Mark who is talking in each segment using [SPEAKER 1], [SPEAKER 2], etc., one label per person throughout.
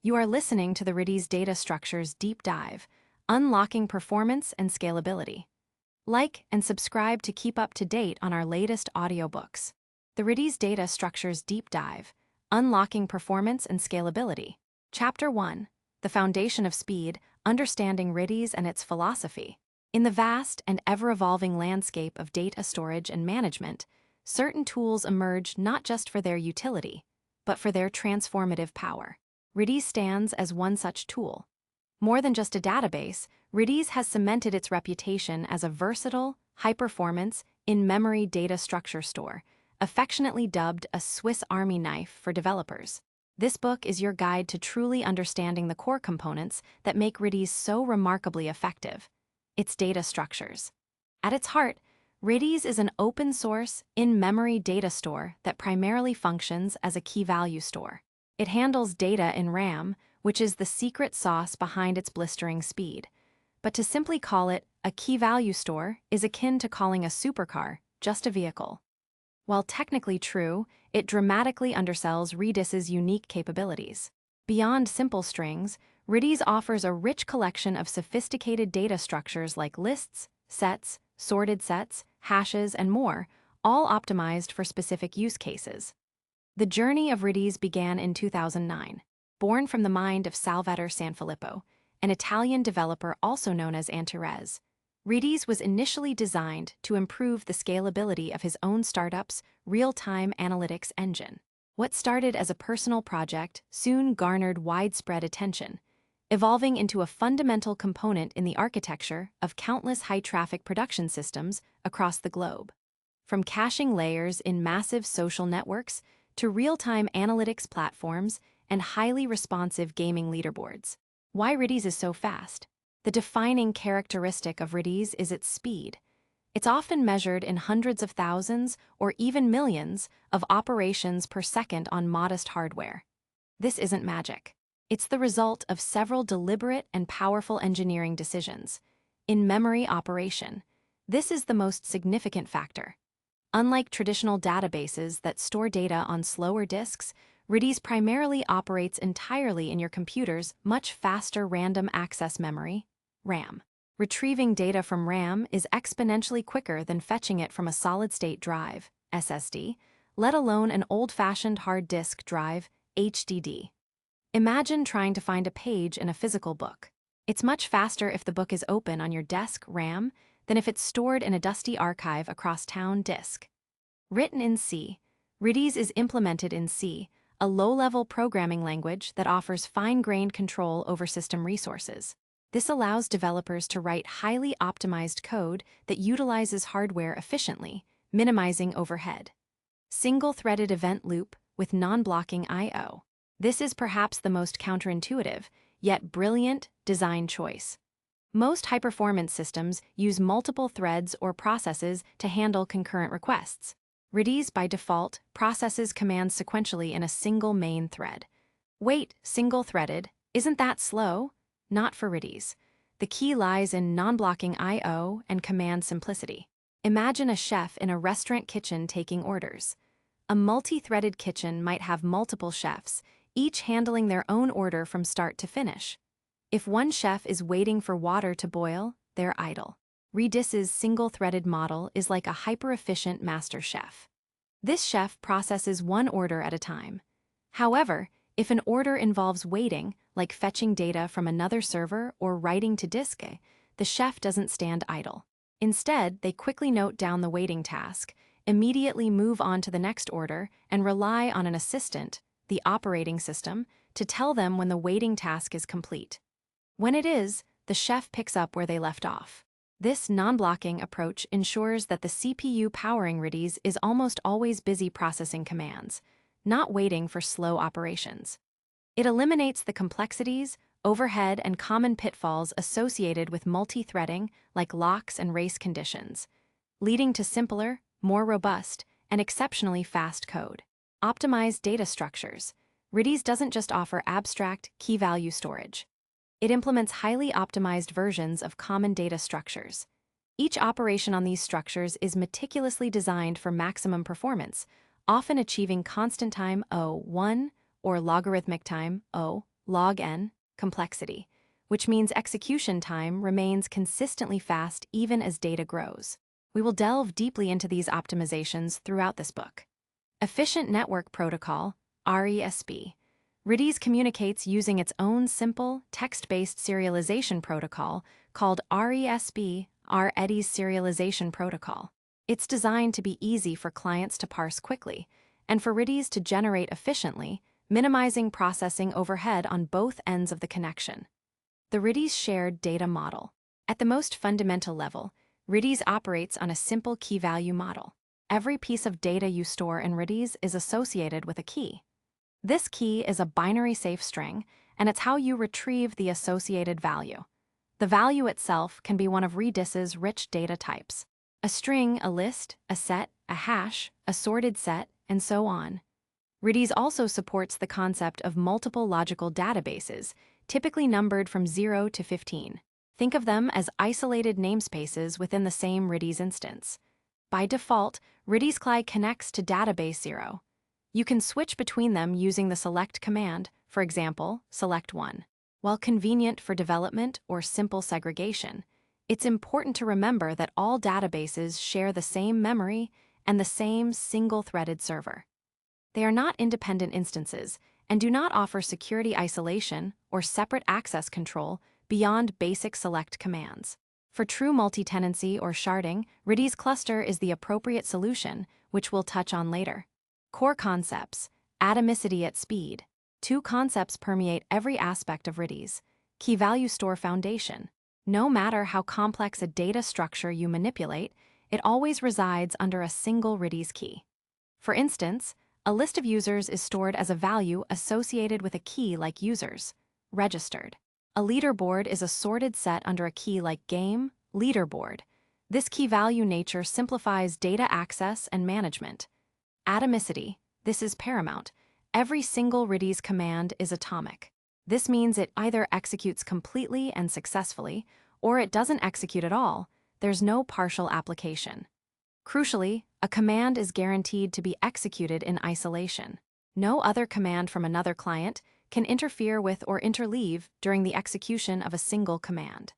[SPEAKER 1] You are listening to the Redis Data Structures Deep Dive, Unlocking Performance and Scalability. Like and subscribe to keep up to date on our latest audiobooks. The Redis Data Structures Deep Dive, Unlocking Performance and Scalability. Chapter 1, The Foundation of Speed, Understanding Redis and Its Philosophy. In the vast and ever-evolving landscape of data storage and management, certain tools emerge not just for their utility, but for their transformative power. Redis stands as one such tool. More than just a database, Redis has cemented its reputation as a versatile, high-performance, in-memory data structure store, affectionately dubbed a Swiss Army knife for developers. This book is your guide to truly understanding the core components that make Redis so remarkably effective: its data structures. At its heart, Redis is an open-source, in-memory data store that primarily functions as a key-value store. It handles data in RAM, which is the secret sauce behind its blistering speed. But to simply call it a key-value store is akin to calling a supercar just a vehicle. While technically true, it dramatically undersells Redis's unique capabilities. Beyond simple strings, Redis offers a rich collection of sophisticated data structures like lists, sets, sorted sets, hashes, and more, all optimized for specific use cases. The journey of Redis began in 2009. Born from the mind of Salvatore Sanfilippo, an Italian developer also known as Antirez, Redis was initially designed to improve the scalability of his own startup's real-time analytics engine. What started as a personal project soon garnered widespread attention, evolving into a fundamental component in the architecture of countless high-traffic production systems across the globe. From caching layers in massive social networks to real-time analytics platforms and highly responsive gaming leaderboards. Why Redis is so fast? The defining characteristic of Redis is its speed. It's often measured in hundreds of thousands or even millions of operations per second on modest hardware. This isn't magic. It's the result of several deliberate and powerful engineering decisions. In memory operation, this is the most significant factor. Unlike traditional databases that store data on slower disks, Redis primarily operates entirely in your computer's much faster random access memory, RAM. Retrieving data from RAM is exponentially quicker than fetching it from a solid-state drive, SSD, let alone an old-fashioned hard disk drive, HDD. Imagine trying to find a page in a physical book. It's much faster if the book is open on your desk RAM than if it's stored in a dusty archive across town disk. Written in C, Redis is implemented in C, a low-level programming language that offers fine-grained control over system resources. This allows developers to write highly optimized code that utilizes hardware efficiently, minimizing overhead. Single-threaded event loop with non-blocking I/O. This is perhaps the most counterintuitive, yet brilliant, design choice. Most high-performance systems use multiple threads or processes to handle concurrent requests. Redis, by default, processes commands sequentially in a single main thread. Wait, single-threaded, isn't that slow? Not for Redis. The key lies in non-blocking I/O and command simplicity. Imagine a chef in a restaurant kitchen taking orders. A multi-threaded kitchen might have multiple chefs, each handling their own order from start to finish. If one chef is waiting for water to boil, they're idle. Redis's single-threaded model is like a hyper-efficient master chef. This chef processes one order at a time. However, if an order involves waiting, like fetching data from another server or writing to disk, the chef doesn't stand idle. Instead, they quickly note down the waiting task, immediately move on to the next order, and rely on an assistant, the operating system, to tell them when the waiting task is complete. When it is, the chef picks up where they left off. This non-blocking approach ensures that the CPU powering Redis is almost always busy processing commands, not waiting for slow operations. It eliminates the complexities, overhead, and common pitfalls associated with multi-threading like locks and race conditions, leading to simpler, more robust, and exceptionally fast code. Optimized data structures. Redis doesn't just offer abstract, key-value storage. It implements highly optimized versions of common data structures. Each operation on these structures is meticulously designed for maximum performance, often achieving constant time O1 or logarithmic time O log n, complexity, which means execution time remains consistently fast even as data grows. We will delve deeply into these optimizations throughout this book. Efficient Network Protocol, RESP. Redis communicates using its own simple, text-based serialization protocol called RESP, Redis Serialization Protocol. It's designed to be easy for clients to parse quickly, and for Redis to generate efficiently, minimizing processing overhead on both ends of the connection. The Redis shared data model. At the most fundamental level, Redis operates on a simple key-value model. Every piece of data you store in Redis is associated with a key. This key is a binary safe string, and it's how you retrieve the associated value. The value itself can be one of Redis's rich data types: a string, a list, a set, a hash, a sorted set, and so on. Redis also supports the concept of multiple logical databases, typically numbered from 0 to 15. Think of them as isolated namespaces within the same Redis instance. By default, Redis CLI connects to database 0. You can switch between them using the select command, for example, select 1. While convenient for development or simple segregation, it's important to remember that all databases share the same memory and the same single-threaded server. They are not independent instances and do not offer security isolation or separate access control beyond basic select commands. For true multi-tenancy or sharding, Redis cluster is the appropriate solution, which we'll touch on later. Core concepts: atomicity at speed. Two concepts permeate every aspect of Redis. Key-value store foundation. No matter how complex a data structure you manipulate, it always resides under a single Redis key. For instance, a list of users is stored as a value associated with a key like users, registered. A leaderboard is a sorted set under a key like game, leaderboard. This key-value nature simplifies data access and management. Atomicity, this is paramount. Every single Redis command is atomic. This means it either executes completely and successfully, or it doesn't execute at all. There's no partial application. Crucially, a command is guaranteed to be executed in isolation. No other command from another client can interfere with or interleave during the execution of a single command.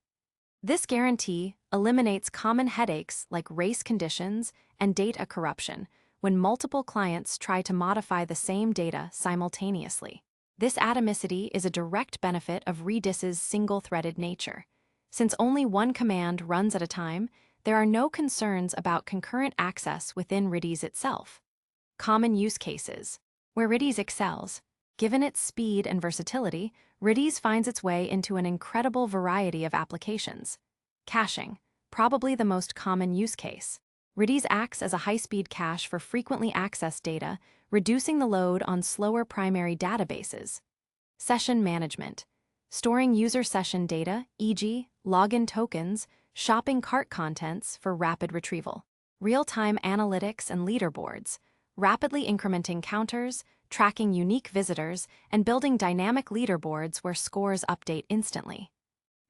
[SPEAKER 1] This guarantee eliminates common headaches like race conditions and data corruption when multiple clients try to modify the same data simultaneously. This atomicity is a direct benefit of Redis's single-threaded nature. Since only one command runs at a time, there are no concerns about concurrent access within Redis itself. Common use cases. Where Redis excels. Given its speed and versatility, Redis finds its way into an incredible variety of applications. Caching, probably the most common use case. Redis acts as a high-speed cache for frequently accessed data, reducing the load on slower primary databases. Session management. Storing user session data, e.g., login tokens, shopping cart contents for rapid retrieval. Real-time analytics and leaderboards. Rapidly incrementing counters, tracking unique visitors, and building dynamic leaderboards where scores update instantly.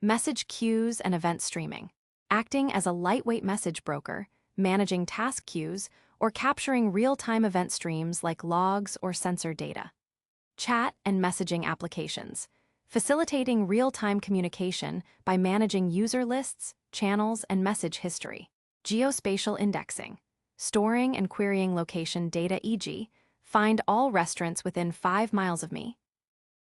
[SPEAKER 1] Message queues and event streaming. Acting as a lightweight message broker, managing task queues, or capturing real-time event streams like logs or sensor data. Chat and messaging applications. Facilitating real-time communication by managing user lists, channels, and message history. Geospatial indexing. Storing and querying location data, e.g., find all restaurants within 5 miles of me.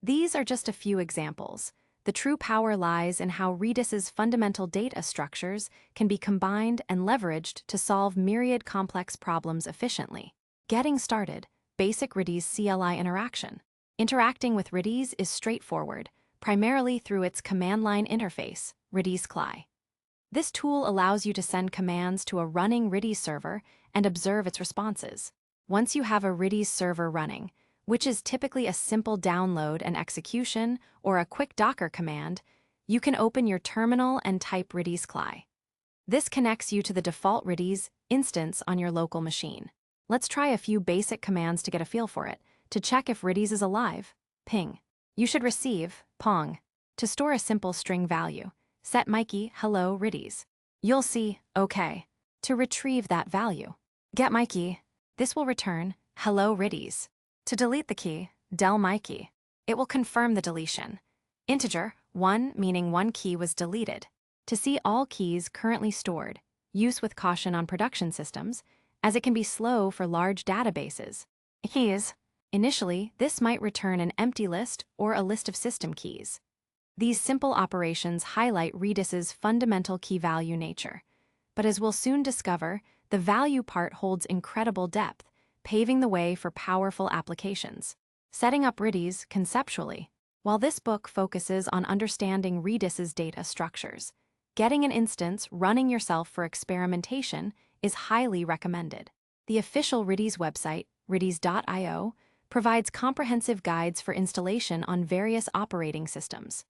[SPEAKER 1] These are just a few examples. The true power lies in how Redis's fundamental data structures can be combined and leveraged to solve myriad complex problems efficiently. Getting started, basic Redis CLI interaction. Interacting with Redis is straightforward, primarily through its command line interface, Redis CLI. This tool allows you to send commands to a running Redis server and observe its responses. Once you have a Redis server running, which is typically a simple download and execution or a quick Docker command, you can open your terminal and type Redis CLI. This connects you to the default Redis instance on your local machine. Let's try a few basic commands to get a feel for it. To check if Redis is alive, ping. You should receive pong. To store a simple string value, set Mikey hello Redis. You'll see OK. To retrieve that value, get Mikey. This will return hello Redis. To delete the key, del Mikey. It will confirm the deletion. Integer, 1 meaning one key was deleted. To see all keys currently stored, use with caution on production systems, as it can be slow for large databases. Keys. Initially, this might return an empty list or a list of system keys. These simple operations highlight Redis's fundamental key-value nature. But as we'll soon discover, the value part holds incredible depth, paving the way for powerful applications. Setting up Redis conceptually. While this book focuses on understanding Redis's data structures, getting an instance running yourself for experimentation is highly recommended. The official Redis website, redis.io, provides comprehensive guides for installation on various operating systems.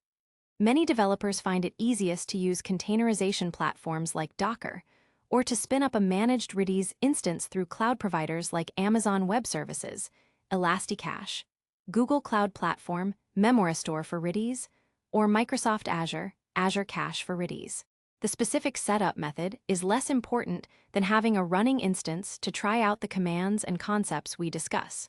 [SPEAKER 1] Many developers find it easiest to use containerization platforms like Docker, or to spin up a managed Redis instance through cloud providers like Amazon Web Services, Elasticache, Google Cloud Platform, Memoristore for Redis, or Microsoft Azure, Azure Cache for Redis. The specific setup method is less important than having a running instance to try out the commands and concepts we discuss.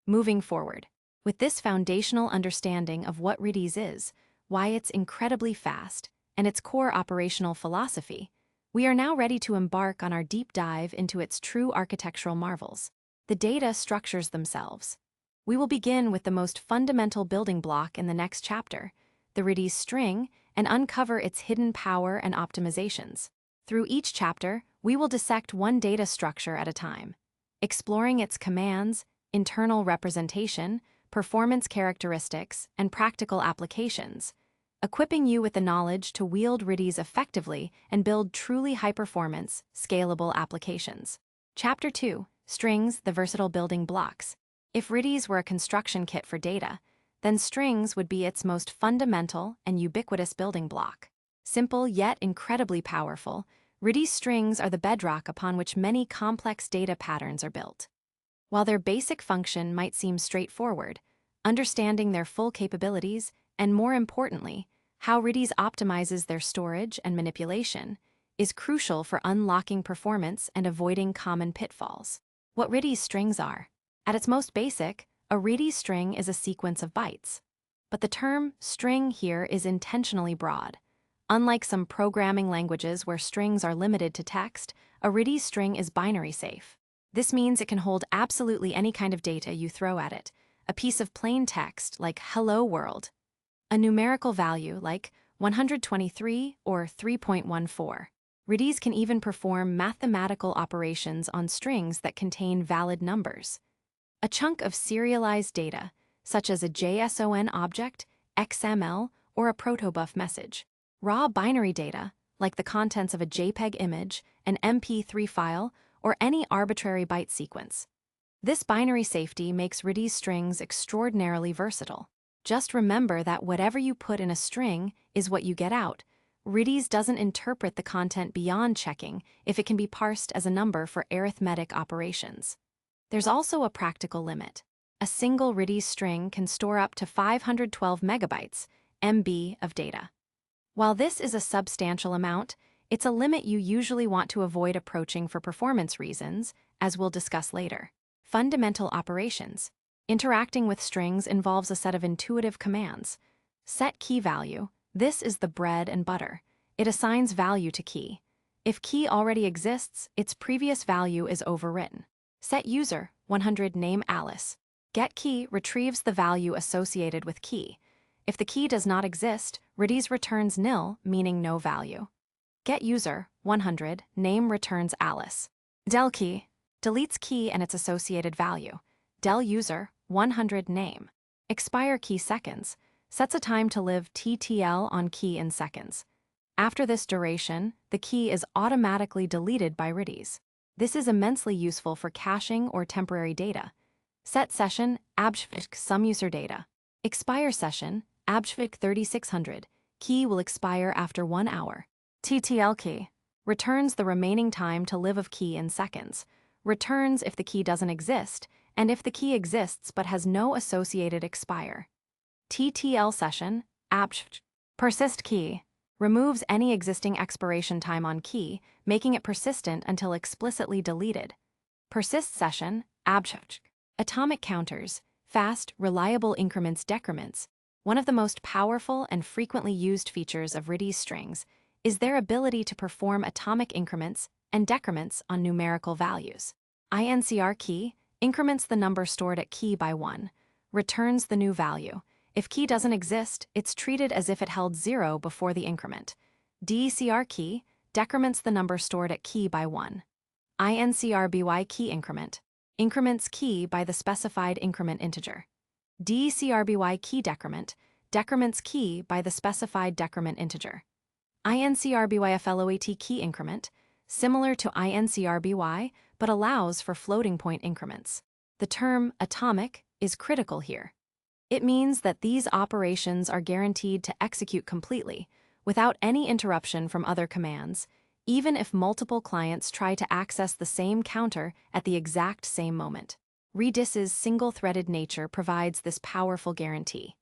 [SPEAKER 1] Moving forward, with this foundational understanding of what Redis is, why it's incredibly fast, and its core operational philosophy, we are now ready to embark on our deep dive into its true architectural marvels, the data structures themselves. We will begin with the most fundamental building block in the next chapter, the Redis string, and uncover its hidden power and optimizations. Through each chapter, we will dissect one data structure at a time, exploring its commands, internal representation, performance characteristics, and practical applications, equipping you with the knowledge to wield Redis effectively and build truly high-performance, scalable applications. Chapter 2, Strings, the versatile building blocks. If Redis were a construction kit for data, then strings would be its most fundamental and ubiquitous building block. Simple yet incredibly powerful, Redis strings are the bedrock upon which many complex data patterns are built. While their basic function might seem straightforward, understanding their full capabilities, and more importantly, how Redis optimizes their storage and manipulation, is crucial for unlocking performance and avoiding common pitfalls. What Redis strings are. At its most basic, a Redis string is a sequence of bytes. But the term string here is intentionally broad. Unlike some programming languages where strings are limited to text, a Redis string is binary safe. This means it can hold absolutely any kind of data you throw at it, a piece of plain text like "Hello World," a numerical value like 123 or 3.14. Redis can even perform mathematical operations on strings that contain valid numbers. A chunk of serialized data, such as a JSON object, XML, or a protobuf message. Raw binary data, like the contents of a JPEG image, an MP3 file, or any arbitrary byte sequence. This binary safety makes Redis strings extraordinarily versatile. Just remember that whatever you put in a string is what you get out. Redis doesn't interpret the content beyond checking if it can be parsed as a number for arithmetic operations. There's also a practical limit. A single Redis string can store up to 512 megabytes, MB, of data. While this is a substantial amount, it's a limit you usually want to avoid approaching for performance reasons, as we'll discuss later. Fundamental operations. Interacting with strings involves a set of intuitive commands. Set key value. This is the bread and butter. It assigns value to key. If key already exists, its previous value is overwritten. Set user, 100 name Alice. Get key retrieves the value associated with key. If the key does not exist, Redis returns nil, meaning no value. Get user, 100 name returns Alice. Del key deletes key and its associated value. Del user, 100 name. Expire key seconds sets a time to live TTL on key in seconds. After this duration, the key is automatically deleted by Redis. This is immensely useful for caching or temporary data. Set session, abschvik some user data. Expire session, abschvik 3600. Key will expire after 1 hour. TTL key returns the remaining time to live of key in seconds. Returns if the key doesn't exist, and if the key exists but has no associated expire. TTL session, abschvik. Persist key removes any existing expiration time on key, making it persistent until explicitly deleted. Persist session, abschvik. Atomic counters fast, reliable increments decrements. One of the most powerful and frequently used features of Redis strings is their ability to perform atomic increments and decrements on numerical values. INCR key increments the number stored at key by 1, returns the new value. If key doesn't exist, it's treated as if it held 0 before the increment. DECR key decrements the number stored at key by 1. INCRBY key increments key by the specified increment integer. DECRBY key decrements key by the specified decrement integer. INCRBYFLOAT key increment, similar to INCRBY, but allows for floating point increments. The term atomic is critical here. It means that these operations are guaranteed to execute completely, without any interruption from other commands, even if multiple clients try to access the same counter at the exact same moment. Redis's single-threaded nature provides this powerful guarantee.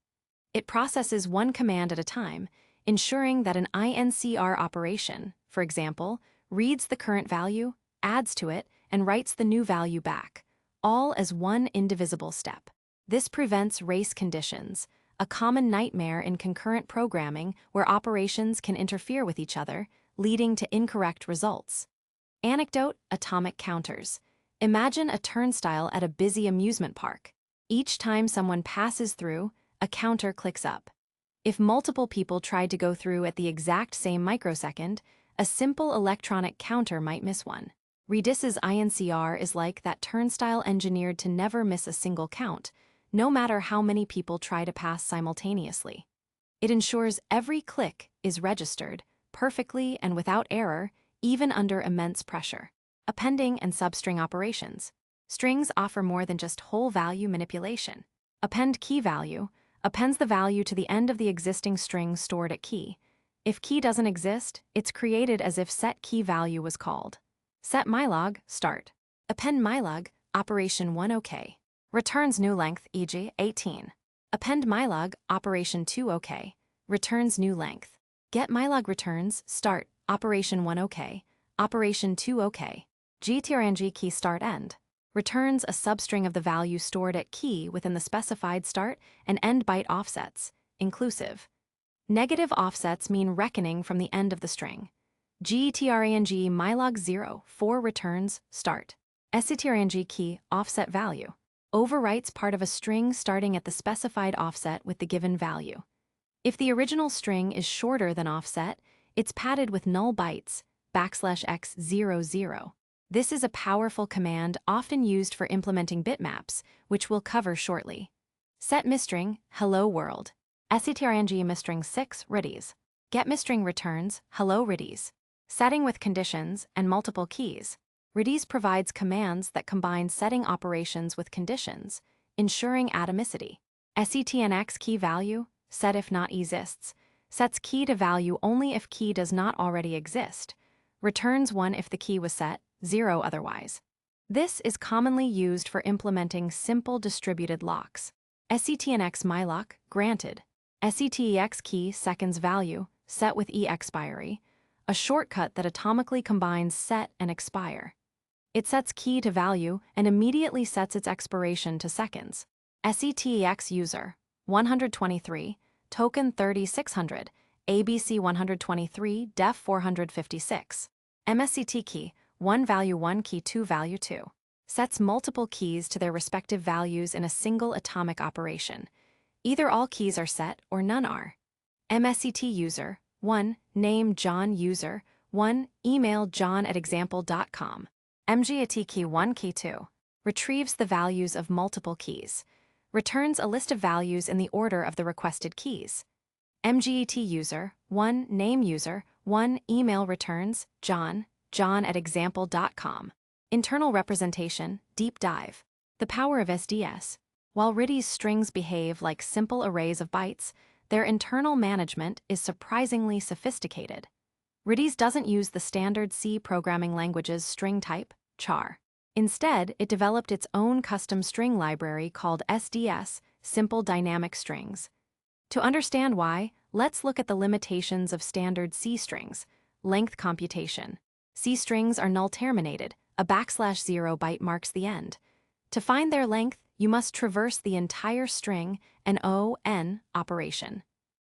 [SPEAKER 1] It processes one command at a time, ensuring that an INCR operation, for example, reads the current value, adds to it, and writes the new value back, all as one indivisible step. This prevents race conditions, a common nightmare in concurrent programming where operations can interfere with each other, leading to incorrect results. Anecdote: atomic counters. Imagine a turnstile at a busy amusement park. Each time someone passes through, a counter clicks up. If multiple people tried to go through at the exact same microsecond, a simple electronic counter might miss one. Redis's INCR is like that turnstile engineered to never miss a single count, no matter how many people try to pass simultaneously. It ensures every click is registered perfectly and without error, even under immense pressure. Appending and substring operations. Strings offer more than just whole value manipulation. Append key value appends the value to the end of the existing string stored at key. If key doesn't exist, it's created as if set key value was called. Set mylog, start. Append mylog, operation 1 OK. Returns new length, e.g. 18. Append mylog, operation 2 OK. Returns new length. Get mylog returns, start, operation 1 OK. Operation 2 OK. GTRNG key start end. Returns a substring of the value stored at key within the specified start and end byte offsets, inclusive. Negative offsets mean reckoning from the end of the string. GTRNG mylog 0, 4 returns, start. SCTRNG key, offset value. Overwrites part of a string starting at the specified offset with the given value. If the original string is shorter than offset, it's padded with null bytes, \x00. This is a powerful command often used for implementing bitmaps, which we'll cover shortly. Set mistring, hello world. SCTRNG mistring 6, Redis. Get mistring returns, hello Redis. Setting with conditions and multiple keys. Redis provides commands that combine setting operations with conditions, ensuring atomicity. SCTNX key value, set if not exists, sets key to value only if key does not already exist. Returns 1 if the key was set, 0 otherwise. This is commonly used for implementing simple distributed locks. SCTNX mylock, granted. SCTEX key seconds value, set with expiry, a shortcut that atomically combines set and expire. It sets key to value and immediately sets its expiration to seconds. SCTEX user, 123, token 3600, ABC 123, def 456. MSCT key, 1 value 1 key 2 value 2. Sets multiple keys to their respective values in a single atomic operation. Either all keys are set or none are. MSCT user, 1, name John user, 1, email john@example.com. MGAT key 1 key 2. Retrieves the values of multiple keys. Returns a list of values in the order of the requested keys. MGET user, 1, name user, 1, email returns, john@example.com. Internal representation, deep dive. The power of SDS. While Redis strings behave like simple arrays of bytes, their internal management is surprisingly sophisticated. Redis doesn't use the standard C programming language's string type, char. Instead, it developed its own custom string library called SDS, Simple Dynamic Strings. To understand why, let's look at the limitations of standard C strings. Length computation. C strings are null terminated, a \0 byte marks the end. To find their length, you must traverse the entire string, an O(n) operation.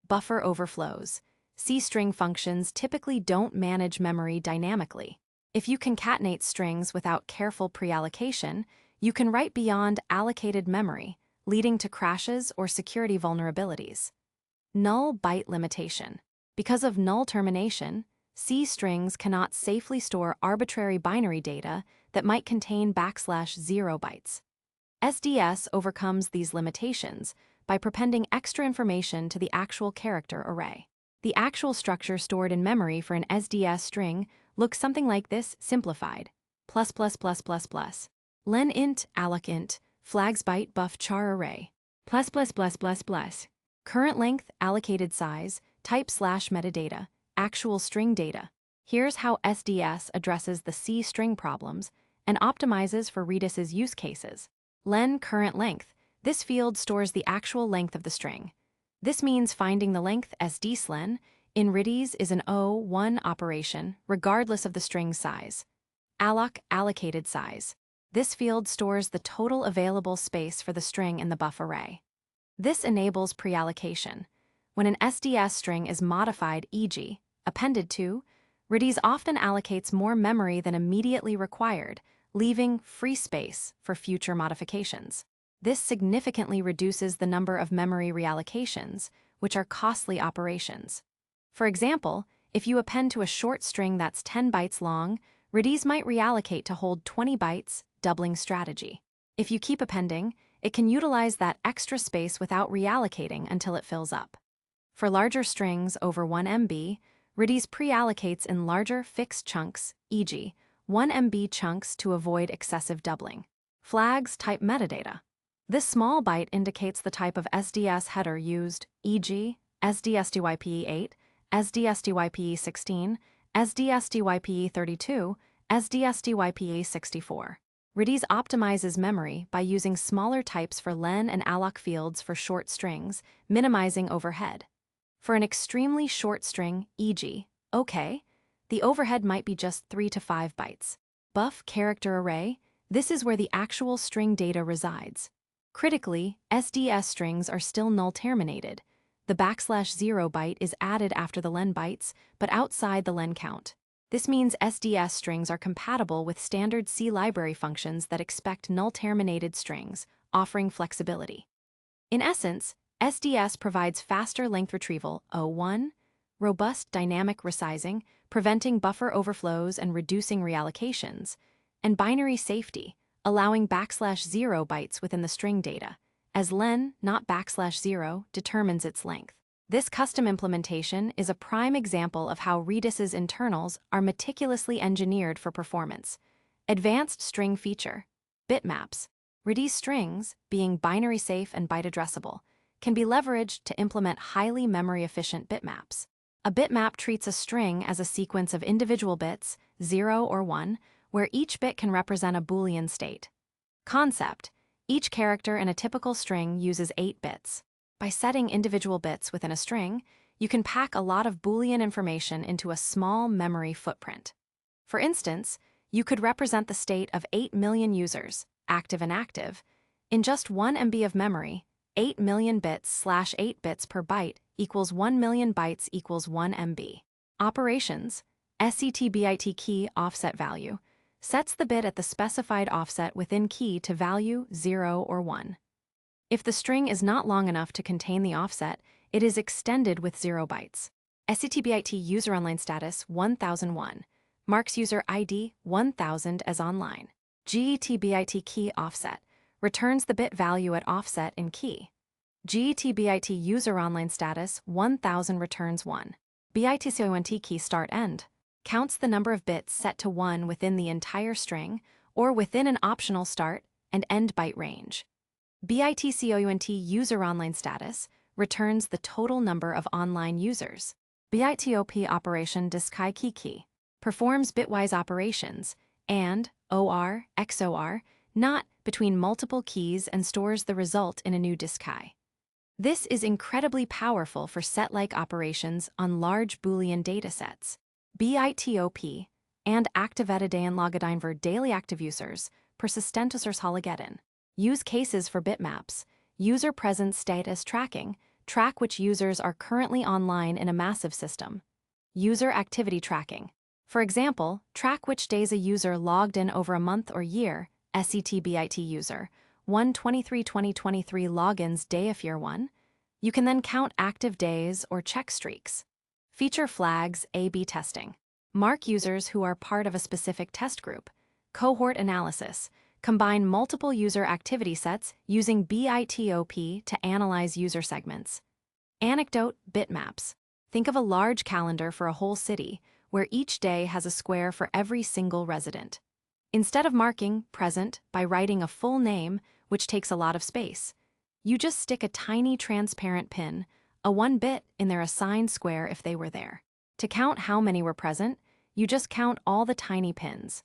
[SPEAKER 1] Buffer overflows. C string functions typically don't manage memory dynamically. If you concatenate strings without careful pre-allocation, you can write beyond allocated memory, leading to crashes or security vulnerabilities. Null byte limitation. Because of null termination, C strings cannot safely store arbitrary binary data that might contain \0 bytes. SDS overcomes these limitations by prepending extra information to the actual character array. The actual structure stored in memory for an SDS string looks something like this simplified. Len int, alloc int, flags byte buff char array. Current length, allocated size, type/metadata, actual string data. Here's how SDS addresses the C string problems and optimizes for Redis's use cases. Len current length. This field stores the actual length of the string. This means finding the length sdslen in Redis is an O(1) operation, regardless of the string size. Alloc allocated size. This field stores the total available space for the string in the buff array. This enables pre-allocation. When an SDS string is modified, e.g., appended to, Redis often allocates more memory than immediately required, leaving free space for future modifications. This significantly reduces the number of memory reallocations, which are costly operations. For example, if you append to a short string that's 10 bytes long, Redis might reallocate to hold 20 bytes, doubling strategy. If you keep appending, it can utilize that extra space without reallocating until it fills up. For larger strings over 1 MB, Redis pre-allocates in larger fixed chunks, e.g., 1 MB chunks to avoid excessive doubling. Flags type metadata. This small byte indicates the type of SDS header used, e.g., SDSDYPE8, SDSDYPE16, SDSDYPE32, SDSDYPE64. Redis optimizes memory by using smaller types for len and alloc fields for short strings, minimizing overhead. For an extremely short string, e.g., OK, the overhead might be just 3 to 5 bytes. Buff character array. This is where the actual string data resides. Critically, SDS strings are still null terminated. The \0 byte is added after the len bytes, but outside the len count. This means SDS strings are compatible with standard C library functions that expect null terminated strings, offering flexibility. In essence, SDS provides faster length retrieval, O(1), robust dynamic resizing, preventing buffer overflows and reducing reallocations, and binary safety, allowing \0 bytes within the string data, as len, not \0, determines its length. This custom implementation is a prime example of how Redis's internals are meticulously engineered for performance. Advanced string feature. Bitmaps. Redis strings, being binary safe and byte addressable, can be leveraged to implement highly memory-efficient bitmaps. A bitmap treats a string as a sequence of individual bits, 0 or 1, where each bit can represent a Boolean state. Concept. Each character in a typical string uses 8 bits. By setting individual bits within a string, you can pack a lot of Boolean information into a small memory footprint. For instance, you could represent the state of 8 million users, active and active, in just 1 MB of memory. 8 million bits/8 bits per byte equals 1 million bytes equals 1 MB. Operations. setBit key offset value sets the bit at the specified offset within key to value 0 or 1. If the string is not long enough to contain the offset, it is extended with 0 bytes. setBit user online status 1001 marks user ID 1000 as online. getBit key offset returns the bit value at offset in key. getBit user online status 1000 returns 1. bitcount key start end counts the number of bits set to 1 within the entire string or within an optional start and end byte range. bitcount user online status returns the total number of online users. bitop operation diskai key performs bitwise operations and or, XOR, not between multiple keys and stores the result in a new diskai. This is incredibly powerful for set-like operations on large Boolean datasets. bitop and activedadein daily active users persistentosers Use cases for bitmaps. User presence status tracking. Track which users are currently online in a massive system. User activity tracking. For example, track which days a user logged in over a month or year. SETBIT user. 1/23/2023 logins day if year 1. You can then count active days or check streaks. Feature flags A/B testing. Mark users who are part of a specific test group. Cohort analysis. Combine multiple user activity sets using BITOP to analyze user segments. Anecdote bitmaps. Think of a large calendar for a whole city, where each day has a square for every single resident. Instead of marking present by writing a full name, which takes a lot of space, you just stick a tiny transparent pin, a 1-bit, in their assigned square if they were there. To count how many were present, you just count all the tiny pins.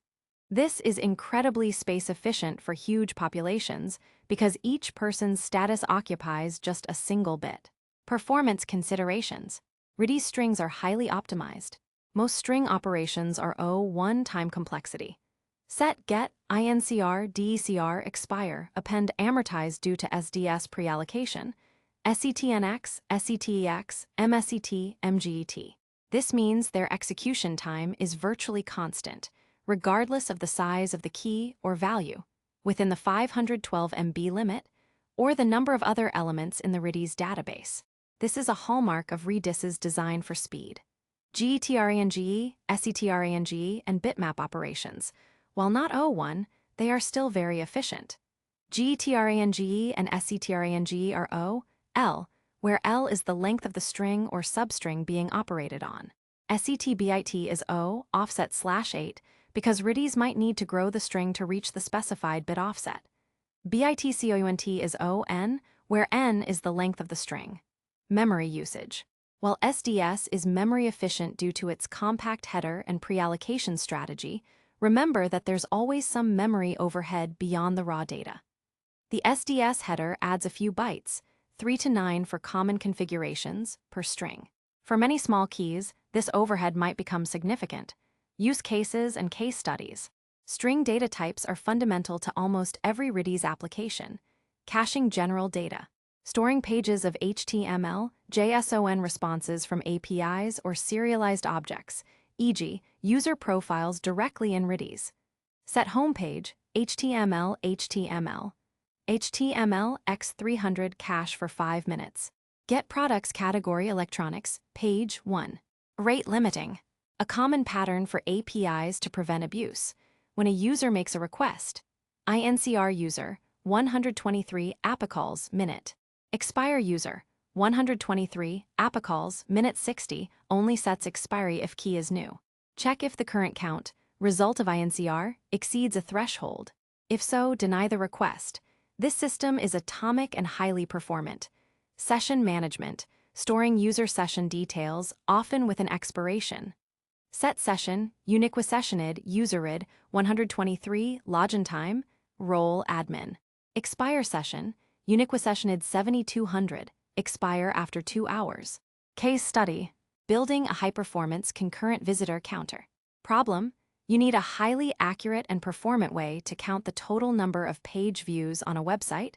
[SPEAKER 1] This is incredibly space efficient for huge populations because each person's status occupies just a single bit. Performance considerations. Redis strings are highly optimized. Most string operations are O1-time complexity. Set, get, INCR, DECR, expire, append, amortize due to SDS pre-allocation, SETNX, SETEX, MSET, MGET. This means their execution time is virtually constant, regardless of the size of the key or value, within the 512 MB limit, or the number of other elements in the Redis database. This is a hallmark of Redis's design for speed. GETRANGE, SETRANGE, and bitmap operations. While not O1, they are still very efficient. GETRANGE and SETRANGE are O, L, where L is the length of the string or substring being operated on. SETBIT is O, offset /8, because Redis might need to grow the string to reach the specified bit offset. BITCOUNT is ON, where N is the length of the string. Memory usage. While SDS is memory efficient due to its compact header and pre-allocation strategy, remember that there's always some memory overhead beyond the raw data. The SDS header adds a few bytes, 3 to 9 for common configurations, per string. For many small keys, this overhead might become significant. Use cases and case studies. String data types are fundamental to almost every Redis application. Caching general data. Storing pages of HTML, JSON responses from APIs or serialized objects, e.g., user profiles directly in Redis. Set homepage, HTML, HTML. HTML x300 cache for 5 minutes. Get products category electronics, page 1. Rate limiting. A common pattern for APIs to prevent abuse. When a user makes a request, INCR user, 123 appicalls minute. Expire user, 123 appicalls minute 60 only sets expiry if key is new. Check if the current count, result of INCR, exceeds a threshold. If so, deny the request. This system is atomic and highly performant. Session management, storing user session details, often with an expiration. Set session, uniquesessioned, userid, 123, login time, role admin. Expire session, uniquesessioned 7200, expire after 2 hours. Case study, building a high-performance concurrent visitor counter. Problem, you need a highly accurate and performant way to count the total number of page views on a website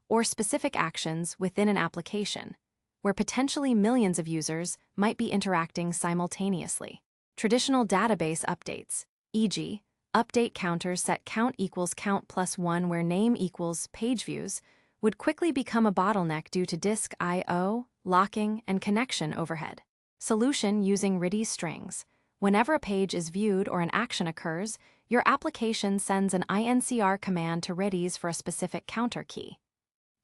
[SPEAKER 1] or specific actions within an application, where potentially millions of users might be interacting simultaneously. Traditional database updates, e.g., update counters set count equals count plus 1 where name equals page views, would quickly become a bottleneck due to disk I/O, locking, and connection overhead. Solution using Redis strings. Whenever a page is viewed or an action occurs, your application sends an INCR command to Redis for a specific counter key.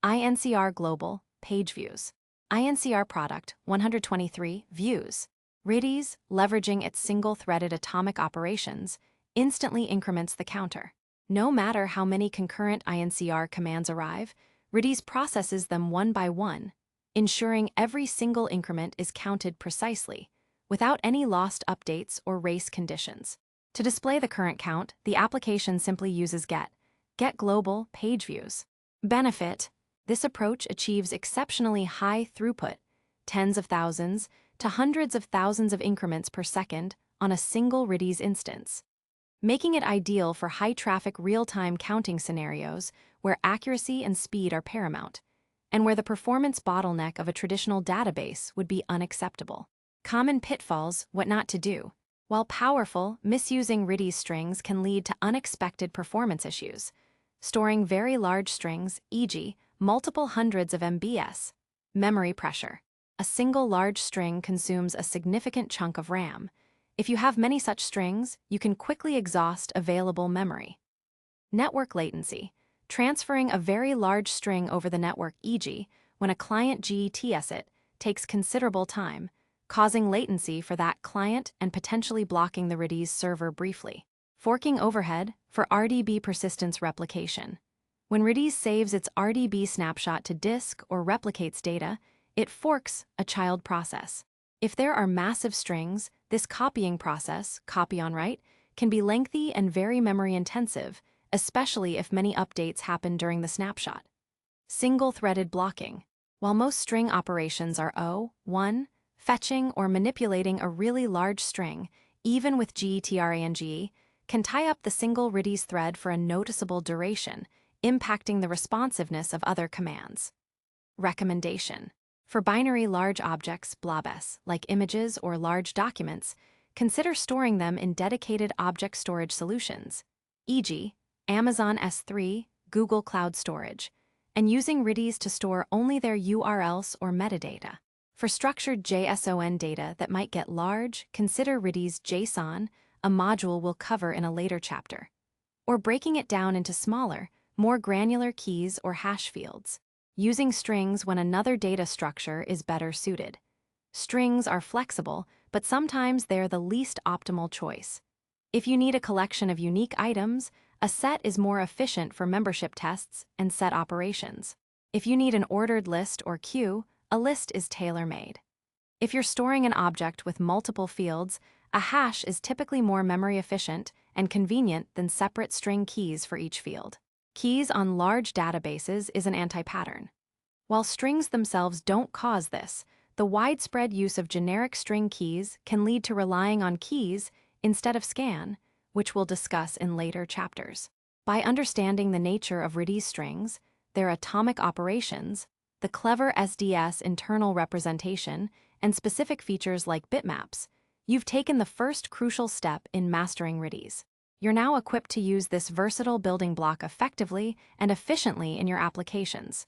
[SPEAKER 1] INCR global, page views. INCR product, 123, views. Redis, leveraging its single-threaded atomic operations, instantly increments the counter. No matter how many concurrent INCR commands arrive, Redis processes them one by one, ensuring every single increment is counted precisely, without any lost updates or race conditions. To display the current count, the application simply uses get global page views. Benefit: this approach achieves exceptionally high throughput, tens of thousands to hundreds of thousands of increments per second on a single Redis instance. making it ideal for high-traffic real-time counting scenarios where accuracy and speed are paramount, and where the performance bottleneck of a traditional database would be unacceptable. Common pitfalls, what not to do. While powerful, misusing Redis strings can lead to unexpected performance issues. Storing very large strings, e.g., multiple hundreds of MBs. Memory pressure. A single large string consumes a significant chunk of RAM. If you have many such strings, you can quickly exhaust available memory. Network latency. Transferring a very large string over the network, e.g., when a client GETs it, takes considerable time, causing latency for that client and potentially blocking the Redis server briefly. Forking overhead for RDB persistence replication. When Redis saves its RDB snapshot to disk or replicates data, it forks a child process. If there are massive strings, this copying process, copy on write, can be lengthy and very memory intensive, especially if many updates happen during the snapshot. Single-threaded blocking. While most string operations are one, fetching or manipulating a really large string, even with getrang, can tie up the single Redis thread for a noticeable duration, impacting the responsiveness of other commands. Recommendation. For binary large objects, blobs, like images or large documents, consider storing them in dedicated object storage solutions, e.g., Amazon S3, Google Cloud Storage, and using Redis to store only their URLs or metadata. For structured JSON data that might get large, consider Redis JSON, a module we'll cover in a later chapter, or breaking it down into smaller, more granular keys or hash fields. Using strings when another data structure is better suited. Strings are flexible, but sometimes they're the least optimal choice. If you need a collection of unique items, a set is more efficient for membership tests and set operations. If you need an ordered list or queue, a list is tailor-made. If you're storing an object with multiple fields, a hash is typically more memory efficient and convenient than separate string keys for each field. Keys on large databases is an anti-pattern. While strings themselves don't cause this, the widespread use of generic string keys can lead to relying on keys instead of scan, which we'll discuss in later chapters. By understanding the nature of Redis strings, their atomic operations, the clever SDS internal representation, and specific features like bitmaps, you've taken the first crucial step in mastering Redis. You're now equipped to use this versatile building block effectively and efficiently in your applications.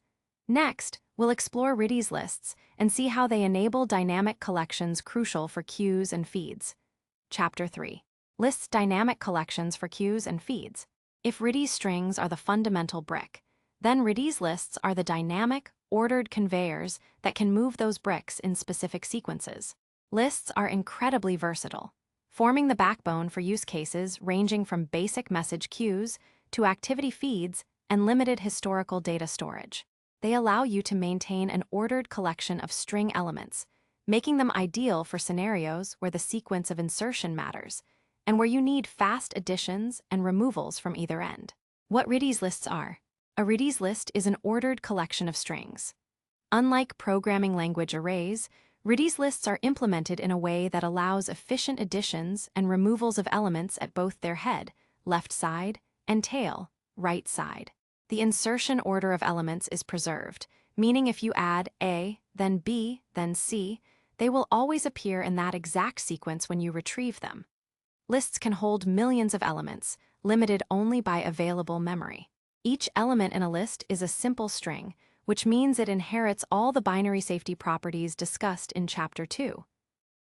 [SPEAKER 1] Next, we'll explore Redis lists and see how they enable dynamic collections crucial for queues and feeds. Chapter 3. Lists dynamic collections for queues and feeds. If Redis strings are the fundamental brick, then Redis lists are the dynamic, ordered conveyors that can move those bricks in specific sequences. Lists are incredibly versatile, forming the backbone for use cases ranging from basic message queues to activity feeds and limited historical data storage. They allow you to maintain an ordered collection of string elements, making them ideal for scenarios where the sequence of insertion matters and where you need fast additions and removals from either end. What Redis lists are. A Redis list is an ordered collection of strings. Unlike programming language arrays, Redis lists are implemented in a way that allows efficient additions and removals of elements at both their head, left side, and tail, right side. The insertion order of elements is preserved, meaning if you add A, then B, then C, they will always appear in that exact sequence when you retrieve them. Lists can hold millions of elements, limited only by available memory. Each element in a list is a simple string, which means it inherits all the binary safety properties discussed in Chapter 2.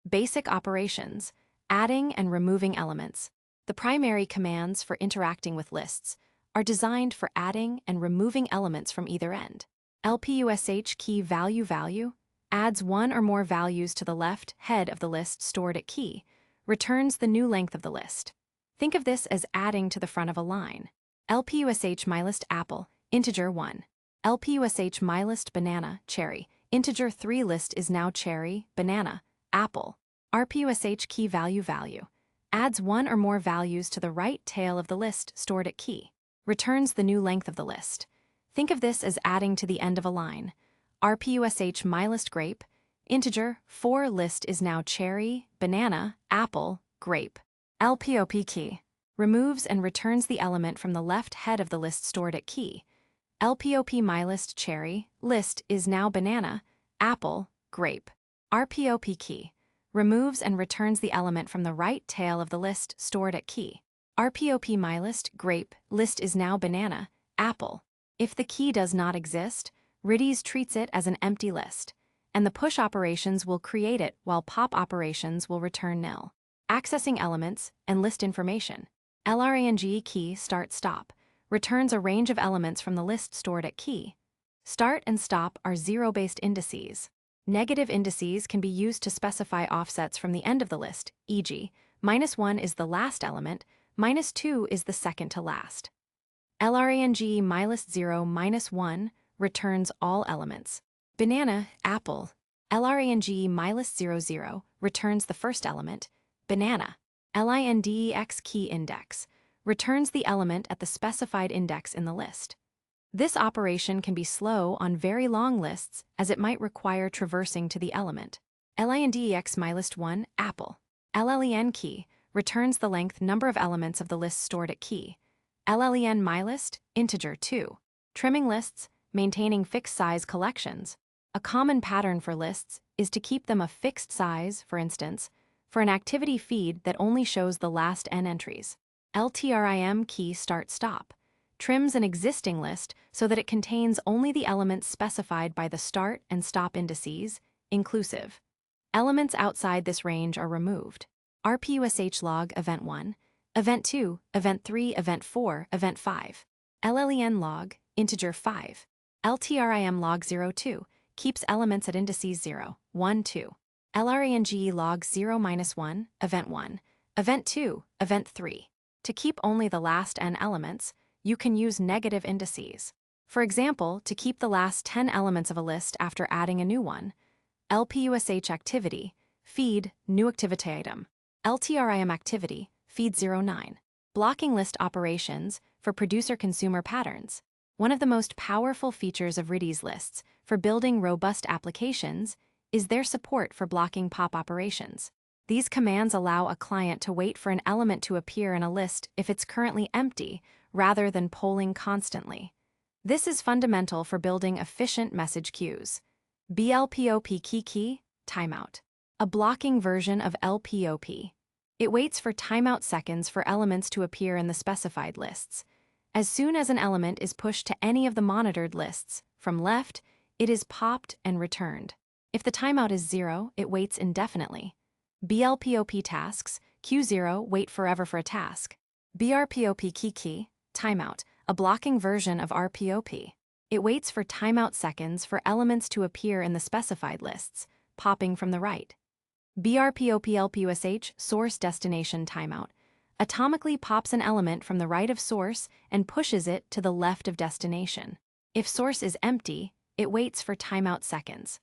[SPEAKER 1] Basic operations, adding and removing elements. The primary commands for interacting with lists are designed for adding and removing elements from either end. LPUSH key value adds one or more values to the left head of the list stored at key, returns the new length of the list. Think of this as adding to the front of a line. LPUSH mylist apple, integer 1. LPUSH mylist banana, cherry, integer 3 list is now cherry, banana, apple. RPUSH key value adds one or more values to the right tail of the list stored at key, returns the new length of the list. Think of this as adding to the end of a line. RPUSH mylist grape, integer 4 list is now cherry, banana, apple, grape. LPOP key removes and returns the element from the left head of the list stored at key. LPOP mylist cherry, list is now banana, apple, grape. RPOP key, removes and returns the element from the right tail of the list stored at key. RPOP mylist grape, list is now banana, apple. If the key does not exist, Redis treats it as an empty list, and the push operations will create it while pop operations will return nil. Accessing elements and list information. LRANG key start stop returns a range of elements from the list stored at key. Start and stop are zero-based indices. Negative indices can be used to specify offsets from the end of the list, e.g., -1 is the last element, -2 is the second to last. LRANG -0 -1 returns all elements. Banana, apple. LRANG -00 returns the first element, banana. LINDEX key index returns the element at the specified index in the list. This operation can be slow on very long lists as it might require traversing to the element. LINDEX -1 apple. LLEN key returns the length number of elements of the list stored at key. LLEN mylist integer 2. Trimming lists, maintaining fixed size collections. A common pattern for lists is to keep them a fixed size, for instance, for an activity feed that only shows the last n entries. LTRIM key start stop trims an existing list so that it contains only the elements specified by the start and stop indices, inclusive. Elements outside this range are removed. RPUSH log event 1, event 2, event 3, event 4, event 5. LLEN log integer 5. LTRIM log 02 keeps elements at indices 0, 1, 2. LRANG log 0-1, event 1, event 2, event 3. To keep only the last n elements, you can use negative indices. For example, to keep the last 10 elements of a list after adding a new one. LPUSH activity, feed, new activity item. LTRIM activity, feed 09. Blocking list operations for producer-consumer patterns. One of the most powerful features of Redis lists for building robust applications is their support for blocking pop operations. These commands allow a client to wait for an element to appear in a list if it's currently empty, rather than polling constantly. This is fundamental for building efficient message queues. BLPOP key timeout. A blocking version of LPOP. It waits for timeout seconds for elements to appear in the specified lists. As soon as an element is pushed to any of the monitored lists, from left, it is popped and returned. If the timeout is 0, it waits indefinitely. BLPOP tasks, Q0 wait forever for a task. BRPOP key timeout, a blocking version of RPOP. It waits for timeout seconds for elements to appear in the specified lists, popping from the right. BRPOP LPUSH source destination timeout atomically pops an element from the right of source and pushes it to the left of destination. If source is empty, it waits for timeout seconds.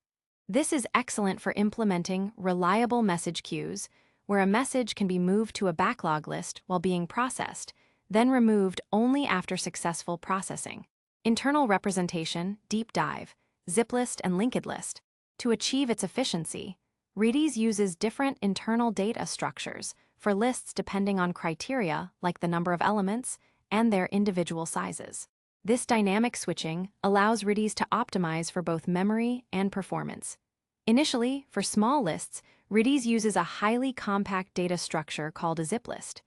[SPEAKER 1] This is excellent for implementing reliable message queues, where a message can be moved to a backlog list while being processed, then removed only after successful processing. Internal representation, deep dive, zip list, and linked list. To achieve its efficiency, Redis uses different internal data structures for lists depending on criteria like the number of elements and their individual sizes. This dynamic switching allows Redis to optimize for both memory and performance. Initially, for small lists, Redis uses a highly compact data structure called a zip list.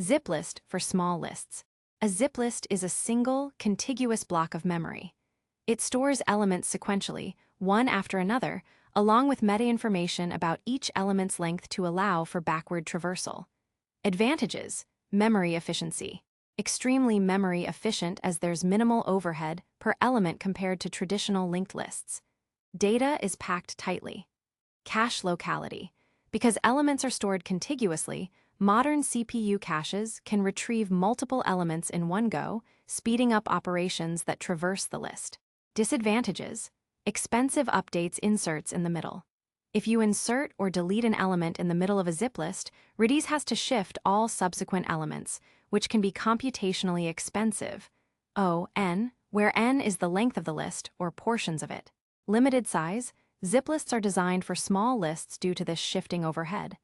[SPEAKER 1] Zip list for small lists. A zip list is a single, contiguous block of memory. It stores elements sequentially, one after another, along with meta information about each element's length to allow for backward traversal. Advantages: memory efficiency. Extremely memory efficient as there's minimal overhead per element compared to traditional linked lists. Data is packed tightly. Cache locality. Because elements are stored contiguously, modern CPU caches can retrieve multiple elements in one go, speeding up operations that traverse the list. Disadvantages: expensive updates inserts in the middle. If you insert or delete an element in the middle of a zip list, Redis has to shift all subsequent elements, which can be computationally expensive. N, where n is the length of the list or portions of it. Limited size, zip lists are designed for small lists due to this shifting overhead.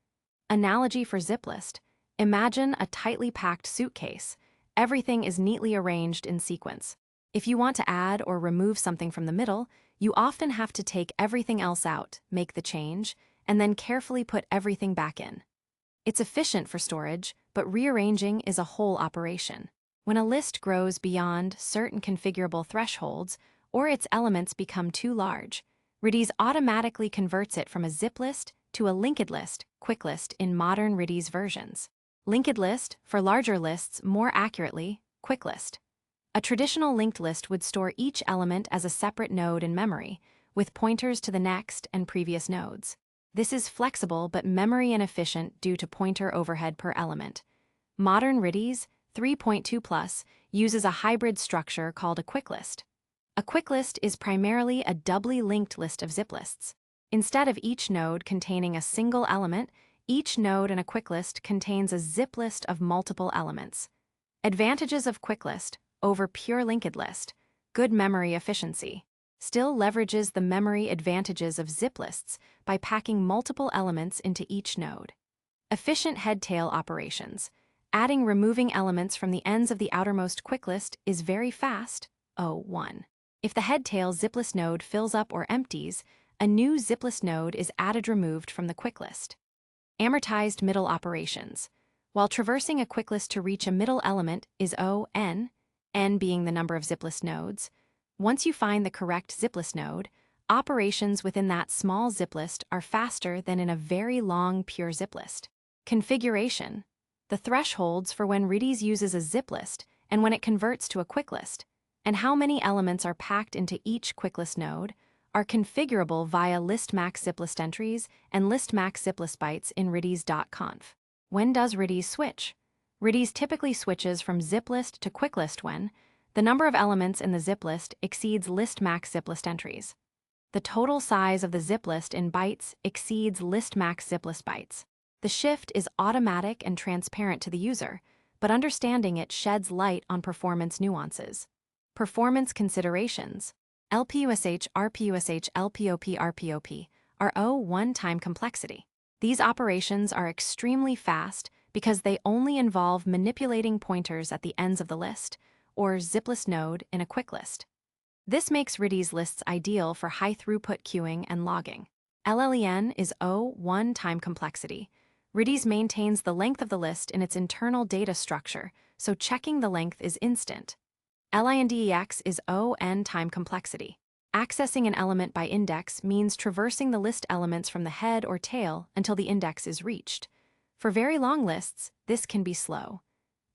[SPEAKER 1] Analogy for zip list: Imagine a tightly packed suitcase. Everything is neatly arranged in sequence. If you want to add or remove something from the middle, you often have to take everything else out, make the change, and then carefully put everything back in. It's efficient for storage, but rearranging is a whole operation. When a list grows beyond certain configurable thresholds, or its elements become too large, Redis automatically converts it from a zip list to a linked list, quick list in modern Redis versions. Linked list, for larger lists, more accurately, quick list. A traditional linked list would store each element as a separate node in memory, with pointers to the next and previous nodes. This is flexible but memory inefficient due to pointer overhead per element. Modern Redis 3.2 Plus uses a hybrid structure called a quick list. A quick list is primarily a doubly linked list of zip lists. Instead of each node containing a single element, each node in a quick list contains a zip list of multiple elements. Advantages of quick list over pure linked list: good memory efficiency. Still leverages the memory advantages of zip lists by packing multiple elements into each node. Efficient head-tail operations. Adding removing elements from the ends of the outermost quick list is very fast. 1. If the head-tail ziplist node fills up or empties, a new ziplist node is added removed from the quick list. Amortized middle operations. While traversing a quick list to reach a middle element is n being the number of ziplist nodes. Once you find the correct ziplist node, operations within that small ziplist are faster than in a very long pure ziplist. Configuration. The thresholds for when Redis uses a ziplist and when it converts to a quick list, and how many elements are packed into each quick list node, are configurable via list-max ziplist entries and list-max ziplist bytes in redis.conf. When does Redis switch? Redis typically switches from ziplist to quick list when the number of elements in the zip list exceeds list-max ziplist entries. The total size of the zip list in bytes exceeds list-max ziplist bytes. The shift is automatic and transparent to the user, but understanding it sheds light on performance nuances. Performance considerations. LPUSH, RPUSH, LPOP, RPOP are 1 time complexity. These operations are extremely fast because they only involve manipulating pointers at the ends of the list, or ziplist node in a quick list. This makes Redis lists ideal for high-throughput queuing and logging. LLEN is 1 time complexity. Redis maintains the length of the list in its internal data structure, so checking the length is instant. LINDEX is n time complexity. Accessing an element by index means traversing the list elements from the head or tail until the index is reached. For very long lists, this can be slow.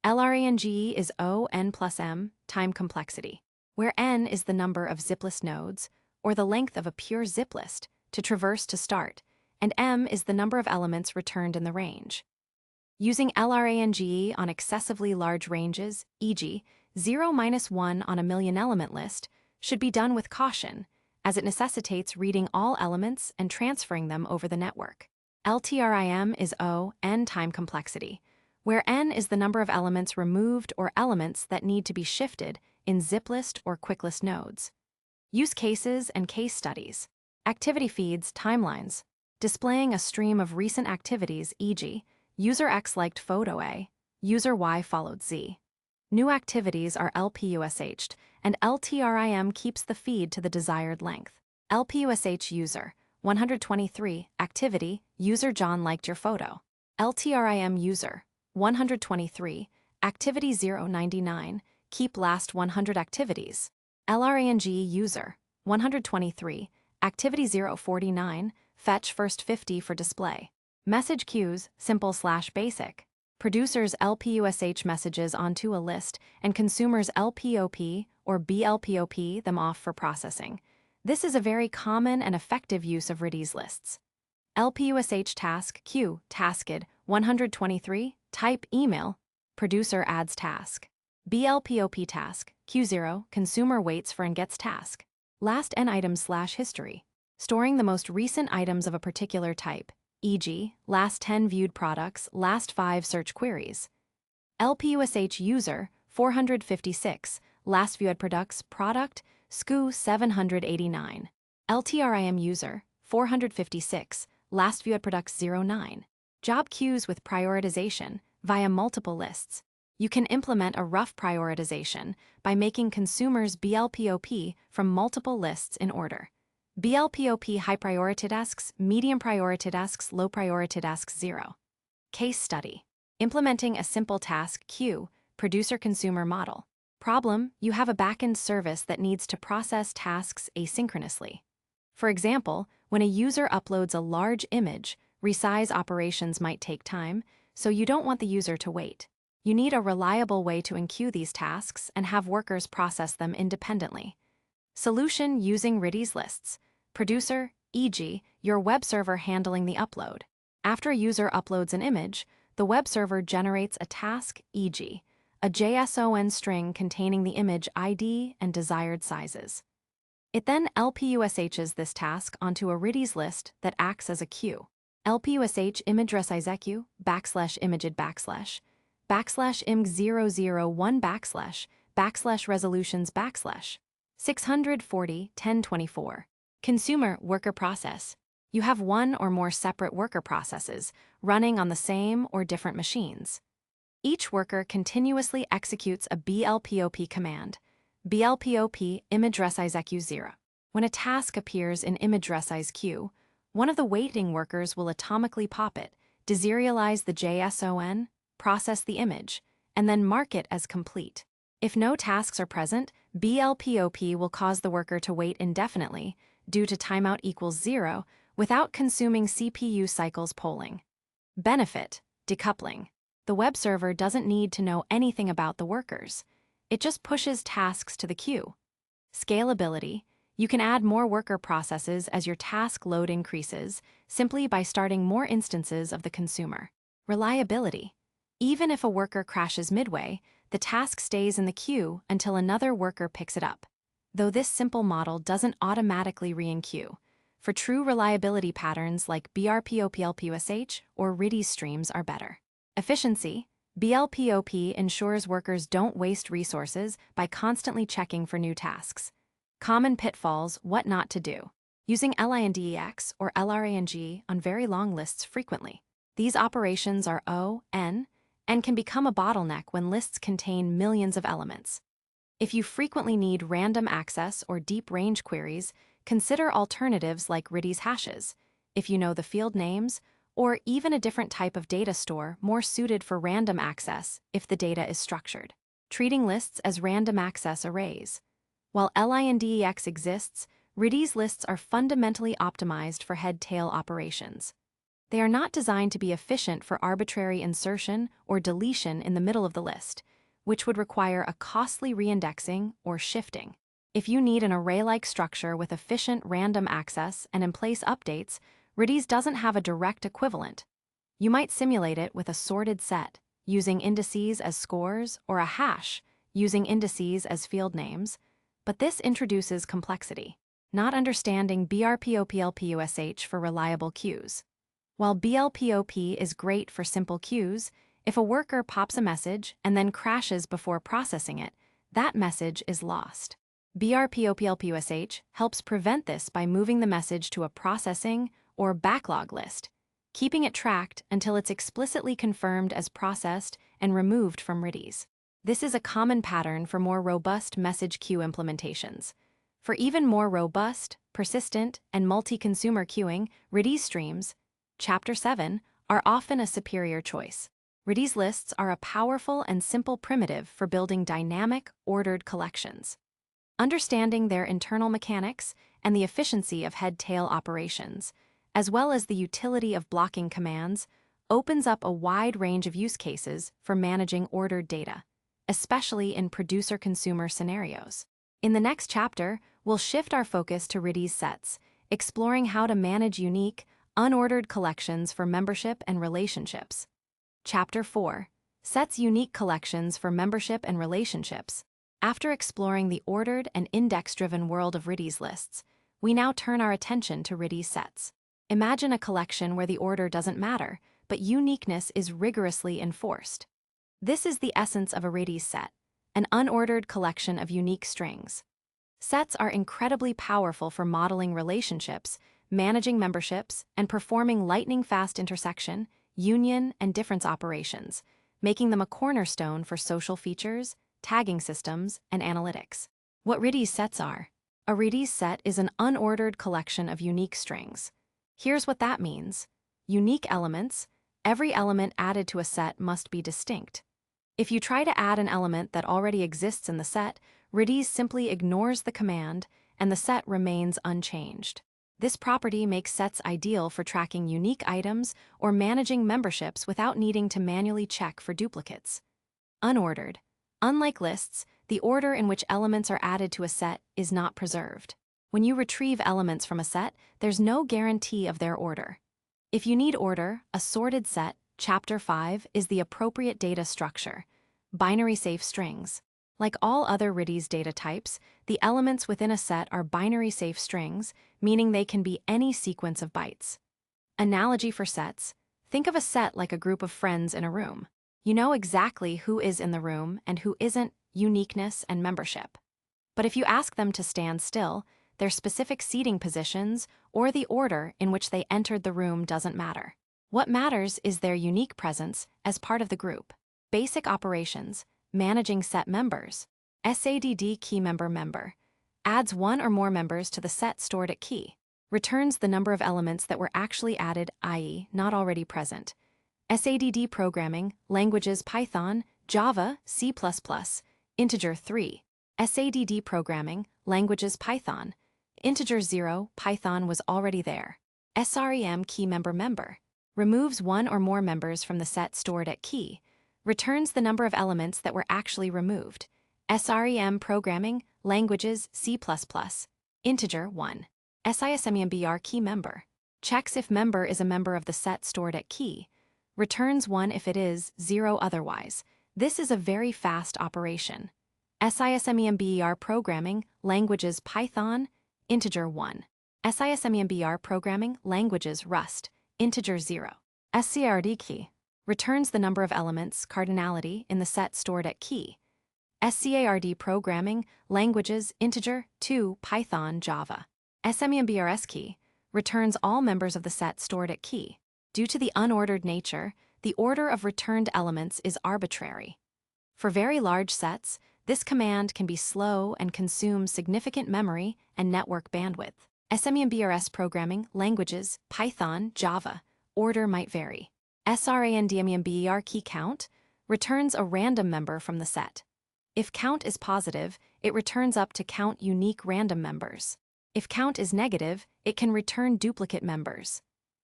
[SPEAKER 1] LRANGE is n plus m time complexity, where n is the number of ziplist nodes, or the length of a pure zip list, to traverse to start, and m is the number of elements returned in the range. Using LRANGE on excessively large ranges, e.g., 0-1 on a million element list, should be done with caution, as it necessitates reading all elements and transferring them over the network. LTRIM is n time complexity, where n is the number of elements removed or elements that need to be shifted in ziplist or quicklist nodes. Use cases and case studies. Activity feeds, timelines, displaying a stream of recent activities, e.g., user X liked photo A, user Y followed Z. New activities are LPUSH'd, and LTRIM keeps the feed to the desired length. LPUSH user 123 activity, user John liked your photo. LTRIM user 123 activity 099, keep last 100 activities. LRANG user 123 activity 049, fetch first 50 for display. Message queues, simple/basic. Producers LPUSH messages onto a list and consumers LPOP or BLPOP them off for processing. This is a very common and effective use of Redis lists. LPUSH task queue, tasked 123, type email, producer adds task. BLPOP task, Q0, consumer waits for and gets task. Last n items/history, storing the most recent items of a particular type, e.g., last 10 viewed products, last 5 search queries. LPUSH user 456, last viewed products, product, SKU 789. LTRIM user 456, last viewed products 09. Job queues with prioritization, via multiple lists. You can implement a rough prioritization by making consumers BLPOP from multiple lists in order. BLPOP high priority tasks, medium priority tasks, low priority tasks 0. Case study. Implementing a simple task queue, producer-consumer model. Problem, you have a backend service that needs to process tasks asynchronously. For example, when a user uploads a large image, resize operations might take time, so you don't want the user to wait. You need a reliable way to enqueue these tasks and have workers process them independently. Solution using Redis lists. Producer, e.g., your web server handling the upload. After a user uploads an image, the web server generates a task, e.g., a JSON string containing the image ID and desired sizes. It then LPUSHs this task onto a Redis list that acts as a queue. LPUSH image resizeq /imaged /img001 resolutions /640 Consumer worker process. You have one or more separate worker processes running on the same or different machines. Each worker continuously executes a BLPOP command, BLPOP image resizeq 0. When a task appears in image resize queue, one of the waiting workers will atomically pop it, deserialize the JSON, process the image, and then mark it as complete. If no tasks are present, BLPOP will cause the worker to wait indefinitely due to timeout equals 0 without consuming CPU cycles polling. Benefit, decoupling. The web server doesn't need to know anything about the workers. It just pushes tasks to the queue. Scalability. You can add more worker processes as your task load increases, simply by starting more instances of the consumer. Reliability. Even if a worker crashes midway, the task stays in the queue until another worker picks it up. Though this simple model doesn't automatically re-enqueue. For true reliability patterns like BRPOPLPUSH or Redis streams are better. Efficiency. BLPOP ensures workers don't waste resources by constantly checking for new tasks. Common pitfalls, what not to do. Using LINDEX or LRANG on very long lists frequently. These operations are O, N, and can become a bottleneck when lists contain millions of elements. If you frequently need random access or deep range queries, consider alternatives like Redis hashes, if you know the field names, or even a different type of data store more suited for random access if the data is structured. Treating lists as random access arrays. While LINDEX exists, Redis lists are fundamentally optimized for head-tail operations. They are not designed to be efficient for arbitrary insertion or deletion in the middle of the list, which would require a costly reindexing or shifting. If you need an array-like structure with efficient random access and in-place updates, Redis doesn't have a direct equivalent. You might simulate it with a sorted set, using indices as scores, or a hash, using indices as field names, but this introduces complexity. Not understanding BRPOPLPUSH for reliable queues. While BLPOP is great for simple queues, if a worker pops a message and then crashes before processing it, that message is lost. BRPOPLPUSH helps prevent this by moving the message to a processing or backlog list, keeping it tracked until it's explicitly confirmed as processed and removed from Redis. This is a common pattern for more robust message queue implementations. For even more robust, persistent, and multi-consumer queuing, Redis streams, Chapter 7, are often a superior choice. Redis lists are a powerful and simple primitive for building dynamic, ordered collections. Understanding their internal mechanics and the efficiency of head-tail operations, as well as the utility of blocking commands, opens up a wide range of use cases for managing ordered data, especially in producer-consumer scenarios. In the next chapter, we'll shift our focus to Redis sets, exploring how to manage unique, unordered collections for membership and relationships. Chapter 4. Sets unique collections for membership and relationships. After exploring the ordered and index-driven world of Redis lists, we now turn our attention to Redis sets. Imagine a collection where the order doesn't matter, but uniqueness is rigorously enforced. This is the essence of a Redis set, an unordered collection of unique strings. Sets are incredibly powerful for modeling relationships, managing memberships, and performing lightning-fast intersection, union, and difference operations, making them a cornerstone for social features, tagging systems, and analytics. What Redis sets are. A Redis set is an unordered collection of unique strings. Here's what that means. Unique elements. Every element added to a set must be distinct. If you try to add an element that already exists in the set, Redis simply ignores the command, and the set remains unchanged. This property makes sets ideal for tracking unique items or managing memberships without needing to manually check for duplicates. Unordered. Unlike lists, the order in which elements are added to a set is not preserved. When you retrieve elements from a set, there's no guarantee of their order. If you need order, a sorted set, Chapter 5, is the appropriate data structure. Binary safe strings. Like all other Redis data types, the elements within a set are binary safe strings, meaning they can be any sequence of bytes. Analogy for sets. Think of a set like a group of friends in a room. You know exactly who is in the room and who isn't, uniqueness and membership. But if you ask them to stand still, their specific seating positions or the order in which they entered the room doesn't matter. What matters is their unique presence as part of the group. Basic operations. Managing set members. SADD key member adds one or more members to the set stored at key. Returns the number of elements that were actually added, i.e., not already present. SADD programming, languages Python, Java, C++, integer 3. SADD programming, languages Python. Integer 0, Python was already there. SREM key member removes one or more members from the set stored at key. Returns the number of elements that were actually removed. SREM programming, languages C++, integer 1. SISMEMBR key member. Checks if member is a member of the set stored at key. Returns 1 if it is, 0 otherwise. This is a very fast operation. SISMEMBR programming, languages Python, integer 1. SISMEMBR programming, languages Rust, integer 0. SCARD key. Returns the number of elements, cardinality, in the set stored at key. SCARD programming, languages, integer, 2, Python, Java. SMEMBRS key. Returns all members of the set stored at key. Due to the unordered nature, the order of returned elements is arbitrary. For very large sets, this command can be slow and consume significant memory and network bandwidth. SMEMBRS programming, languages, Python, Java. Order might vary. SRANDMEMBER key count returns a random member from the set. If count is positive, it returns up to count unique random members. If count is negative, it can return duplicate members.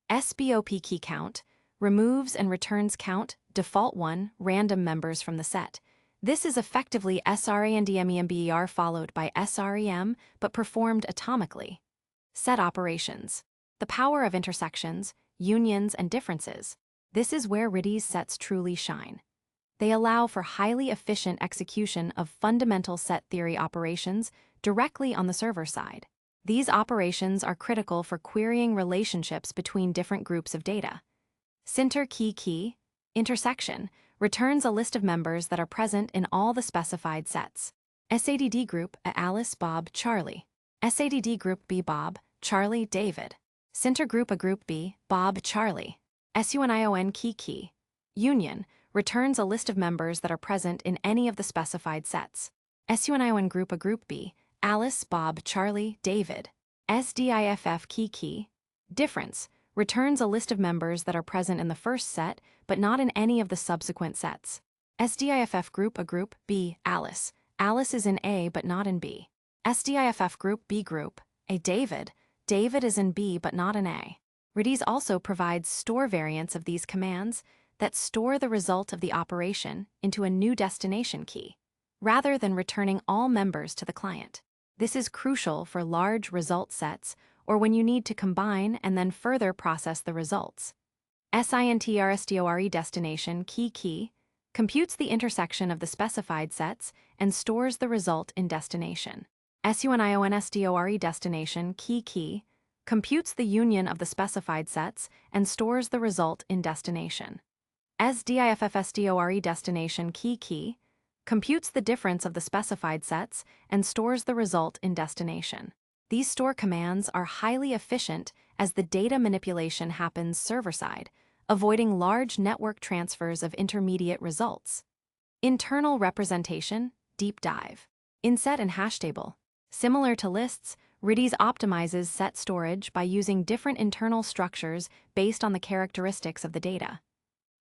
[SPEAKER 1] SBOP key count removes and returns count, default 1, random members from the set. This is effectively SRANDMEMBER followed by SREM, but performed atomically. Set operations. The power of intersections, unions, and differences. This is where Redis sets truly shine. They allow for highly efficient execution of fundamental set theory operations directly on the server side. These operations are critical for querying relationships between different groups of data. Sinter key intersection returns a list of members that are present in all the specified sets. SADD group A Alice, Bob, Charlie. SADD group B Bob, Charlie, David. Sinter group A group B, Bob, Charlie. SUNION key. Union returns a list of members that are present in any of the specified sets. SUNION group A group B, Alice, Bob, Charlie, David. SDIFF key. Difference returns a list of members that are present in the first set, but not in any of the subsequent sets. SDIFF group A group B, Alice. Alice is in A but not in B. SDIFF group B group A, David. David is in B but not in A. Redis also provides store variants of these commands that store the result of the operation into a new destination key, rather than returning all members to the client. This is crucial for large result sets or when you need to combine and then further process the results. SINTRSTORE destination key computes the intersection of the specified sets and stores the result in destination. SUNIONSTORE destination key computes the union of the specified sets and stores the result in destination. SDIFFSTORE destination key computes the difference of the specified sets and stores the result in destination. These store commands are highly efficient as the data manipulation happens server-side, avoiding large network transfers of intermediate results. Internal representation, deep dive. In set and hash table. Similar to lists, Redis optimizes set storage by using different internal structures based on the characteristics of the data.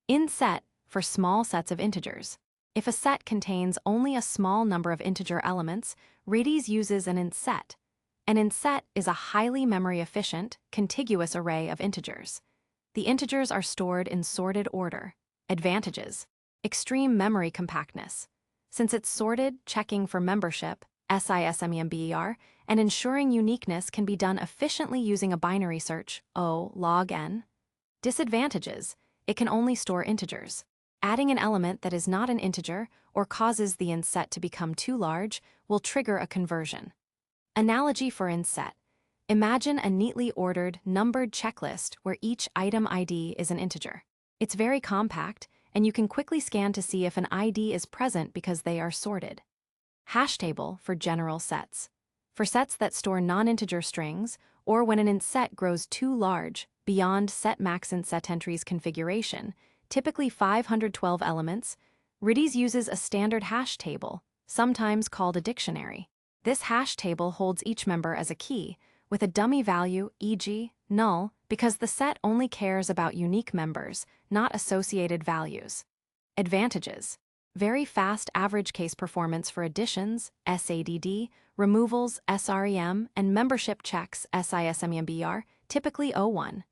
[SPEAKER 1] In set, for small sets of integers. If a set contains only a small number of integer elements, Redis uses an inset. An inset is a highly memory-efficient, contiguous array of integers. The integers are stored in sorted order. Advantages: extreme memory compactness. Since it's sorted, checking for membership, scalable, and ensuring uniqueness can be done efficiently using a binary search, O log n. Disadvantages: it can only store integers. Adding an element that is not an integer or causes the inset to become too large will trigger a conversion. Analogy for inset. Imagine a neatly ordered, numbered checklist where each item ID is an integer. It's very compact, and you can quickly scan to see if an ID is present because they are sorted. Hash table for general sets. For sets that store non-integer strings, or when an inset grows too large, beyond set max inset entries configuration, typically 512 elements, Redis uses a standard hash table, sometimes called a dictionary. This hash table holds each member as a key, with a dummy value, e.g., null, because the set only cares about unique members, not associated values. Advantages: very fast average case performance for additions, SADD, removals, SREM, and membership checks, SISMEMBR, typically O1.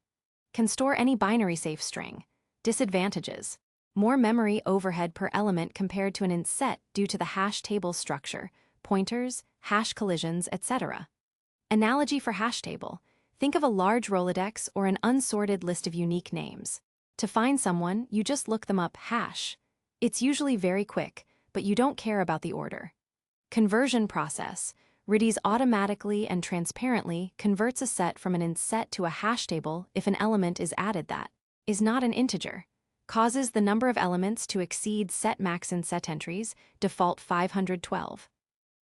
[SPEAKER 1] Can store any binary safe string. Disadvantages: more memory overhead per element compared to an inset due to the hash table structure, pointers, hash collisions, etc. Analogy for hash table. Think of a large Rolodex or an unsorted list of unique names. To find someone, you just look them up hash. It's usually very quick, but you don't care about the order. Conversion process. Redis automatically and transparently converts a set from an inset to a hash table if an element is added that is not an integer. Causes the number of elements to exceed set max inset entries, default 512.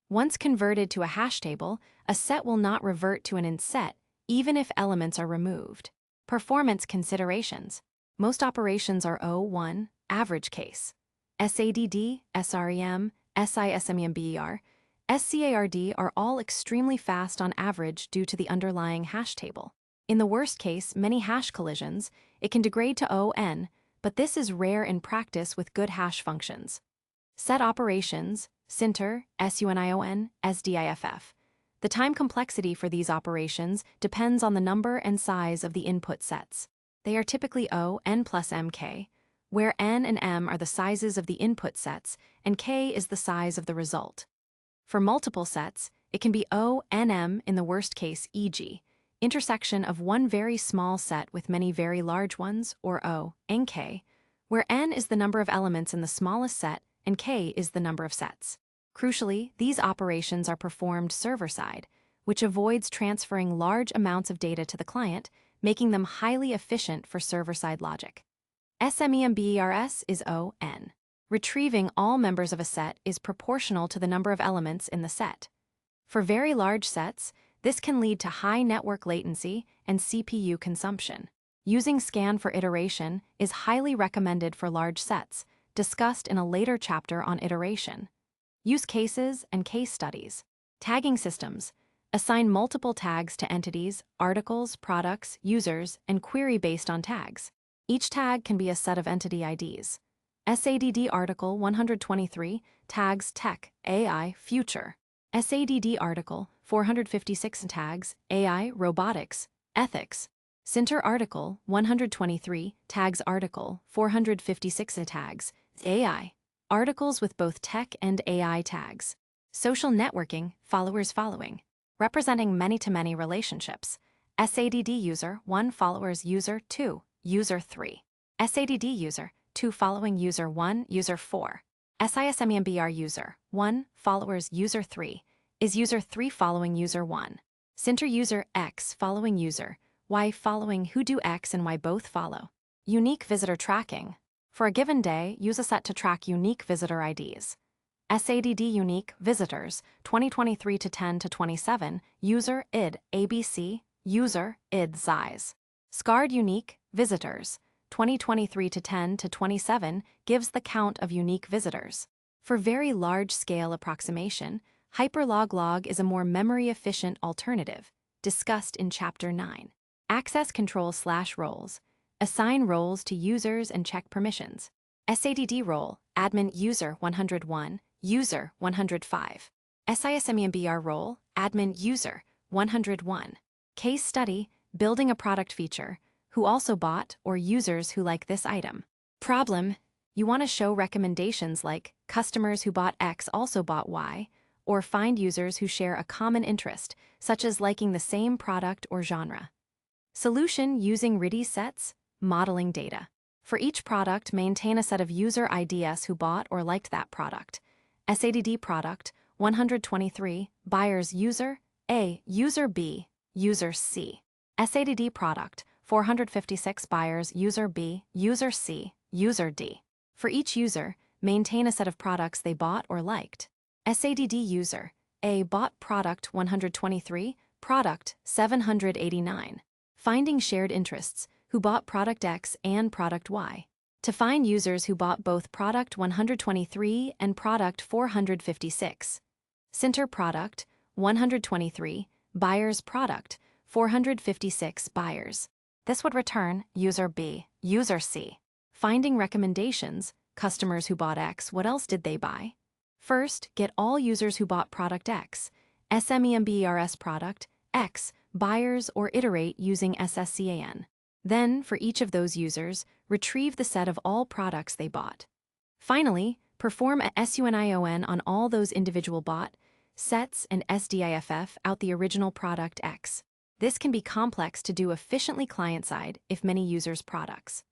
[SPEAKER 1] Once converted to a hash table, a set will not revert to an inset, even if elements are removed. Performance considerations. Most operations are O1, average case. SADD, SREM, SISMEMBER, SCARD are all extremely fast on average due to the underlying hash table. In the worst case, many hash collisions, it can degrade to ON, but this is rare in practice with good hash functions. Set operations, Sinter, SUNION, SDIFF. The time complexity for these operations depends on the number and size of the input sets. They are typically O, N plus MK, where N and M are the sizes of the input sets and K is the size of the result. For multiple sets, it can be O, N, M in the worst case, e.g., intersection of one very small set with many very large ones, or O, N, K, where N is the number of elements in the smallest set and K is the number of sets. Crucially, these operations are performed server-side, which avoids transferring large amounts of data to the client, making them highly efficient for server-side logic. SMEMBERS is ON. Retrieving all members of a set is proportional to the number of elements in the set. For very large sets, this can lead to high network latency and CPU consumption. Using scan for iteration is highly recommended for large sets, discussed in a later chapter on iteration. Use cases and case studies. Tagging systems. Assign multiple tags to entities, articles, products, users, and query based on tags. Each tag can be a set of entity IDs. SADD article 123 tags tech, AI, future. SADD article 456 tags AI, robotics, ethics. Sinter article 123 tags article 456 tags AI. Articles with both tech and AI tags. Social networking, followers following. Representing many-to-many relationships. SADD user 1 followers user 2, user 3. SADD user 2 following user 1, user 4. SISMEMBR user 1 followers user 3 is user 3 following user 1. Sinter user X following user Y following who do X and Y both follow. Unique visitor tracking. For a given day, use a set to track unique visitor IDs. SADD unique visitors 2023 to 10 to 27 user id ABC user id size. SCARD unique visitors 2023 to 10 to 27 gives the count of unique visitors. For very large-scale approximation, hyperlog is a more memory-efficient alternative, discussed in Chapter 9. Access control/roles. Assign roles to users and check permissions. SADD role, admin user 101, user 105. SISMEMBR role, admin user 101. Case study, building a product feature, who also bought or users who like this item. Problem, you want to show recommendations like customers who bought X also bought Y, or find users who share a common interest, such as liking the same product or genre. Solution using Redis sets, modeling data. For each product, maintain a set of user IDs who bought or liked that product. SADD product, 123, buyers user A, user B, user C. SADD product, 456 buyers user B, user C, user D. For each user, maintain a set of products they bought or liked. SADD user, A bought product 123, product 789. Finding shared interests, who bought product X and product Y. To find users who bought both product 123 and product 456. Center product, 123, buyers product, 456 buyers. This would return user B, user C. Finding recommendations, customers who bought X, what else did they buy? First, get all users who bought product X, SMEMBERS product, X, buyers, or iterate using SSCAN. Then, for each of those users, retrieve the set of all products they bought. Finally, perform a SUNION on all those individual bought sets and SDIFF out the original product X. This can be complex to do efficiently client-side if many users' products.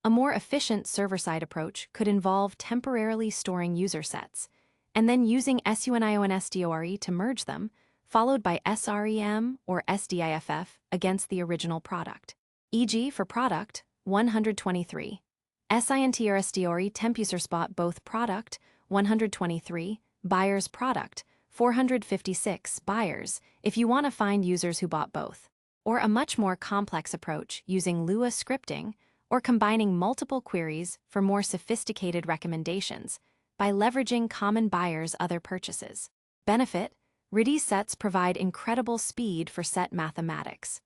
[SPEAKER 1] A more efficient server-side approach could involve temporarily storing user sets, and then using SUNION SDORE to merge them, followed by SREM or SDIFF against the original product. E.g. for product, 123. SINTR SDORE temp user spot both product, 123, buyers product, 456 buyers, if you want to find users who bought both. Or a much more complex approach using Lua scripting or combining multiple queries for more sophisticated recommendations by leveraging common buyers' other purchases. Benefit, Redis sets provide incredible speed for set mathematics.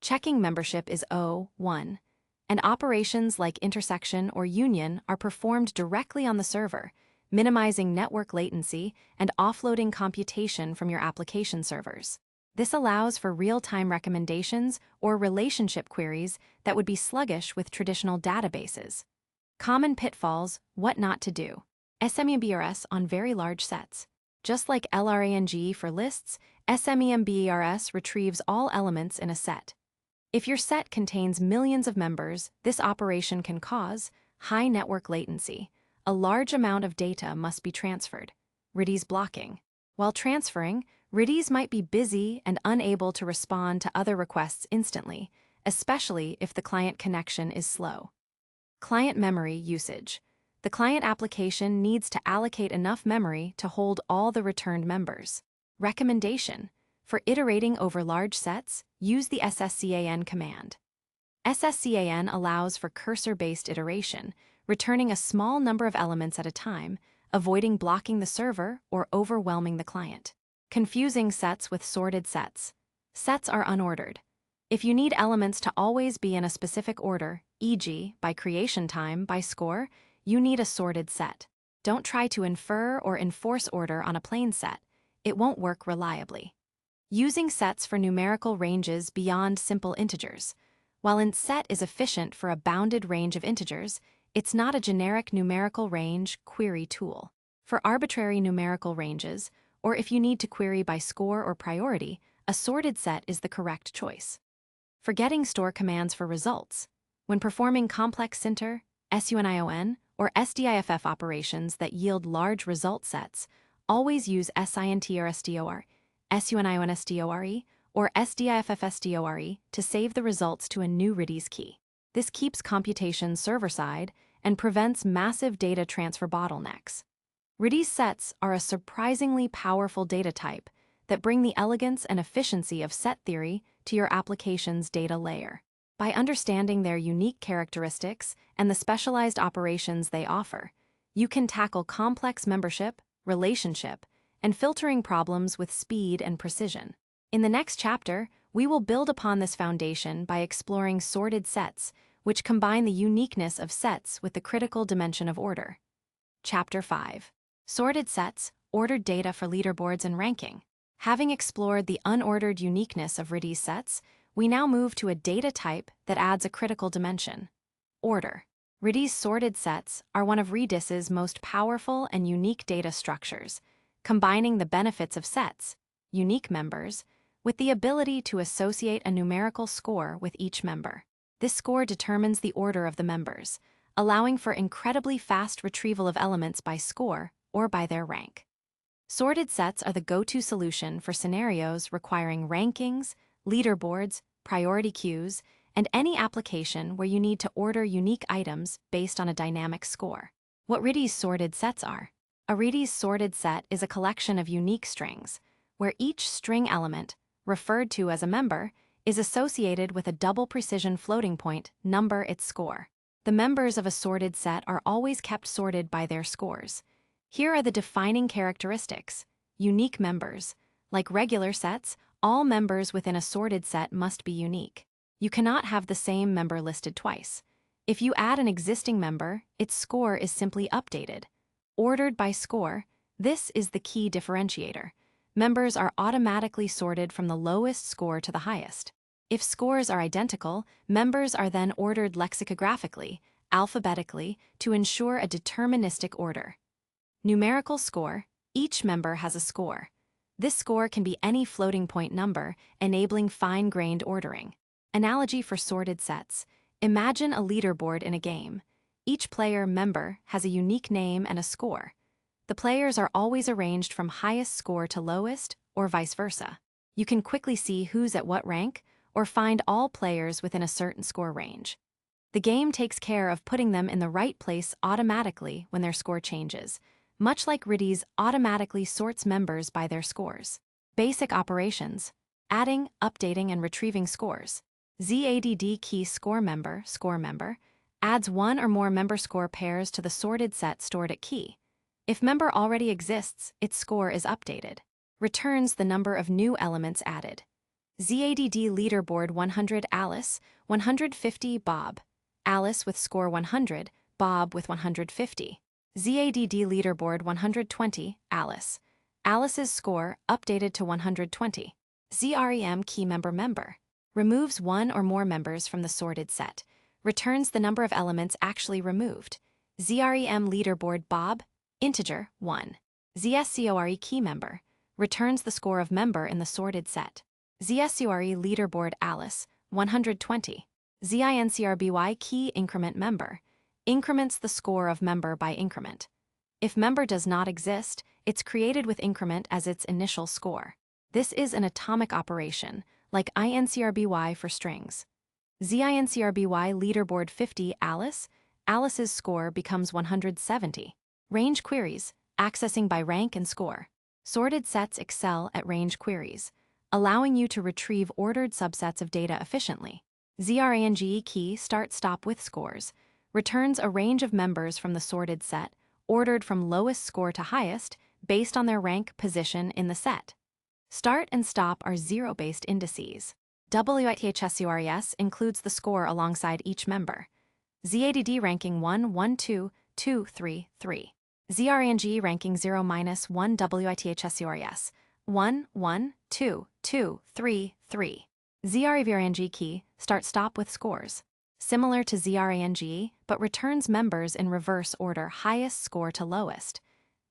[SPEAKER 1] Checking membership is O1, and operations like intersection or union are performed directly on the server, minimizing network latency and offloading computation from your application servers. This allows for real-time recommendations or relationship queries that would be sluggish with traditional databases. Common pitfalls, what not to do. SMEMBERS on very large sets. Just like LRANG for lists, SMEMBERS retrieves all elements in a set. If your set contains millions of members, this operation can cause high network latency. A large amount of data must be transferred. Redis blocking. While transferring, Redis might be busy and unable to respond to other requests instantly, especially if the client connection is slow. Client memory usage. The client application needs to allocate enough memory to hold all the returned members. Recommendation. For iterating over large sets, use the SSCAN command. SSCAN allows for cursor-based iteration, returning a small number of elements at a time, avoiding blocking the server or overwhelming the client. Confusing sets with sorted sets. Sets are unordered. If you need elements to always be in a specific order, e.g., by creation time, by score, you need a sorted set. Don't try to infer or enforce order on a plain set. It won't work reliably. Using sets for numerical ranges beyond simple integers. While int set is efficient for a bounded range of integers, it's not a generic numerical range query tool. For arbitrary numerical ranges, or if you need to query by score or priority, a sorted set is the correct choice. Forgetting store commands for results. When performing complex sinter, SUNION, or SDIFF operations that yield large result sets, always use SINTR SDOR, SUNION SDORE, or SDIFF SDORE to save the results to a new Redis key. This keeps computation server-side and prevents massive data transfer bottlenecks. Redis sets are a surprisingly powerful data type that bring the elegance and efficiency of set theory to your application's data layer. By understanding their unique characteristics and the specialized operations they offer, you can tackle complex membership, relationship, and filtering problems with speed and precision. In the next chapter, we will build upon this foundation by exploring sorted sets, which combine the uniqueness of sets with the critical dimension of order. Chapter 5. Sorted Sets, Ordered Data for Leaderboards and Ranking. Having explored the unordered uniqueness of Redis sets, we now move to a data type that adds a critical dimension: order. Redis sorted sets are one of Redis's most powerful and unique data structures, combining the benefits of sets, unique members, with the ability to associate a numerical score with each member. This score determines the order of the members, allowing for incredibly fast retrieval of elements by score or by their rank. Sorted sets are the go-to solution for scenarios requiring rankings, leaderboards, priority queues, and any application where you need to order unique items based on a dynamic score. What Redis sorted sets are? A Redis sorted set is a collection of unique strings, where each string element, referred to as a member, is associated with a double precision floating point number its score. The members of a sorted set are always kept sorted by their scores. Here are the defining characteristics. Unique members. Like regular sets, all members within a sorted set must be unique. You cannot have the same member listed twice. If you add an existing member, its score is simply updated. Ordered by score, this is the key differentiator. Members are automatically sorted from the lowest score to the highest. If scores are identical, members are then ordered lexicographically, alphabetically, to ensure a deterministic order. Numerical score. Each member has a score. This score can be any floating point number, enabling fine-grained ordering. Analogy for sorted sets. Imagine a leaderboard in a game. Each player member has a unique name and a score. The players are always arranged from highest score to lowest, or vice versa. You can quickly see who's at what rank, or find all players within a certain score range. The game takes care of putting them in the right place automatically when their score changes, much like Redis automatically sorts members by their scores. Basic operations: adding, updating, and retrieving scores. ZADD key score member adds one or more member score pairs to the sorted set stored at key. If member already exists, its score is updated. Returns the number of new elements added. ZADD leaderboard 100 Alice, 150 Bob. Alice with score 100, Bob with 150. ZADD leaderboard 120 Alice. Alice's score updated to 120. ZREM key member removes one or more members from the sorted set. Returns the number of elements actually removed. ZREM leaderboard Bob, integer 1. ZSCORE key member returns the score of member in the sorted set. ZSCORE leaderboard Alice, 120. ZINCRBY key increment member increments the score of member by increment. If member does not exist, it's created with increment as its initial score. This is an atomic operation, like INCRBY for strings. ZINCRBY leaderboard 50 Alice, Alice's score becomes 170. Range queries, accessing by rank and score. Sorted sets excel at range queries, allowing you to retrieve ordered subsets of data efficiently. ZRANGE key start-stop with scores returns a range of members from the sorted set, ordered from lowest score to highest, based on their rank position in the set. Start and stop are zero-based indices. WITHSCORES includes the score alongside each member. ZADD ranking 1, 1, 2, 2, 3, 3. ZRANGE ranking 0, -1 WITHSCORES 1, 1, 2, 2, 3, 3. ZRANGE key start-stop with scores. Similar to ZRANGE, but returns members in reverse order, highest score to lowest.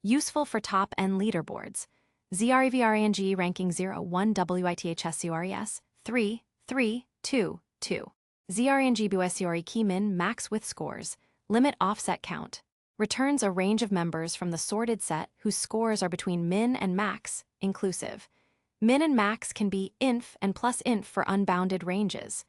[SPEAKER 1] Useful for top-end leaderboards. ZRANGE ranking 0, 1 WITHSCORES 3, 3, 2, 2. ZRANGE BUSCORE key min max with scores. Limit offset count. Returns a range of members from the sorted set whose scores are between min and max, inclusive. Min and max can be inf and plus inf for unbounded ranges.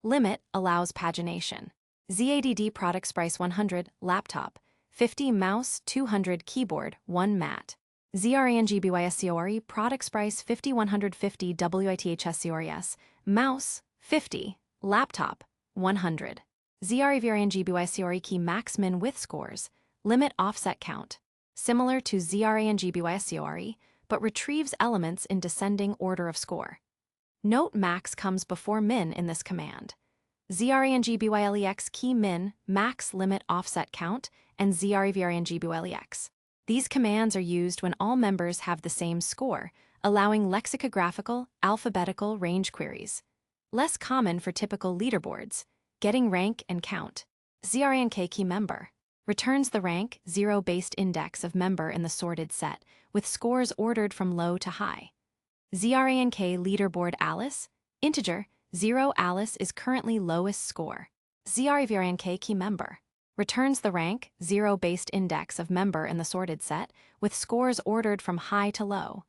[SPEAKER 1] Limit allows pagination. ZADD products price 100 laptop, 50 mouse, 200 keyboard, 1 mat. ZRANGE BYSCORE products price 50 150 WITHSCORES mouse, 50 laptop, 100. ZRAVRNGBYCRE key max min width scores, limit offset count. Similar to ZRANGBYCRE, but retrieves elements in descending order of score. Note max comes before min in this command. ZRANGBYLEX key min, max limit offset count, and ZRAVRNGBYLEX. These commands are used when all members have the same score, allowing lexicographical, alphabetical range queries. Less common for typical leaderboards, getting rank and count. ZRANK key member returns the rank 0-based index of member in the sorted set, with scores ordered from low to high. ZRANK leaderboard Alice, integer, 0 Alice is currently lowest score. ZRAVRNK key member returns the rank 0-based index of member in the sorted set, with scores ordered from high to low.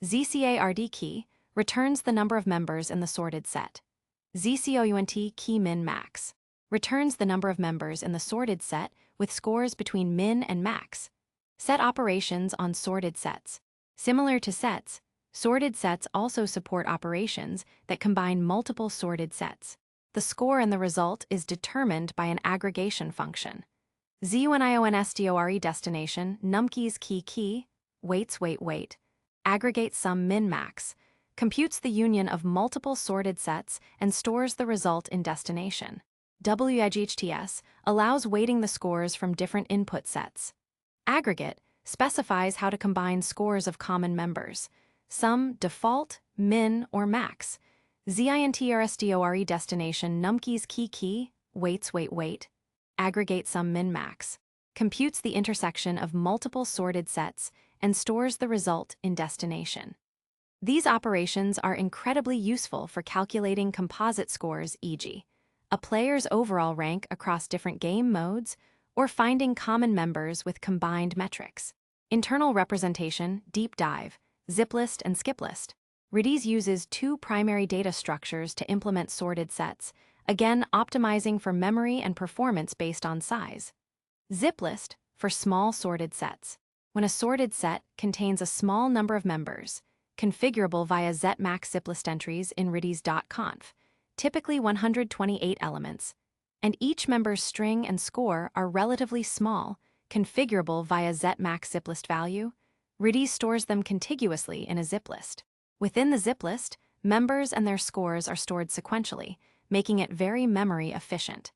[SPEAKER 1] ZCARD key returns the number of members in the sorted set. ZCOUNT key min max returns the number of members in the sorted set with scores between min and max. Set operations on sorted sets. Similar to sets, sorted sets also support operations that combine multiple sorted sets. The score and the result is determined by an aggregation function. ZUNIONSTORE destination numkeys key weights weight aggregate sum min max computes the union of multiple sorted sets and stores the result in destination. WIGHTS allows weighting the scores from different input sets. Aggregate specifies how to combine scores of common members. Sum, default, min, or max. ZINTRSTORE destination numkeys key weights weight aggregate sum min max computes the intersection of multiple sorted sets and stores the result in destination. These operations are incredibly useful for calculating composite scores, e.g., a player's overall rank across different game modes, or finding common members with combined metrics. Internal representation, deep dive, ziplist and skiplist. Redis uses two primary data structures to implement sorted sets, again optimizing for memory and performance based on size. Ziplist, for small sorted sets. When a sorted set contains a small number of members, configurable via zmax ziplist entries in redis.conf, typically 128 elements, and each member's string and score are relatively small, configurable via zmax ziplist value, Redis stores them contiguously in a ziplist. Within the ziplist, members and their scores are stored sequentially, making it very memory efficient.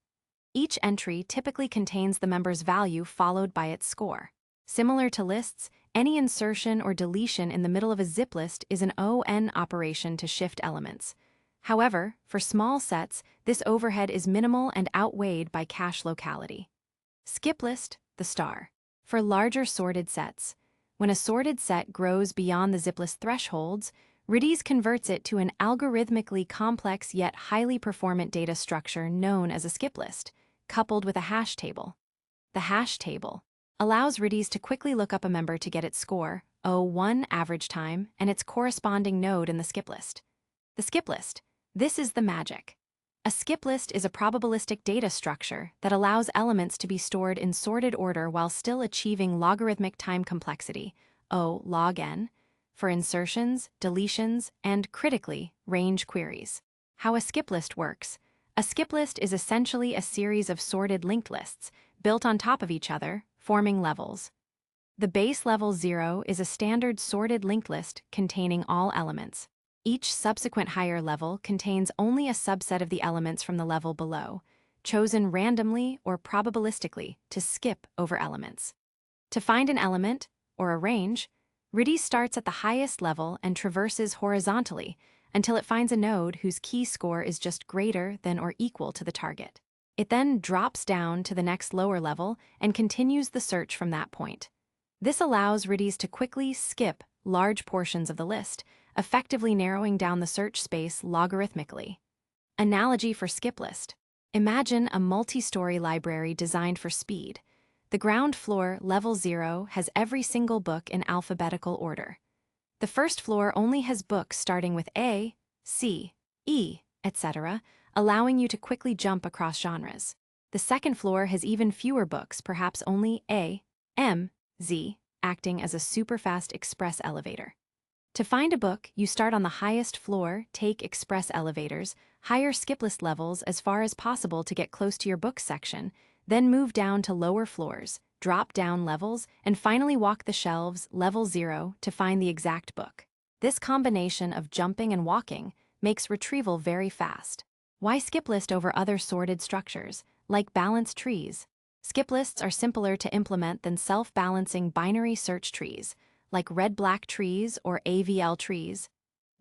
[SPEAKER 1] Each entry typically contains the member's value followed by its score. Similar to lists, any insertion or deletion in the middle of a zip list is an ON operation to shift elements. However, for small sets, this overhead is minimal and outweighed by cache locality. Skip list, the star. For larger sorted sets, when a sorted set grows beyond the ziplist thresholds, Redis converts it to an algorithmically complex yet highly performant data structure known as a skip list, coupled with a hash table. The hash table allows Redis to quickly look up a member to get its score, O1 average time, and its corresponding node in the skip list. The skip list. This is the magic. A skip list is a probabilistic data structure that allows elements to be stored in sorted order while still achieving logarithmic time complexity, O log n, for insertions, deletions, and, critically, range queries. How a skip list works. A skip list is essentially a series of sorted linked lists, built on top of each other, forming levels. The base level 0 is a standard sorted linked list containing all elements. Each subsequent higher level contains only a subset of the elements from the level below, chosen randomly or probabilistically to skip over elements. To find an element, or a range, Redis starts at the highest level and traverses horizontally until it finds a node whose key score is just greater than or equal to the target. It then drops down to the next lower level and continues the search from that point. This allows Redis to quickly skip large portions of the list, effectively narrowing down the search space logarithmically. Analogy for skip list. Imagine a multi-story library designed for speed. The ground floor, level 0, has every single book in alphabetical order. The first floor only has books starting with A, C, E, etc., allowing you to quickly jump across genres. The second floor has even fewer books, perhaps only A, M, Z, acting as a super-fast express elevator. To find a book, you start on the highest floor, take express elevators, higher skip list levels as far as possible to get close to your books section, then move down to lower floors, drop down levels, and finally walk the shelves level 0 to find the exact book. This combination of jumping and walking makes retrieval very fast. Why skip list over other sorted structures, like balanced trees? Skip lists are simpler to implement than self-balancing binary search trees, like red-black trees or AVL trees,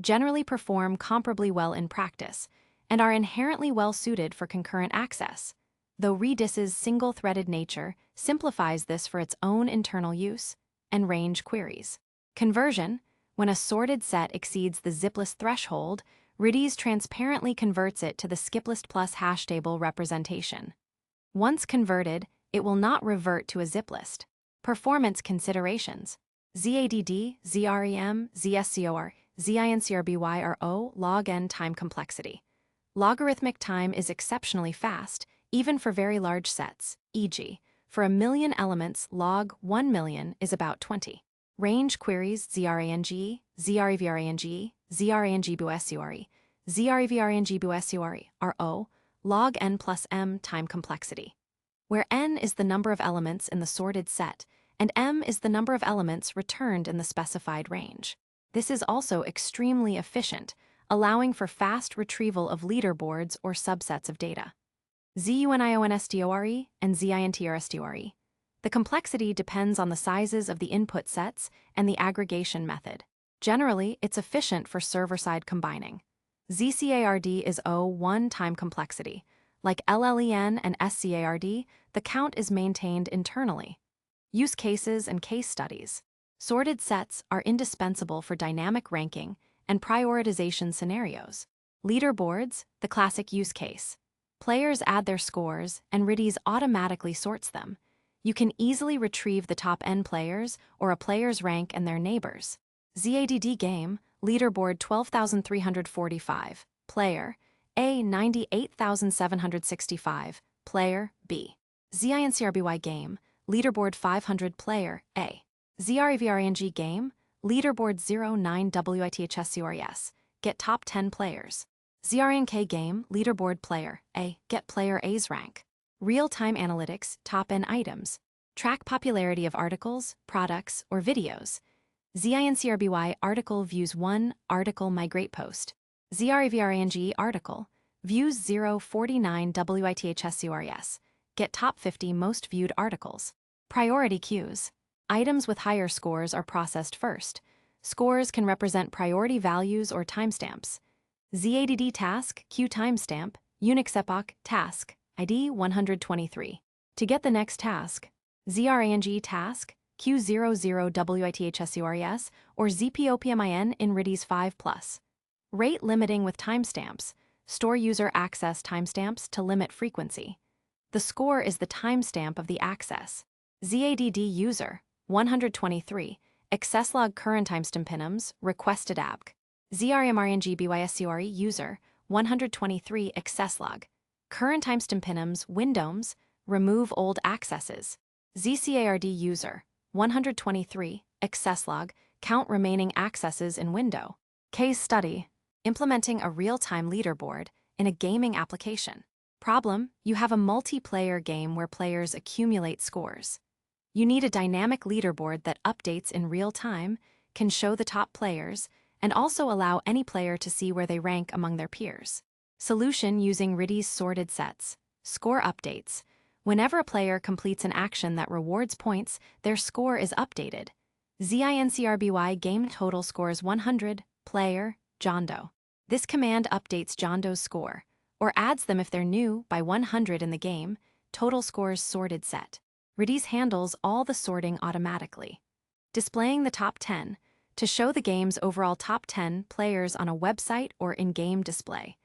[SPEAKER 1] generally perform comparably well in practice, and are inherently well-suited for concurrent access, though Redis's single-threaded nature simplifies this for its own internal use and range queries. Conversion: when a sorted set exceeds the ziplist threshold, Redis transparently converts it to the skiplist plus hash table representation. Once converted, it will not revert to a ziplist. Performance considerations: ZADD, ZREM, ZSCOR, ZINCRBYRO log n time complexity. Logarithmic time is exceptionally fast, even for very large sets, e.g., for a million elements, log 1 million is about 20. Range queries: ZRANG, ZREVRANG, ZRANGBUSURE, ZREVRANGBUSURE, RO, log n plus m time complexity, where n is the number of elements in the sorted set, and m is the number of elements returned in the specified range. This is also extremely efficient, allowing for fast retrieval of leaderboards or subsets of data. ZUNIONSTORE and ZINTRSTORE. The complexity depends on the sizes of the input sets and the aggregation method. Generally, it's efficient for server-side combining. ZCARD is O1 time complexity. Like LLEN and SCARD, the count is maintained internally. Use cases and case studies. Sorted sets are indispensable for dynamic ranking and prioritization scenarios. Leaderboards, the classic use case. Players add their scores, and Redis automatically sorts them. You can easily retrieve the top n players or a player's rank and their neighbors. ZADD game, leaderboard 12,345, player A 98,765, player B. ZINCRBY game, leaderboard 500, player A. ZREVRANG game, leaderboard 09WITHSCORES, get top 10 players. ZRNK game, leaderboard player A, get player A's rank. Real-time analytics, top n items. Track popularity of articles, products, or videos. ZINCRBY article views 1, article migrate post. ZREVRANG article, views 049 WITHSCORES, get top 50 most viewed articles. Priority queues. Items with higher scores are processed first. Scores can represent priority values or timestamps. ZADD task, queue timestamp, Unix epoch, task, ID 123. To get the next task, ZRANG task, Q00 WITHSCORES, or ZPOPMIN in Redis 5+. Rate limiting with timestamps. Store user access timestamps to limit frequency. The score is the timestamp of the access. ZADD user, 123, accesslog current timestampinums, requested ABC. ZRMRNGBYSCORE user, 123, accesslog. Current timestampinums, windows, remove old accesses. ZCARD user, 123, accesslog, count remaining accesses in window. Case study: implementing a real-time leaderboard in a gaming application. Problem: you have a multiplayer game where players accumulate scores. You need a dynamic leaderboard that updates in real time, can show the top players, and also allow any player to see where they rank among their peers. Solution using Redis sorted sets. Score updates. Whenever a player completes an action that rewards points, their score is updated. ZINCRBY game total scores 100, player, John Doe. This command updates John Doe's score, or adds them if they're new, by 100 in the game, total scores sorted set. Redis handles all the sorting automatically. Displaying the top 10. To show the game's overall top 10 players on a website or in-game display.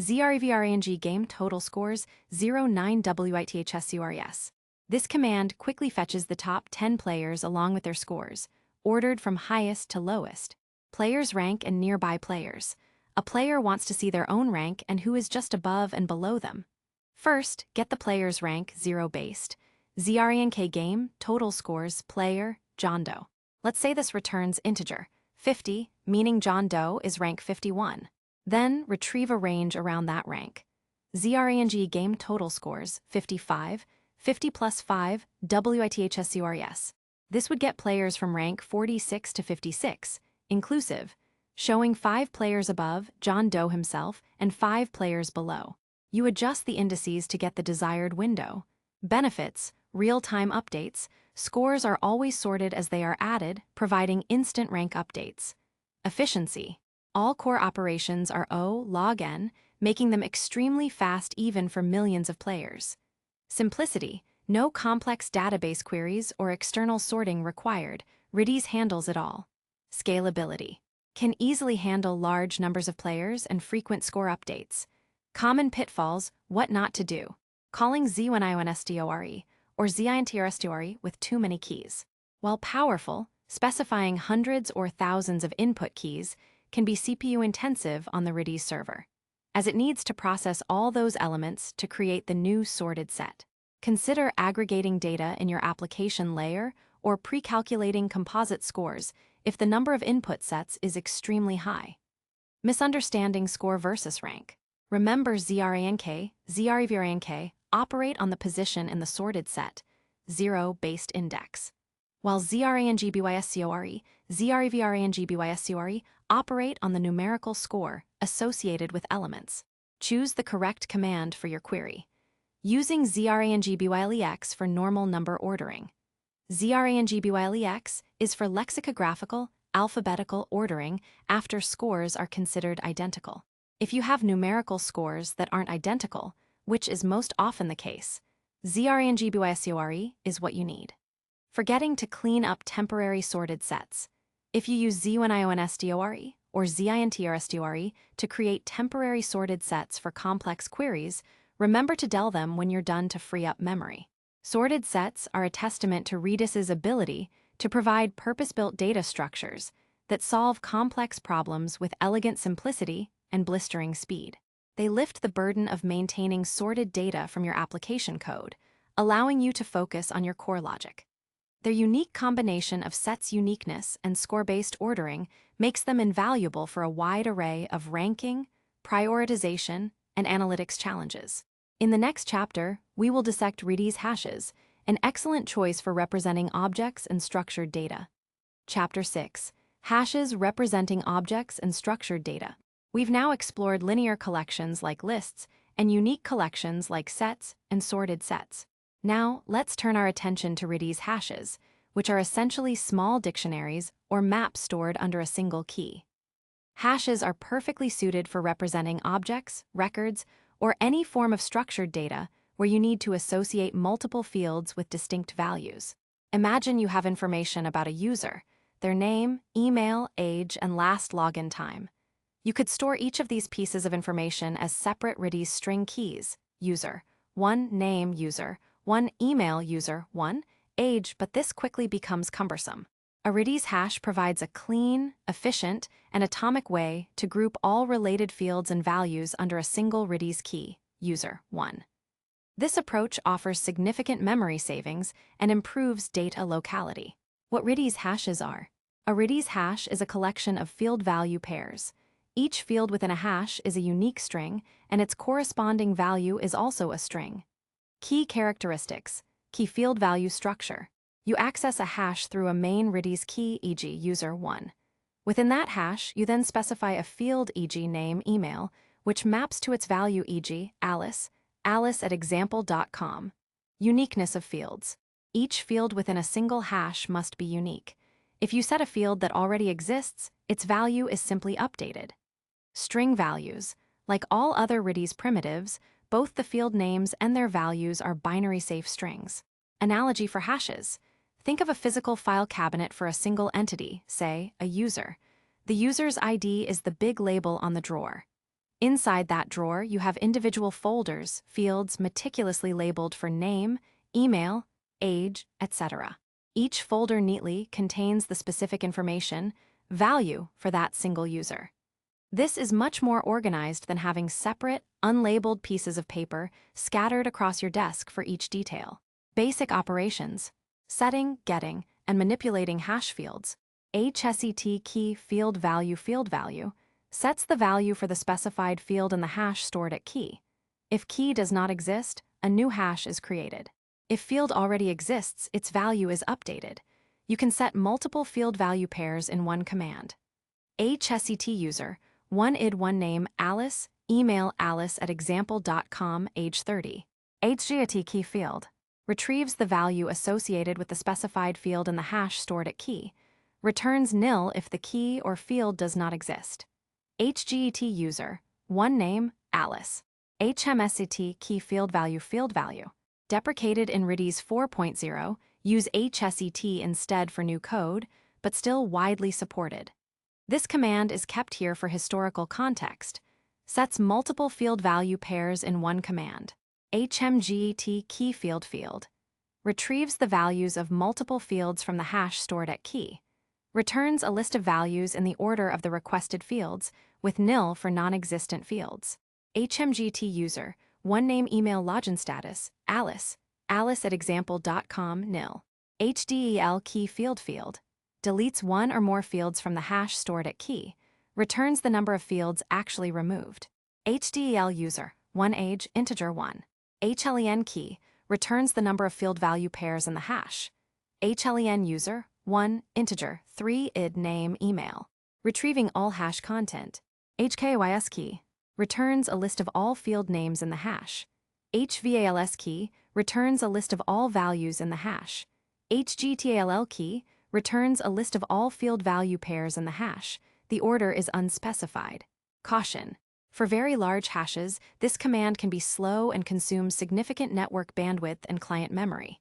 [SPEAKER 1] ZREVRANG game total scores 09 WITHSCORES. This command quickly fetches the top 10 players along with their scores, ordered from highest to lowest. Players' rank and nearby players. A player wants to see their own rank and who is just above and below them. First, get the player's rank 0 based. ZRENK game total scores player John Doe. Let's say this returns integer 50, meaning John Doe is rank 51. Then retrieve a range around that rank. ZRANG game total scores 55, 50 plus 5, WITHSCORES. This would get players from rank 46 to 56, inclusive, showing 5 players above John Doe himself and 5 players below. You adjust the indices to get the desired window. Benefits, real-time updates, scores are always sorted as they are added, providing instant rank updates. Efficiency. All core operations are O log n, making them extremely fast even for millions of players. Simplicity. No complex database queries or external sorting required. Redis handles it all. Scalability. Can easily handle large numbers of players and frequent score updates. Common pitfalls, what not to do. Calling Z1IONSTORE or ZINTRSTORE with too many keys. While powerful, specifying hundreds or thousands of input keys can be CPU-intensive on the Redis server, as it needs to process all those elements to create the new sorted set. Consider aggregating data in your application layer or pre-calculating composite scores if the number of input sets is extremely high. Misunderstanding score versus rank. Remember ZRANK, ZREVRANK operate on the position in the sorted set, zero-based index, while ZRANGBYSCORE, ZREVRANGBYSCORE operate on the numerical score associated with elements. Choose the correct command for your query. Using ZRANGBYLEX for normal number ordering. ZRANGBYLEX is for lexicographical, alphabetical ordering after scores are considered identical. If you have numerical scores that aren't identical, which is most often the case, ZRANGBYSCORE is what you need. Forgetting to clean up temporary sorted sets. If you use Z1IONSTORE or ZINTRSTORE to create temporary sorted sets for complex queries, remember to del them when you're done to free up memory. Sorted sets are a testament to Redis's ability to provide purpose-built data structures that solve complex problems with elegant simplicity and blistering speed. They lift the burden of maintaining sorted data from your application code, allowing you to focus on your core logic. Their unique combination of sets uniqueness and score-based ordering makes them invaluable for a wide array of ranking, prioritization, and analytics challenges. In the next chapter, we will dissect Redis hashes, an excellent choice for representing objects and structured data. Chapter 6. Hashes representing objects and structured data. We've now explored linear collections like lists and unique collections like sets and sorted sets. Now, let's turn our attention to Redis hashes, which are essentially small dictionaries or maps stored under a single key. Hashes are perfectly suited for representing objects, records, or any form of structured data where you need to associate multiple fields with distinct values. Imagine you have information about a user, their name, email, age, and last login time. You could store each of these pieces of information as separate Redis string keys, user, 1 name user, 1 email user, 1 age, but this quickly becomes cumbersome. A Redis hash provides a clean, efficient, and atomic way to group all related fields and values under a single Redis key, user, 1. This approach offers significant memory savings and improves data locality. What Redis hashes are. A Redis hash is a collection of field value pairs. Each field within a hash is a unique string, and its corresponding value is also a string. Key characteristics. Key field value structure. You access a hash through a main Redis key, e.g. user 1. Within that hash, you then specify a field, e.g. name, email, which maps to its value, e.g. Alice at example.com. Uniqueness of fields. Each field within a single hash must be unique. If you set a field that already exists, its value is simply updated. String values. Like all other Redis primitives, both the field names and their values are binary-safe strings. Analogy for hashes. Think of a physical file cabinet for a single entity, say, a user. The user's ID is the big label on the drawer. Inside that drawer, you have individual folders, fields meticulously labeled for name, email, age, etc. Each folder neatly contains the specific information, value for that single user. This is much more organized than having separate, unlabeled pieces of paper scattered across your desk for each detail. Basic operations. Setting, getting, and manipulating hash fields. HSET key field value, sets the value for the specified field in the hash stored at key. If key does not exist, a new hash is created. If field already exists, its value is updated. You can set multiple field value pairs in one command. HSET user, one id one name Alice, email alice@example.com, age 30. HGAT key field retrieves the value associated with the specified field in the hash stored at key, returns nil if the key or field does not exist. HGET user, one name Alice. HMSET key field value deprecated in Redis 4.0, use HSET instead for new code, but still widely supported. This command is kept here for historical context, sets multiple field value pairs in one command. HMGET key field retrieves the values of multiple fields from the hash stored at key, returns a list of values in the order of the requested fields, with nil for non-existent fields. HMGT user, one name email login status, Alice, alice@example.com, nil. HDEL key field deletes one or more fields from the hash stored at key, returns the number of fields actually removed. HDEL user, one age, integer 1. HLEN key returns the number of field value pairs in the hash. HLEN user, 1, integer, 3 id name email, retrieving all hash content. HKYS key returns a list of all field names in the hash. HVALS key returns a list of all values in the hash. HGTALL key returns a list of all field value pairs in the hash. The order is unspecified. Caution: for very large hashes, this command can be slow and consume significant network bandwidth and client memory.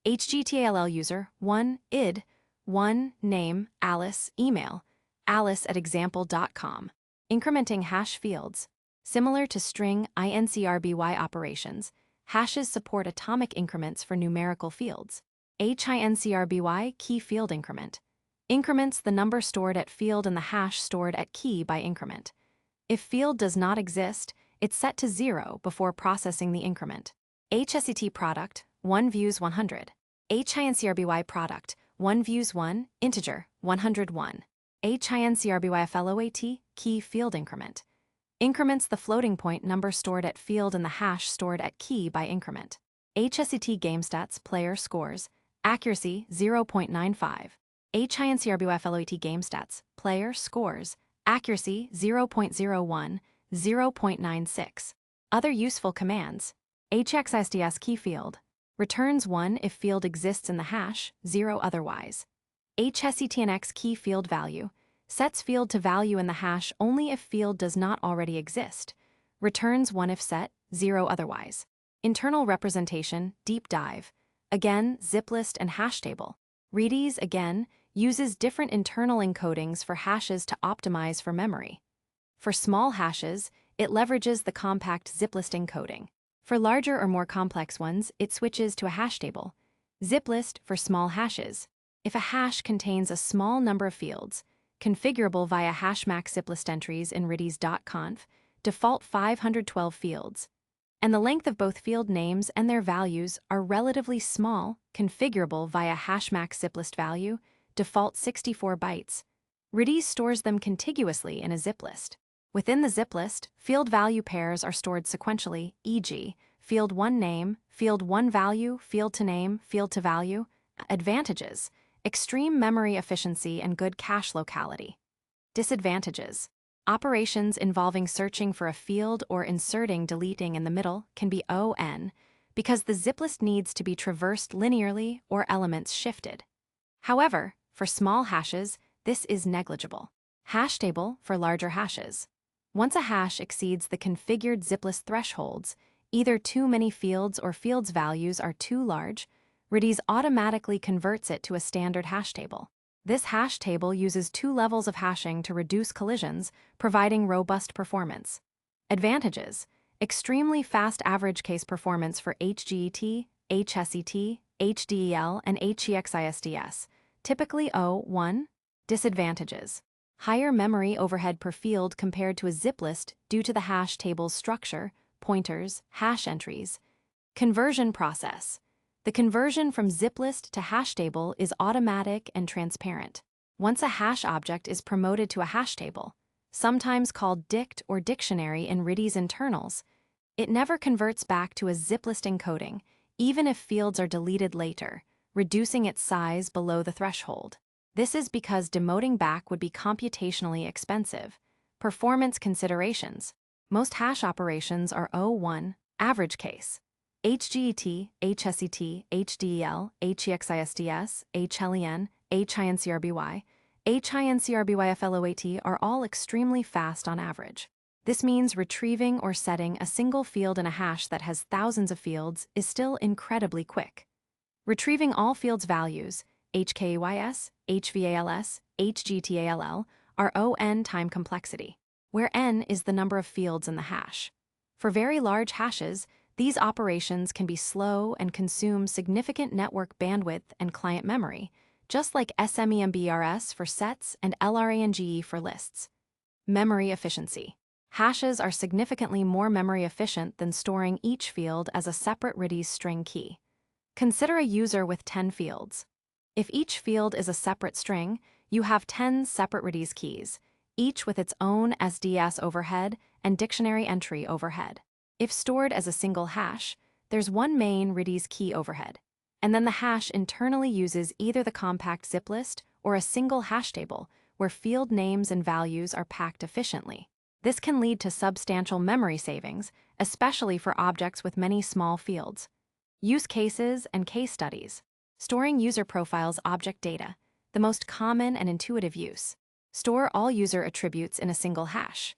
[SPEAKER 1] HGTALL user, 1 id, 1 name Alice, email alice@example.com. Incrementing hash fields. Similar to string INCRBY operations, hashes support atomic increments for numerical fields. HINCRBY key field increment increments the number stored at field in the hash stored at key by increment. If field does not exist, it's set to 0 before processing the increment. HSET product, 1 views 100. HINCRBY product, 1 views 1, integer, 101. HINCRBY FLOAT key field increment increments the floating point number stored at field in the hash stored at key by increment. HSET GameStats player scores, accuracy 0.95. HINCRBY FLOAT GameStats player scores, accuracy 0.01, 0.96. Other useful commands. HXISDS key field returns 1 if field exists in the hash, 0 otherwise. HSETNX key field value sets field to value in the hash only if field does not already exist, returns 1 if set, 0 otherwise. Internal representation, deep dive. Again, ziplist and hash table. Redis, again, uses different internal encodings for hashes to optimize for memory. For small hashes, it leverages the compact ziplist encoding. For larger or more complex ones, it switches to a hash table. Ziplist for small hashes. If a hash contains a small number of fields, configurable via hashmax ziplist entries in redis.conf, default 512 fields, and the length of both field names and their values are relatively small, configurable via hashmax ziplist value, default 64 bytes. Redis stores them contiguously in a zip list. Within the zip list, field value pairs are stored sequentially, e.g., field 1 name, field 1 value, field to name, field to value. Advantages: extreme memory efficiency and good cache locality. Disadvantages: operations involving searching for a field or inserting deleting in the middle can be ON because the zip list needs to be traversed linearly or elements shifted. However, for small hashes, this is negligible. Hash table for larger hashes. Once a hash exceeds the configured ziplist thresholds, either too many fields or fields values are too large, Redis automatically converts it to a standard hash table. This hash table uses 2 levels of hashing to reduce collisions, providing robust performance. Advantages: extremely fast average case performance for HGET, HSET, HDEL, and HEXISDS, typically 0.1. Disadvantages: higher memory overhead per field compared to a zip list due to the hash table's structure, pointers, hash entries. Conversion process. The conversion from ziplist to hash table is automatic and transparent. Once a hash object is promoted to a hash table, sometimes called dict or dictionary in Redis internals. It never converts back to a zip-list encoding, even if fields are deleted later, reducing its size below the threshold. This is because demoting back would be computationally expensive. Performance considerations. Most hash operations are O1, average case. HGET, HSET, HDEL, HEXISTS, HLEN, HINCRBY, HINCRBYFLOAT are all extremely fast on average. This means retrieving or setting a single field in a hash that has thousands of fields is still incredibly quick. Retrieving all fields values, HKEYS, HVALS, HGTALL, are O(n) time complexity, where n is the number of fields in the hash. For very large hashes, these operations can be slow and consume significant network bandwidth and client memory, just like SMEMBRS for sets and LRANGE for lists. Memory efficiency. Hashes are significantly more memory efficient than storing each field as a separate Redis string key. Consider a user with 10 fields. If each field is a separate string, you have 10 separate Redis keys, each with its own SDS overhead and dictionary entry overhead. If stored as a single hash, there's one main Redis key overhead, and then the hash internally uses either the compact zip list or a single hash table where field names and values are packed efficiently. This can lead to substantial memory savings, especially for objects with many small fields. Use cases and case studies. Storing user profiles object data, the most common and intuitive use. Store all user attributes in a single hash.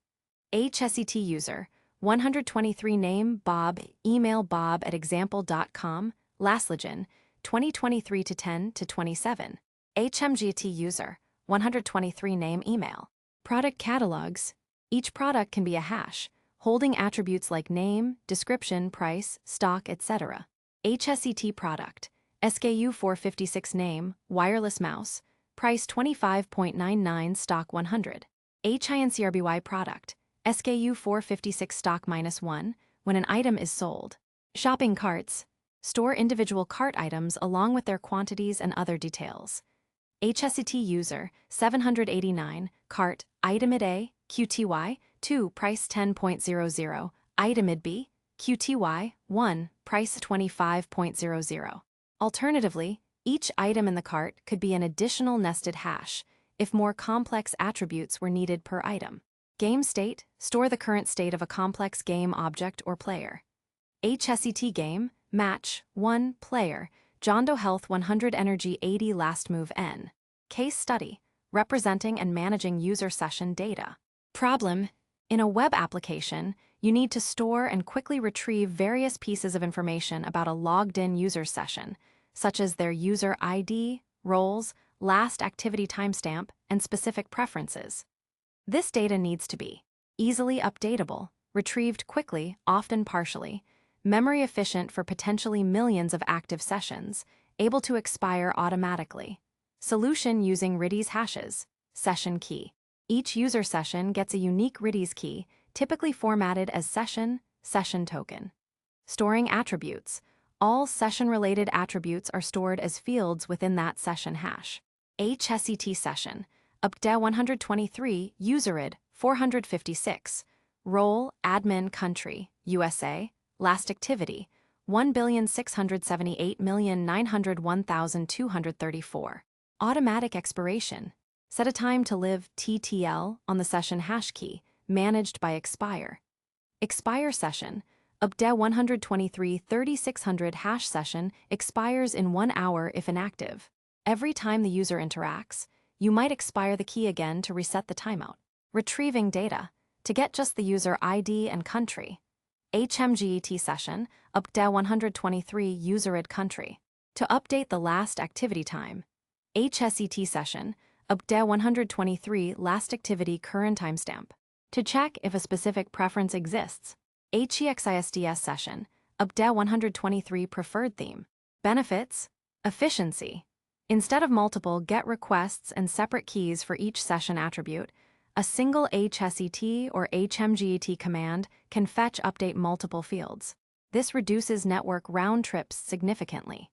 [SPEAKER 1] HSET user, 123 name Bob, email bob@example.com, lastlegin, 2023 to 10 to 27. HMGT user, 123 name email. Product catalogs. Each product can be a hash, holding attributes like name, description, price, stock, etc. HSET product, SKU 456 name, wireless mouse, price 25.99 stock 100. HINCRBY product, SKU 456 stock -1, when an item is sold. Shopping carts, store individual cart items along with their quantities and other details. HSET user, 789, cart, itemid A, QTY, 2, price 10.00, itemid B, QTY, 1, price 25.00. Alternatively, each item in the cart could be an additional nested hash if more complex attributes were needed per item. Game state, store the current state of a complex game object or player. HSET game, match, 1, player, John Doe Health 100 Energy 80 Last Move N. Case study, representing and managing user session data. Problem, in a web application, you need to store and quickly retrieve various pieces of information about a logged-in user session, such as their user ID, roles, last activity timestamp, and specific preferences. This data needs to be easily updatable, retrieved quickly, often partially, memory efficient for potentially millions of active sessions, able to expire automatically. Solution using Redis hashes. Session key. Each user session gets a unique Redis key, typically formatted as session token. Storing attributes. All session-related attributes are stored as fields within that session hash. HSET session. Update 123, userid, 456. Role, admin country, USA. Last activity, 1,678,901,234. Automatic expiration. Set a time to live TTL on the session hash key, managed by expire. Expire session. Update 123 3600 hash session expires in 1 hour if inactive. Every time the user interacts, you might expire the key again to reset the timeout. Retrieving data. To get just the user ID and country. HMGET session, update 123 userid country. To update the last activity time. HSET session, update 123 last activity current timestamp. To check if a specific preference exists. HEXISTS session, update 123 preferred theme. Benefits, efficiency. Instead of multiple GET requests and separate keys for each session attribute, a single HSET or HMGET command can fetch update multiple fields. This reduces network round trips significantly.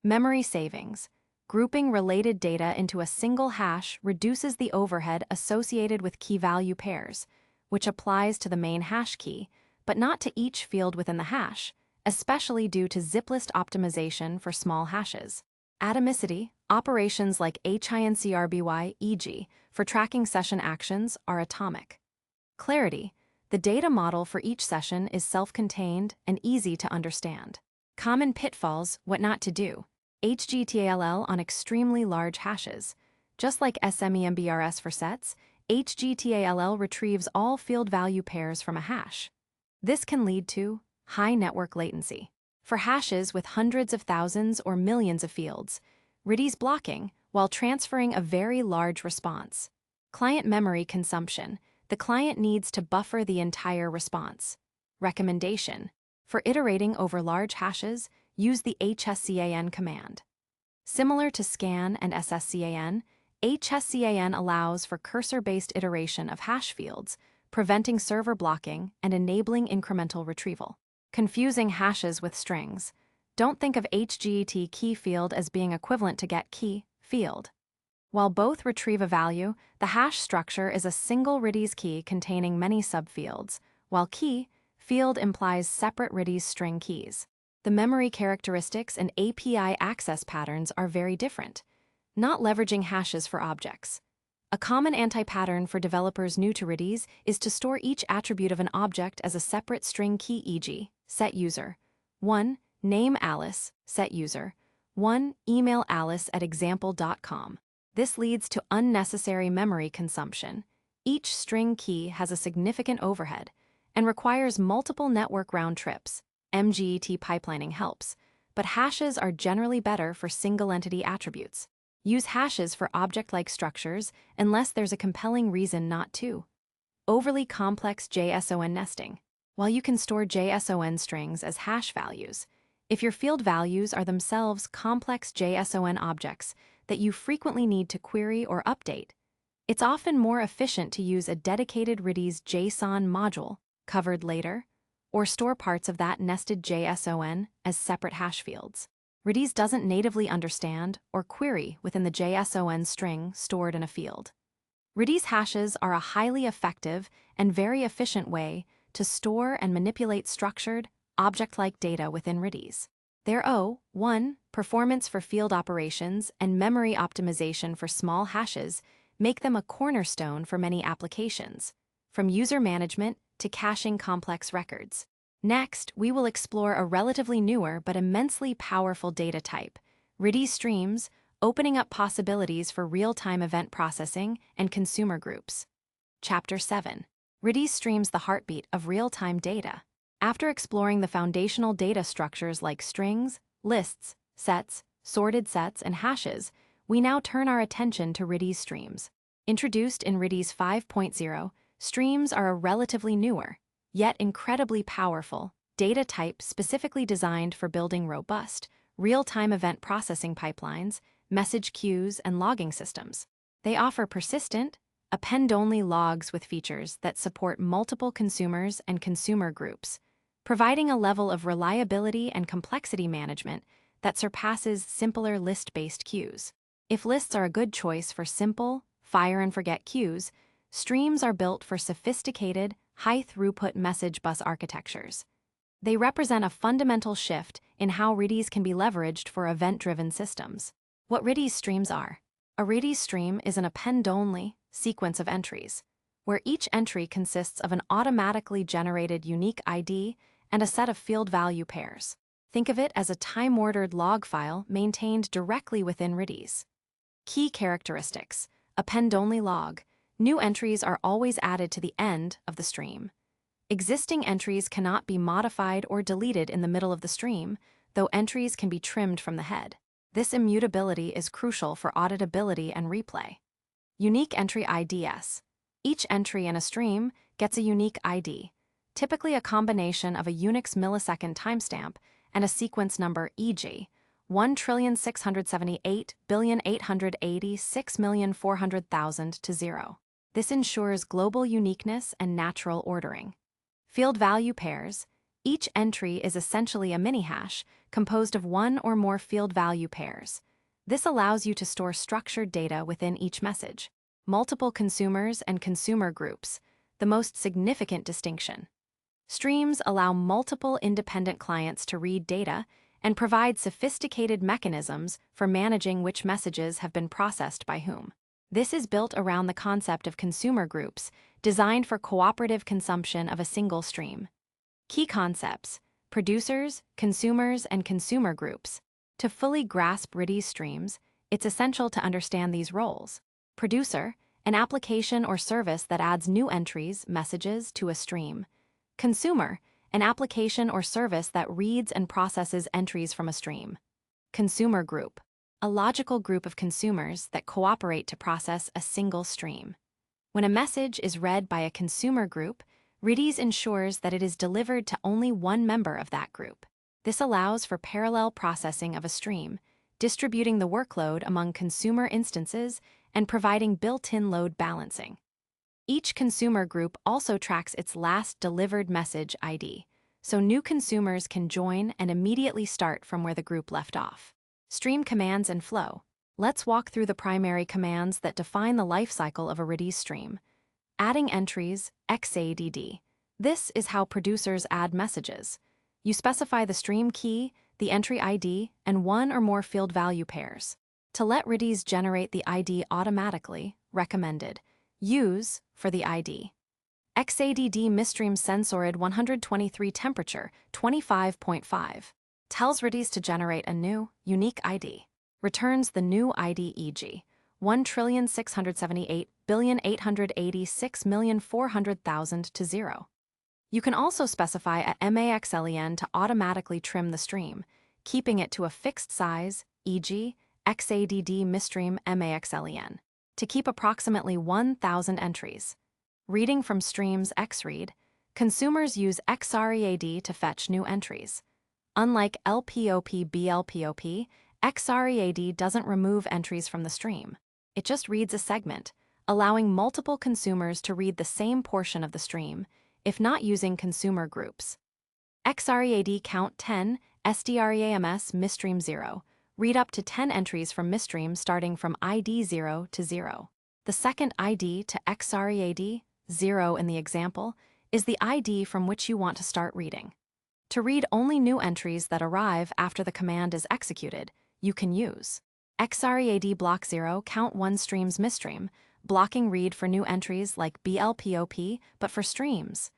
[SPEAKER 1] Memory savings. Grouping related data into a single hash reduces the overhead associated with key-value pairs, which applies to the main hash key, but not to each field within the hash, especially due to ziplist optimization for small hashes. Atomicity, operations like HINCRBY, e.g., for tracking session actions, are atomic. Clarity, the data model for each session is self-contained and easy to understand. Common pitfalls, what not to do. HGTALL on extremely large hashes. Just like SMEMBRS for sets, HGTALL retrieves all field value pairs from a hash. This can lead to high network latency. For hashes with hundreds of thousands or millions of fields, Redis blocking while transferring a very large response. Client memory consumption. The client needs to buffer the entire response. Recommendation. For iterating over large hashes, use the HSCAN command. Similar to scan and SSCAN, HSCAN allows for cursor-based iteration of hash fields, preventing server blocking and enabling incremental retrieval. Confusing hashes with strings. Don't think of HGET key field as being equivalent to get key field. While both retrieve a value, the hash structure is a single Redis key containing many subfields, while key field implies separate Redis string keys. The memory characteristics and API access patterns are very different, not leveraging hashes for objects. A common anti-pattern for developers new to Redis is to store each attribute of an object as a separate string key, e.g., set user 1, name Alice, set user 1, email Alice at example.com. This leads to unnecessary memory consumption. Each string key has a significant overhead and requires multiple network round trips. MGET pipelining helps, but hashes are generally better for single-entity attributes. Use hashes for object-like structures unless there's a compelling reason not to. Overly complex JSON nesting. While you can store JSON strings as hash values, if your field values are themselves complex JSON objects that you frequently need to query or update, it's often more efficient to use a dedicated Redis JSON module, covered later, or store parts of that nested JSON as separate hash fields. Redis doesn't natively understand or query within the JSON string stored in a field. Redis hashes are a highly effective and very efficient way to store and manipulate structured, object-like data within Redis. Their 1. Performance for field operations and memory optimization for small hashes make them a cornerstone for many applications, from user management to caching complex records. Next, we will explore a relatively newer but immensely powerful data type, Redis streams, opening up possibilities for real-time event processing and consumer groups. Chapter 7. Redis streams, the heartbeat of real-time data. After exploring the foundational data structures like strings, lists, sets, sorted sets, and hashes, we now turn our attention to Redis streams. Introduced in Redis 5.0, streams are a relatively newer, yet incredibly powerful, data type specifically designed for building robust, real-time event processing pipelines, message queues, and logging systems. They offer persistent, append-only logs with features that support multiple consumers and consumer groups, providing a level of reliability and complexity management that surpasses simpler list-based queues. If lists are a good choice for simple, fire-and-forget queues, streams are built for sophisticated, high-throughput message bus architectures. They represent a fundamental shift in how Redis can be leveraged for event-driven systems. What Redis streams are. A Redis stream is an append-only sequence of entries, where each entry consists of an automatically generated unique ID and a set of field value pairs. Think of it as a time-ordered log file maintained directly within Redis. Key characteristics. Append-only log. New entries are always added to the end of the stream. Existing entries cannot be modified or deleted in the middle of the stream, though entries can be trimmed from the head. This immutability is crucial for auditability and replay. Unique entry IDs. Each entry in a stream gets a unique ID, typically a combination of a Unix millisecond timestamp and a sequence number, e.g., 1,678,886,400,000 to 0. This ensures global uniqueness and natural ordering. Field value pairs. Each entry is essentially a mini-hash composed of one or more field value pairs. This allows you to store structured data within each message. Multiple consumers and consumer groups, the most significant distinction. Streams allow multiple independent clients to read data and provide sophisticated mechanisms for managing which messages have been processed by whom. This is built around the concept of consumer groups, designed for cooperative consumption of a single stream. Key concepts: producers, consumers, and consumer groups. To fully grasp Redis streams, it's essential to understand these roles. Producer, an application or service that adds new entries, messages, to a stream. Consumer, an application or service that reads and processes entries from a stream. Consumer group, a logical group of consumers that cooperate to process a single stream. When a message is read by a consumer group, Redis ensures that it is delivered to only one member of that group. This allows for parallel processing of a stream, distributing the workload among consumer instances and providing built-in load balancing. Each consumer group also tracks its last delivered message ID, so new consumers can join and immediately start from where the group left off. Stream commands and flow. Let's walk through the primary commands that define the lifecycle of a Redis stream. Adding entries, xadd. This is how producers add messages. You specify the stream key, the entry ID, and one or more field value pairs. To let Redis generate the ID automatically, recommended. Use for the ID. Xadd misstream sensorid 123 temperature 25.5. Tells Redis to generate a new, unique ID. Returns the new ID, e.g. 1,678,886,400,000 to 0. You can also specify a maxlen to automatically trim the stream, keeping it to a fixed size, e.g. xadd misstream maxlen, to keep approximately 1,000 entries. Reading from streams xread, consumers use xread to fetch new entries. Unlike lpop/blpop, xread doesn't remove entries from the stream. It just reads a segment, allowing multiple consumers to read the same portion of the stream, if not using consumer groups. Xread count 10, sdrams misstream 0. Read up to 10 entries from misstream starting from ID 0 to 0. The second ID to xread, 0 in the example, is the ID from which you want to start reading. To read only new entries that arrive after the command is executed, you can use xread block 0 count 1 streams misstream, blocking read for new entries like blpop, but for streams.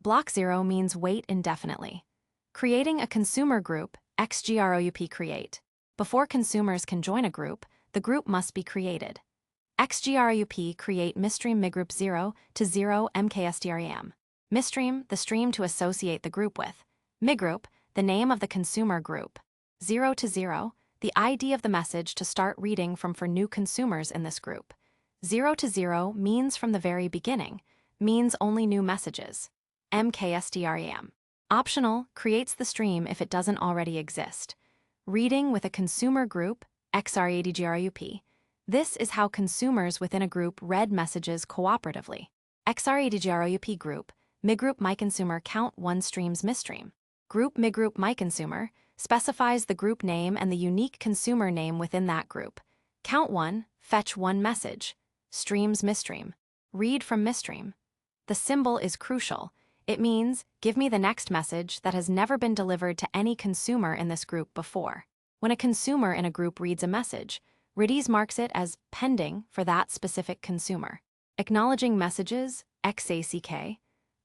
[SPEAKER 1] Block 0 means wait indefinitely. Creating a consumer group, xgroup create. Before consumers can join a group, the group must be created. Xgroup create misstream migroup 0 to 0 mksdram. Misstream, the stream to associate the group with. Migroup, the name of the consumer group. 0 to 0, the ID of the message to start reading from for new consumers in this group. 0 to 0 means from the very beginning, means only new messages. mksdram. Optional, creates the stream if it doesn't already exist. Reading with a consumer group, xreadgroup. This is how consumers within a group read messages cooperatively. xreadgroup group, migroup myconsumer count 1 streams misstream. Group migroup myconsumer specifies the group name and the unique consumer name within that group. Count 1, fetch 1 message. Streams misstream. Read from misstream. The symbol is crucial. It means, give me the next message that has never been delivered to any consumer in this group before. When a consumer in a group reads a message, Redis marks it as pending for that specific consumer. Acknowledging messages, xack.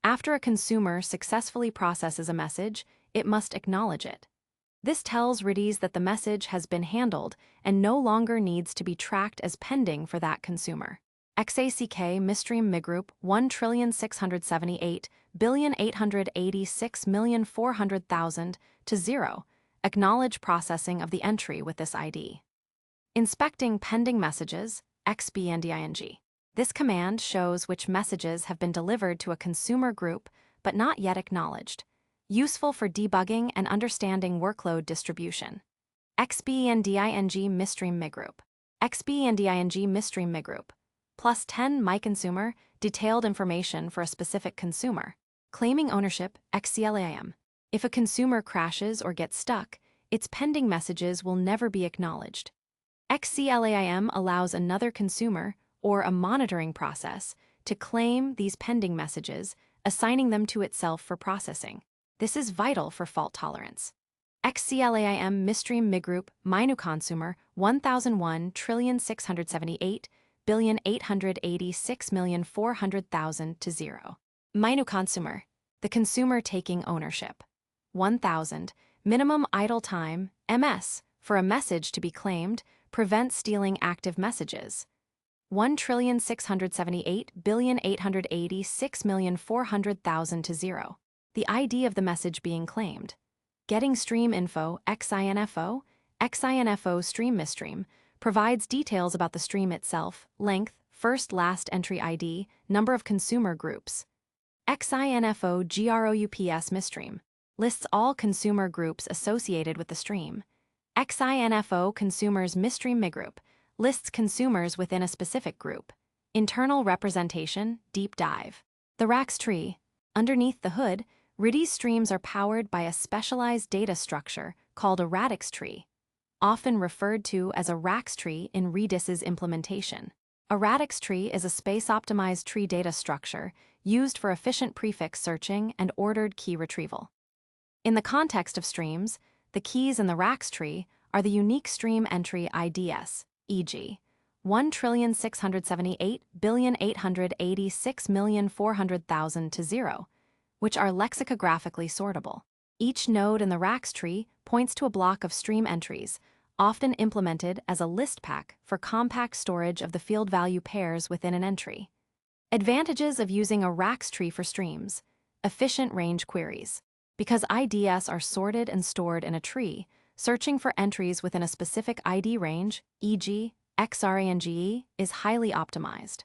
[SPEAKER 1] After a consumer successfully processes a message, it must acknowledge it. This tells Redis that the message has been handled and no longer needs to be tracked as pending for that consumer. Xack misstream migroup 1,678,886,400,000 to 0. Acknowledge processing of the entry with this ID. Inspecting pending messages, xbnding. This command shows which messages have been delivered to a consumer group but not yet acknowledged. Useful for debugging and understanding workload distribution. xbnding misstream migroup. xbnding misstream migroup. Plus 10 myconsumer, detailed information for a specific consumer. Claiming ownership, xclam. If a consumer crashes or gets stuck, its pending messages will never be acknowledged. Scalable allows another consumer, or a monitoring process, to claim these pending messages, assigning them to itself for processing. This is vital for fault tolerance. Scalable misstream migroup minu consumer 1001,678,886,400,000 to 0. Minu consumer, the consumer taking ownership. 1000, minimum idle time, ms, for a message to be claimed, prevent stealing active messages. 1,678,886,400,000 to 0. The ID of the message being claimed. Getting stream info, XINFO stream misstream, provides details about the stream itself, length, first last entry ID, number of consumer groups. XINFO GROUPS misstream lists all consumer groups associated with the stream. XINFO consumers misstream migroup lists consumers within a specific group. Internal representation, deep dive. The RAX tree. Underneath the hood, Redis streams are powered by a specialized data structure called a radix tree, often referred to as a RAX tree in Redis's implementation. A radix tree is a space-optimized tree data structure used for efficient prefix searching and ordered key retrieval. In the context of streams, the keys in the RAX tree are the unique stream entry IDs, e.g., 1,678,886,400,000 to 0, which are lexicographically sortable. Each node in the RAX tree points to a block of stream entries, often implemented as a list pack for compact storage of the field value pairs within an entry. Advantages of using a RAX tree for streams. Efficient range queries. Because IDs are sorted and stored in a tree, searching for entries within a specific ID range, e.g., XRANGE, is highly optimized.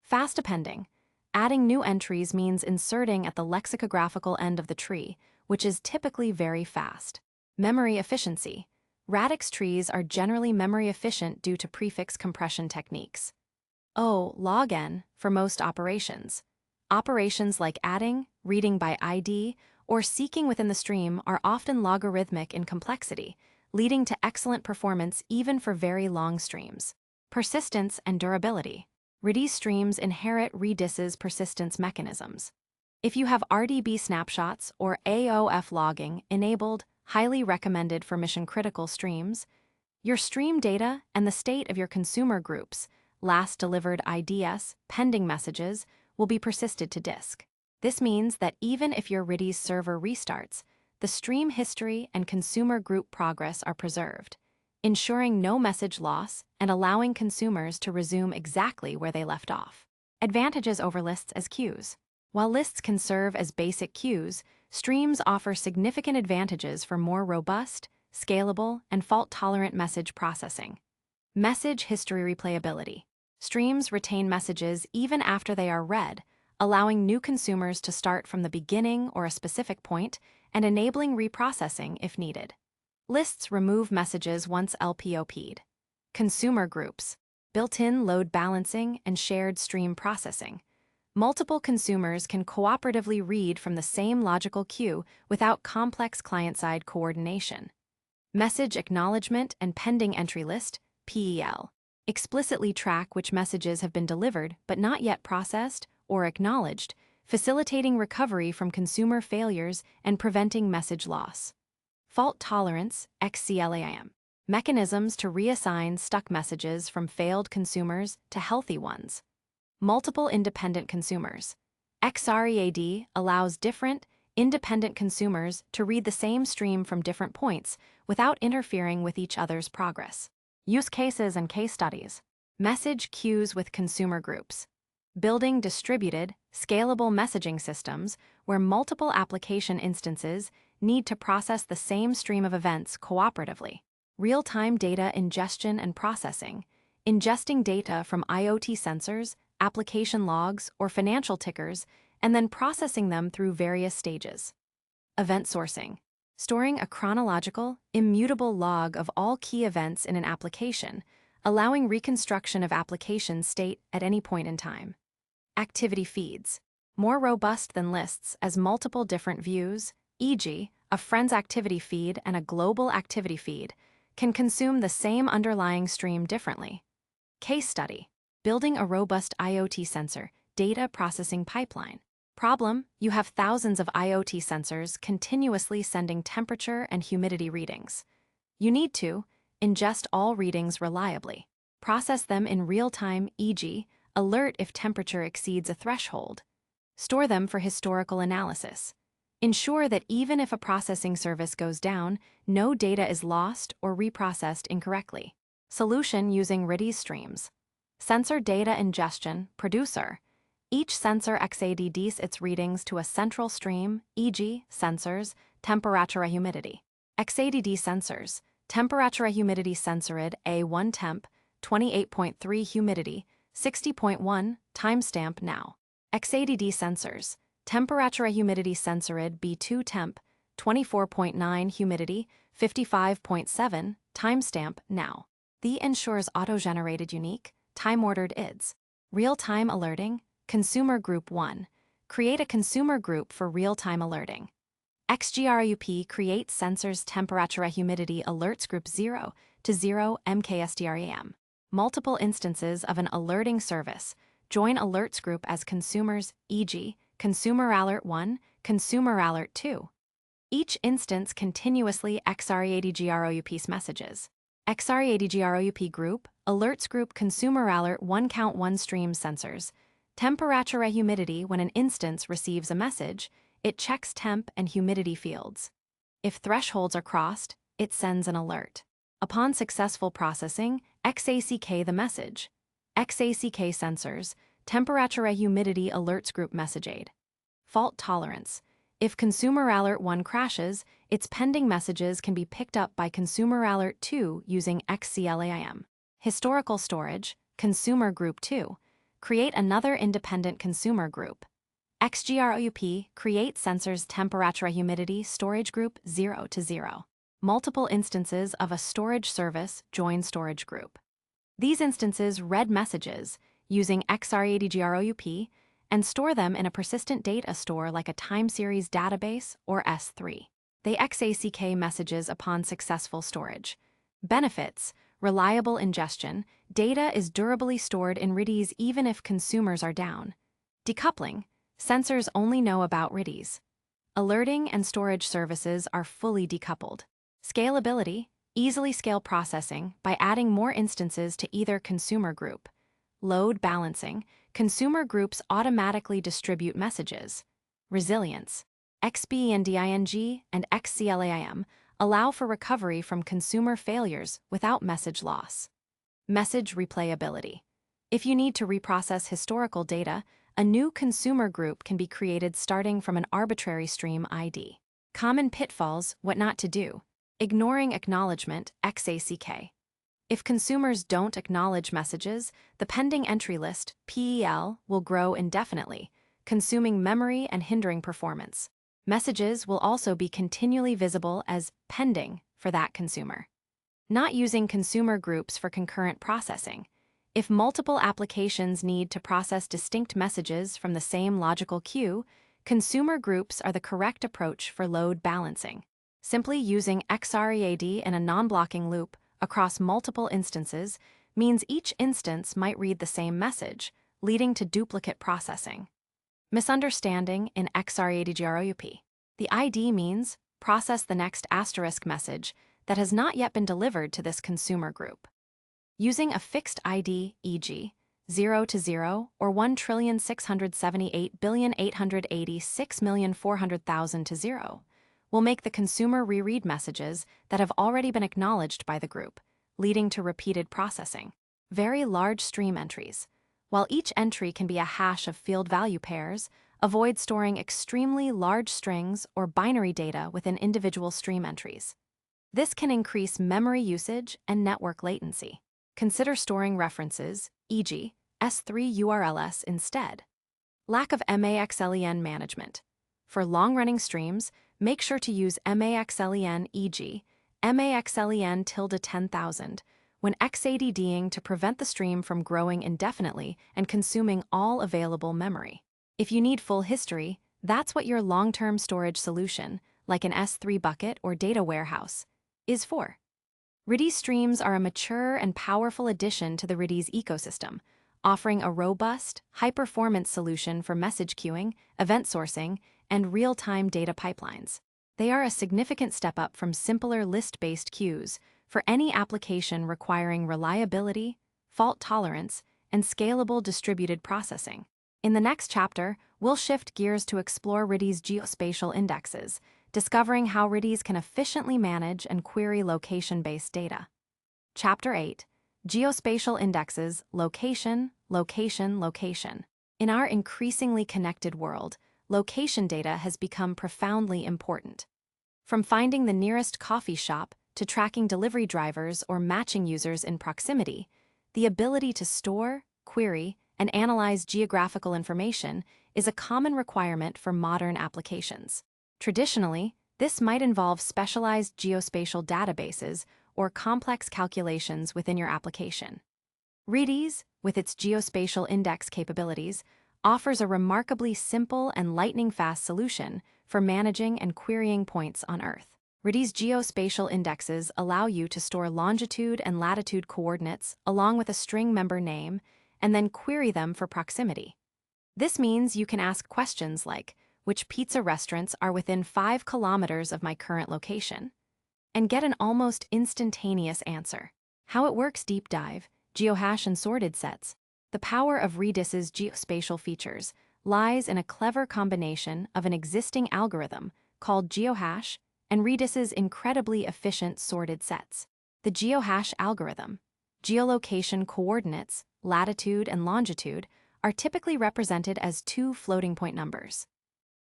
[SPEAKER 1] Fast appending. Adding new entries means inserting at the lexicographical end of the tree, which is typically very fast. Memory efficiency. Radix trees are generally memory efficient due to prefix compression techniques. Log n for most operations. Operations like adding, reading by ID, or seeking within the stream are often logarithmic in complexity, leading to excellent performance even for very long streams. Persistence and durability. Redis streams inherit Redis's persistence mechanisms. If you have RDB snapshots or AOF logging enabled, highly recommended for mission-critical streams, your stream data and the state of your consumer groups, last delivered IDs, pending messages, will be persisted to disk. This means that even if your Redis server restarts, the stream history and consumer group progress are preserved, ensuring no message loss and allowing consumers to resume exactly where they left off. Advantages over lists as queues. While lists can serve as basic queues, streams offer significant advantages for more robust, scalable, and fault-tolerant message processing. Message history replayability. Streams retain messages even after they are read, allowing new consumers to start from the beginning or a specific point and enabling reprocessing if needed. Lists remove messages once LPOP'd. Consumer groups, built-in load balancing and shared stream processing. Multiple consumers can cooperatively read from the same logical queue without complex client-side coordination. Message acknowledgement and pending entry list, PEL. Explicitly track which messages have been delivered but not yet processed or acknowledged, facilitating recovery from consumer failures and preventing message loss. Fault tolerance, XCLAM. Mechanisms to reassign stuck messages from failed consumers to healthy ones. Multiple independent consumers. XREAD allows different, independent consumers to read the same stream from different points without interfering with each other's progress. Use cases and case studies. Message queues with consumer groups. Building distributed, scalable messaging systems where multiple application instances need to process the same stream of events cooperatively. Real-time data ingestion and processing. Ingesting data from IoT sensors, application logs, or financial tickers, and then processing them through various stages. Event sourcing. Storing a chronological, immutable log of all key events in an application, allowing reconstruction of application state at any point in time. Activity feeds. More robust than lists as multiple different views, e.g., a friend's activity feed and a global activity feed, can consume the same underlying stream differently. Case study: building a robust IoT sensor data processing pipeline. Problem: you have thousands of IoT sensors continuously sending temperature and humidity readings. You need to ingest all readings reliably, process them in real time, e.g., alert if temperature exceeds a threshold, store them for historical analysis. Ensure that even if a processing service goes down, no data is lost or reprocessed incorrectly. Solution using Redis streams. Sensor data ingestion, producer. Each sensor exadds its readings to a central stream, e.g., sensors, temperature, humidity. Exadd sensors, temperature, humidity sensorid A1 temp, 28.3 humidity, 60.1, timestamp now. Exadd sensors, temperature, humidity sensorid B2 temp, 24.9 humidity, 55.7, timestamp now. The ensures auto-generated unique, time-ordered IDs. Real-time alerting, consumer group 1. Create a consumer group for real-time alerting. XGRUP create sensors temperature humidity alerts group 0 to 0 MKSDRAM. Multiple instances of an alerting service. Join alerts group as consumers, e.g., Consumer Alert 1, Consumer Alert 2. Each instance continuously XREADGROUPs messages. XREADGROUP group, alerts group Consumer Alert 1 count 1 stream sensors. Temperature humidity when an instance receives a message, it checks temp and humidity fields. If thresholds are crossed, it sends an alert. Upon successful processing, XACK the message. XACK sensors, temperature humidity alerts group message aid. Fault tolerance. If Consumer Alert 1 crashes, its pending messages can be picked up by Consumer Alert 2 using XCLAIM. Historical storage, Consumer Group 2. Create another independent consumer group. XGROUP create sensors temperature humidity storage group 0 to 0. Multiple instances of a storage service join storage group. These instances read messages using XREADGROUP and store them in a persistent data store like a time series database or S3. They XACK messages upon successful storage. Benefits: reliable ingestion. Data is durably stored in Redis even if consumers are down. Decoupling. Sensors only know about Redis. Alerting and storage services are fully decoupled. Scalability. Easily scale processing by adding more instances to either consumer group. Load balancing. Consumer groups automatically distribute messages. Resilience. XBENDING and XCLAIM allow for recovery from consumer failures without message loss. Message replayability. If you need to reprocess historical data, a new consumer group can be created starting from an arbitrary stream ID. Common pitfalls, what not to do. Ignoring acknowledgement, XACK. If consumers don't acknowledge messages, the pending entry list, PEL, will grow indefinitely, consuming memory and hindering performance. Messages will also be continually visible as pending for that consumer. Not using consumer groups for concurrent processing. If multiple applications need to process distinct messages from the same logical queue, consumer groups are the correct approach for load balancing. Simply using XREAD in a non-blocking loop across multiple instances means each instance might read the same message, leading to duplicate processing. Misunderstanding in XREADGROUP. The ID means process the next asterisk message that has not yet been delivered to this consumer group. Using a fixed ID, e.g., 0 to 0 or 1,678,886,400,000 to 0, will make the consumer reread messages that have already been acknowledged by the group, leading to repeated processing. Very large stream entries. While each entry can be a hash of field value pairs, avoid storing extremely large strings or binary data within individual stream entries. This can increase memory usage and network latency. Consider storing references, e.g., S3 URLs instead. Lack of MAXLEN management. For long-running streams, make sure to use MAXLEN, e.g., MAXLEN tilde 10,000 when XADDing to prevent the stream from growing indefinitely and consuming all available memory. If you need full history, that's what your long-term storage solution, like an S3 bucket or data warehouse, is for. Redis streams are a mature and powerful addition to the Redis ecosystem, offering a robust, high-performance solution for message queuing, event sourcing, and real-time data pipelines. They are a significant step up from simpler list-based queues for any application requiring reliability, fault tolerance, and scalable distributed processing. In the next chapter, we'll shift gears to explore Redis geospatial indexes, discovering how Redis can efficiently manage and query location-based data. Chapter 8. Geospatial Indexes, Location, Location, Location. In our increasingly connected world, location data has become profoundly important. From finding the nearest coffee shop to tracking delivery drivers or matching users in proximity, the ability to store, query, and analyze geographical information is a common requirement for modern applications. Traditionally, this might involve specialized geospatial databases or complex calculations within your application. Redis, with its geospatial index capabilities, offers a remarkably simple and lightning-fast solution for managing and querying points on Earth. Redis geospatial indexes allow you to store longitude and latitude coordinates along with a string member name and then query them for proximity. This means you can ask questions like, which pizza restaurants are within 5 kilometers of my current location? And get an almost instantaneous answer. How it works deep dive, geohash and sorted sets. The power of Redis's geospatial features lies in a clever combination of an existing algorithm called geohash and Redis's incredibly efficient sorted sets. The geohash algorithm, geolocation coordinates, latitude and longitude, are typically represented as 2 floating point numbers.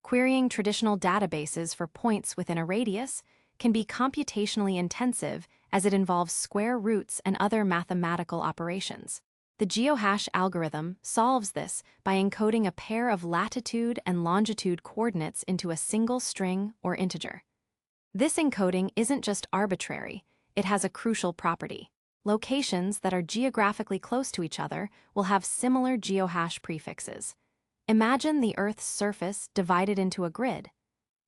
[SPEAKER 1] Querying traditional databases for points within a radius can be computationally intensive as it involves square roots and other mathematical operations. The geohash algorithm solves this by encoding a pair of latitude and longitude coordinates into a single string or integer. This encoding isn't just arbitrary, it has a crucial property. Locations that are geographically close to each other will have similar geohash prefixes. Imagine the Earth's surface divided into a grid.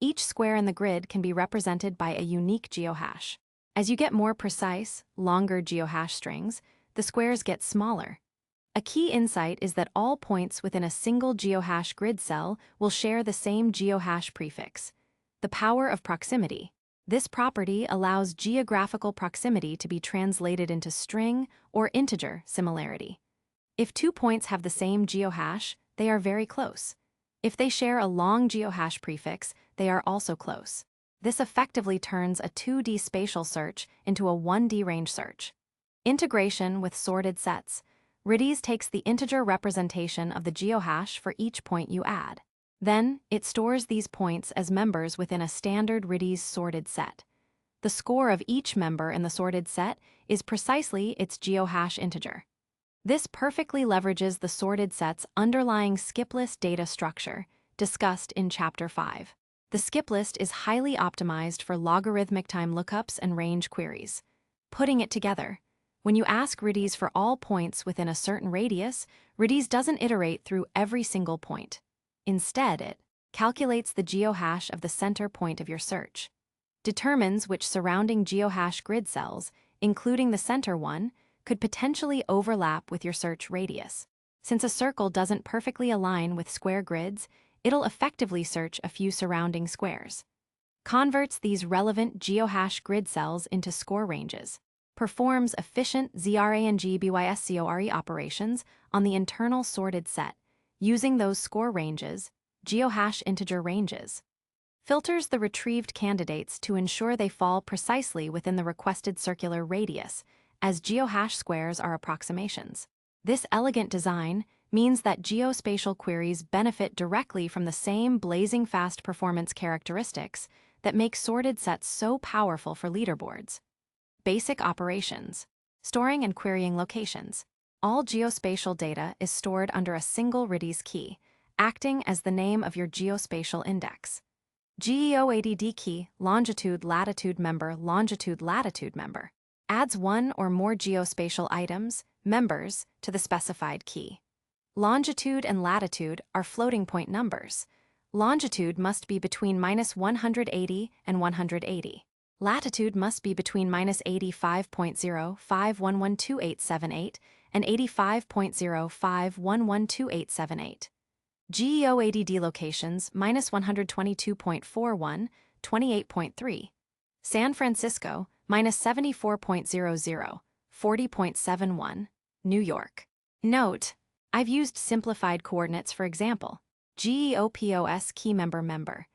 [SPEAKER 1] Each square in the grid can be represented by a unique geohash. As you get more precise, longer geohash strings, the squares get smaller. A key insight is that all points within a single geohash grid cell will share the same geohash prefix. The power of proximity. This property allows geographical proximity to be translated into string or integer similarity. If 2 points have the same geohash, they are very close. If they share a long geohash prefix, they are also close. This effectively turns a 2D spatial search into a 1D range search. Integration with sorted sets. Redis takes the integer representation of the geohash for each point you add. Then, it stores these points as members within a standard Redis sorted set. The score of each member in the sorted set is precisely its geohash integer. This perfectly leverages the sorted set's underlying skip list data structure, discussed in Chapter 5. The skip list is highly optimized for logarithmic time lookups and range queries. Putting it together, when you ask Redis for all points within a certain radius, Redis doesn't iterate through every single point. Instead, it calculates the geohash of the center point of your search, determines which surrounding geohash grid cells, including the center one, could potentially overlap with your search radius. Since a circle doesn't perfectly align with square grids, it'll effectively search a few surrounding squares. Converts these relevant geohash grid cells into score ranges. Performs efficient ZRANG-BYSCORE operations on the internal sorted set, using those score ranges, geohash integer ranges. Filters the retrieved candidates to ensure they fall precisely within the requested circular radius, as geohash squares are approximations. This elegant design means that geospatial queries benefit directly from the same blazing fast performance characteristics that make sorted sets so powerful for leaderboards. Basic operations. Storing and querying locations. All geospatial data is stored under a single Redis key, acting as the name of your geospatial index. GEOADD key, longitude latitude member, longitude latitude member, adds one or more geospatial items, members, to the specified key. Longitude and latitude are floating point numbers. Longitude must be between -180 and 180. Latitude must be between -85.05112878 and 85.05112878. GEOADD locations -122.41, 28.3. San Francisco, -74.00, 40.71. New York. Note: I've used simplified coordinates for example. GEOPOS key member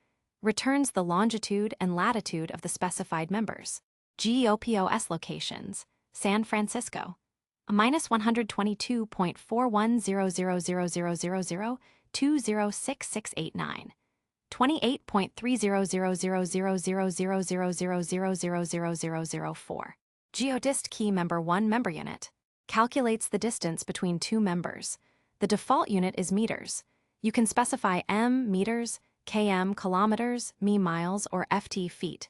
[SPEAKER 1] returns the longitude and latitude of the specified members. GEOPOS locations, San Francisco, -122.41000000 206689, 28.300000000004. Geodist key member 1 member unit calculates the distance between two members. The default unit is meters. You can specify m meters, km kilometers, mi miles, or ft feet.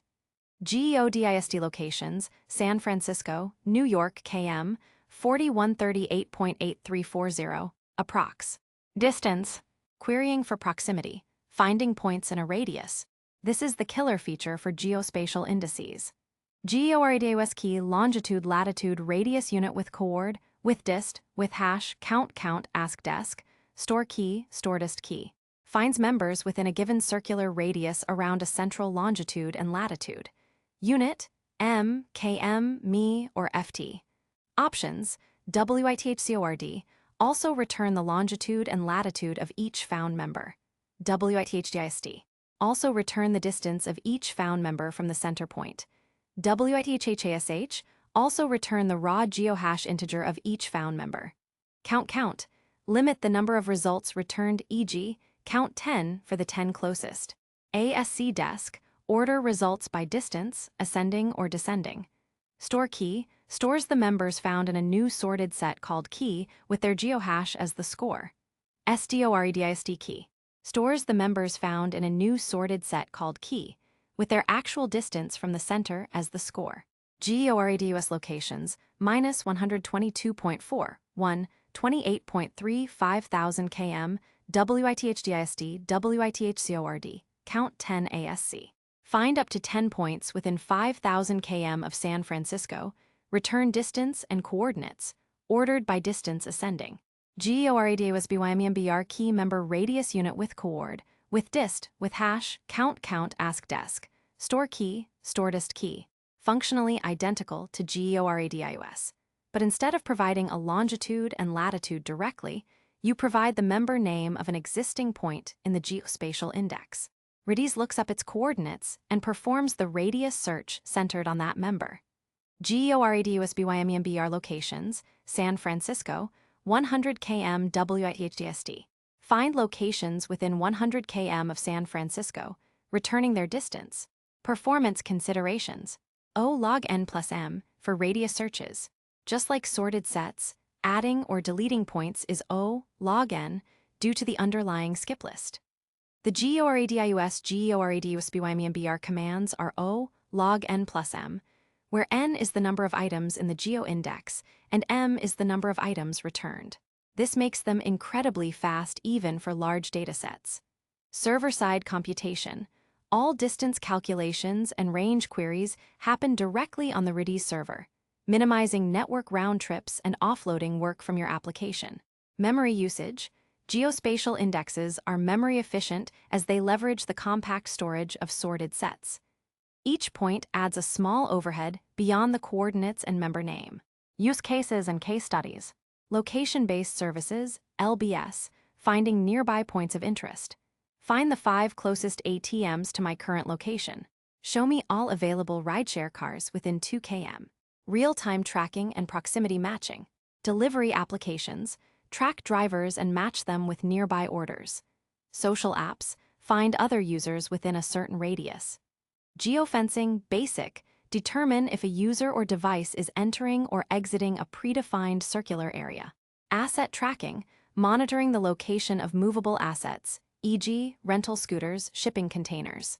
[SPEAKER 1] GEODIST locations, San Francisco, New York km, 4138.8340, approx. Distance. Querying for proximity, finding points in a radius. This is the killer feature for geospatial indices. GEORADIUS key longitude latitude radius unit with coord, with dist, with hash, count ask desk, store key, storedist key. Finds members within a given circular radius around a central longitude and latitude. Unit, m, km, mi, or ft. Options, WITHCORD, also return the longitude and latitude of each found member. WITHDIST, also return the distance of each found member from the center point. WITHHASH, also return the raw geohash integer of each found member. Count, limit the number of results returned, e.g., count 10 for the 10 closest. ASC desk, order results by distance, ascending or descending. Store key, stores the members found in a new sorted set called key with their geohash as the score. SDOREDIST key, stores the members found in a new sorted set called key with their actual distance from the center as the score. GEORADUS locations, -122.4, 28.3 5000 km, WITHDIST, WITHCORD, count 10 ASC. Find up to 10 points within 5,000 km of San Francisco, return distance and coordinates, ordered by distance ascending. GEORADUS BYMBR key member radius unit with coord, with dist, with hash, count ask desk, store key, storedist key. Functionally identical to GEORADIUS. But instead of providing a longitude and latitude directly, you provide the member name of an existing point in the geospatial index. Redis looks up its coordinates and performs the radius search centered on that member. GEORADUS BYMBR locations, San Francisco, 100 km WITHDIST. Find locations within 100 km of San Francisco, returning their distance. Performance considerations. O log n plus m for radius searches. Just like sorted sets, adding or deleting points is O log n due to the underlying skip list. The GEORADIUS BYMBR commands are O log n plus m, where n is the number of items in the geo index and m is the number of items returned. This makes them incredibly fast even for large datasets. Server-side computation. All distance calculations and range queries happen directly on the Redis server, minimizing network round trips and offloading work from your application. Memory usage. Geospatial indexes are memory efficient as they leverage the compact storage of sorted sets. Each point adds a small overhead beyond the coordinates and member name. Use cases and case studies. Location-based services, LBS, finding nearby points of interest. Find the 5 closest ATMs to my current location. Show me all available rideshare cars within 2 km. Real-time tracking and proximity matching. Delivery applications, track drivers and match them with nearby orders. Social apps, find other users within a certain radius. Geofencing, basic, determine if a user or device is entering or exiting a predefined circular area. Asset tracking, monitoring the location of movable assets, e.g., rental scooters, shipping containers.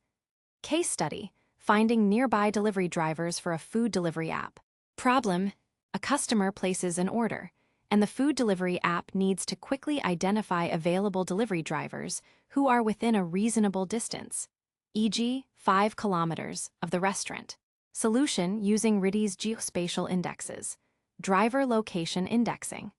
[SPEAKER 1] Case study, finding nearby delivery drivers for a food delivery app. Problem, a customer places an order, and the food delivery app needs to quickly identify available delivery drivers who are within a reasonable distance, e.g., 5 kilometers, of the restaurant. Solution using Redis geospatial indexes. Driver location indexing.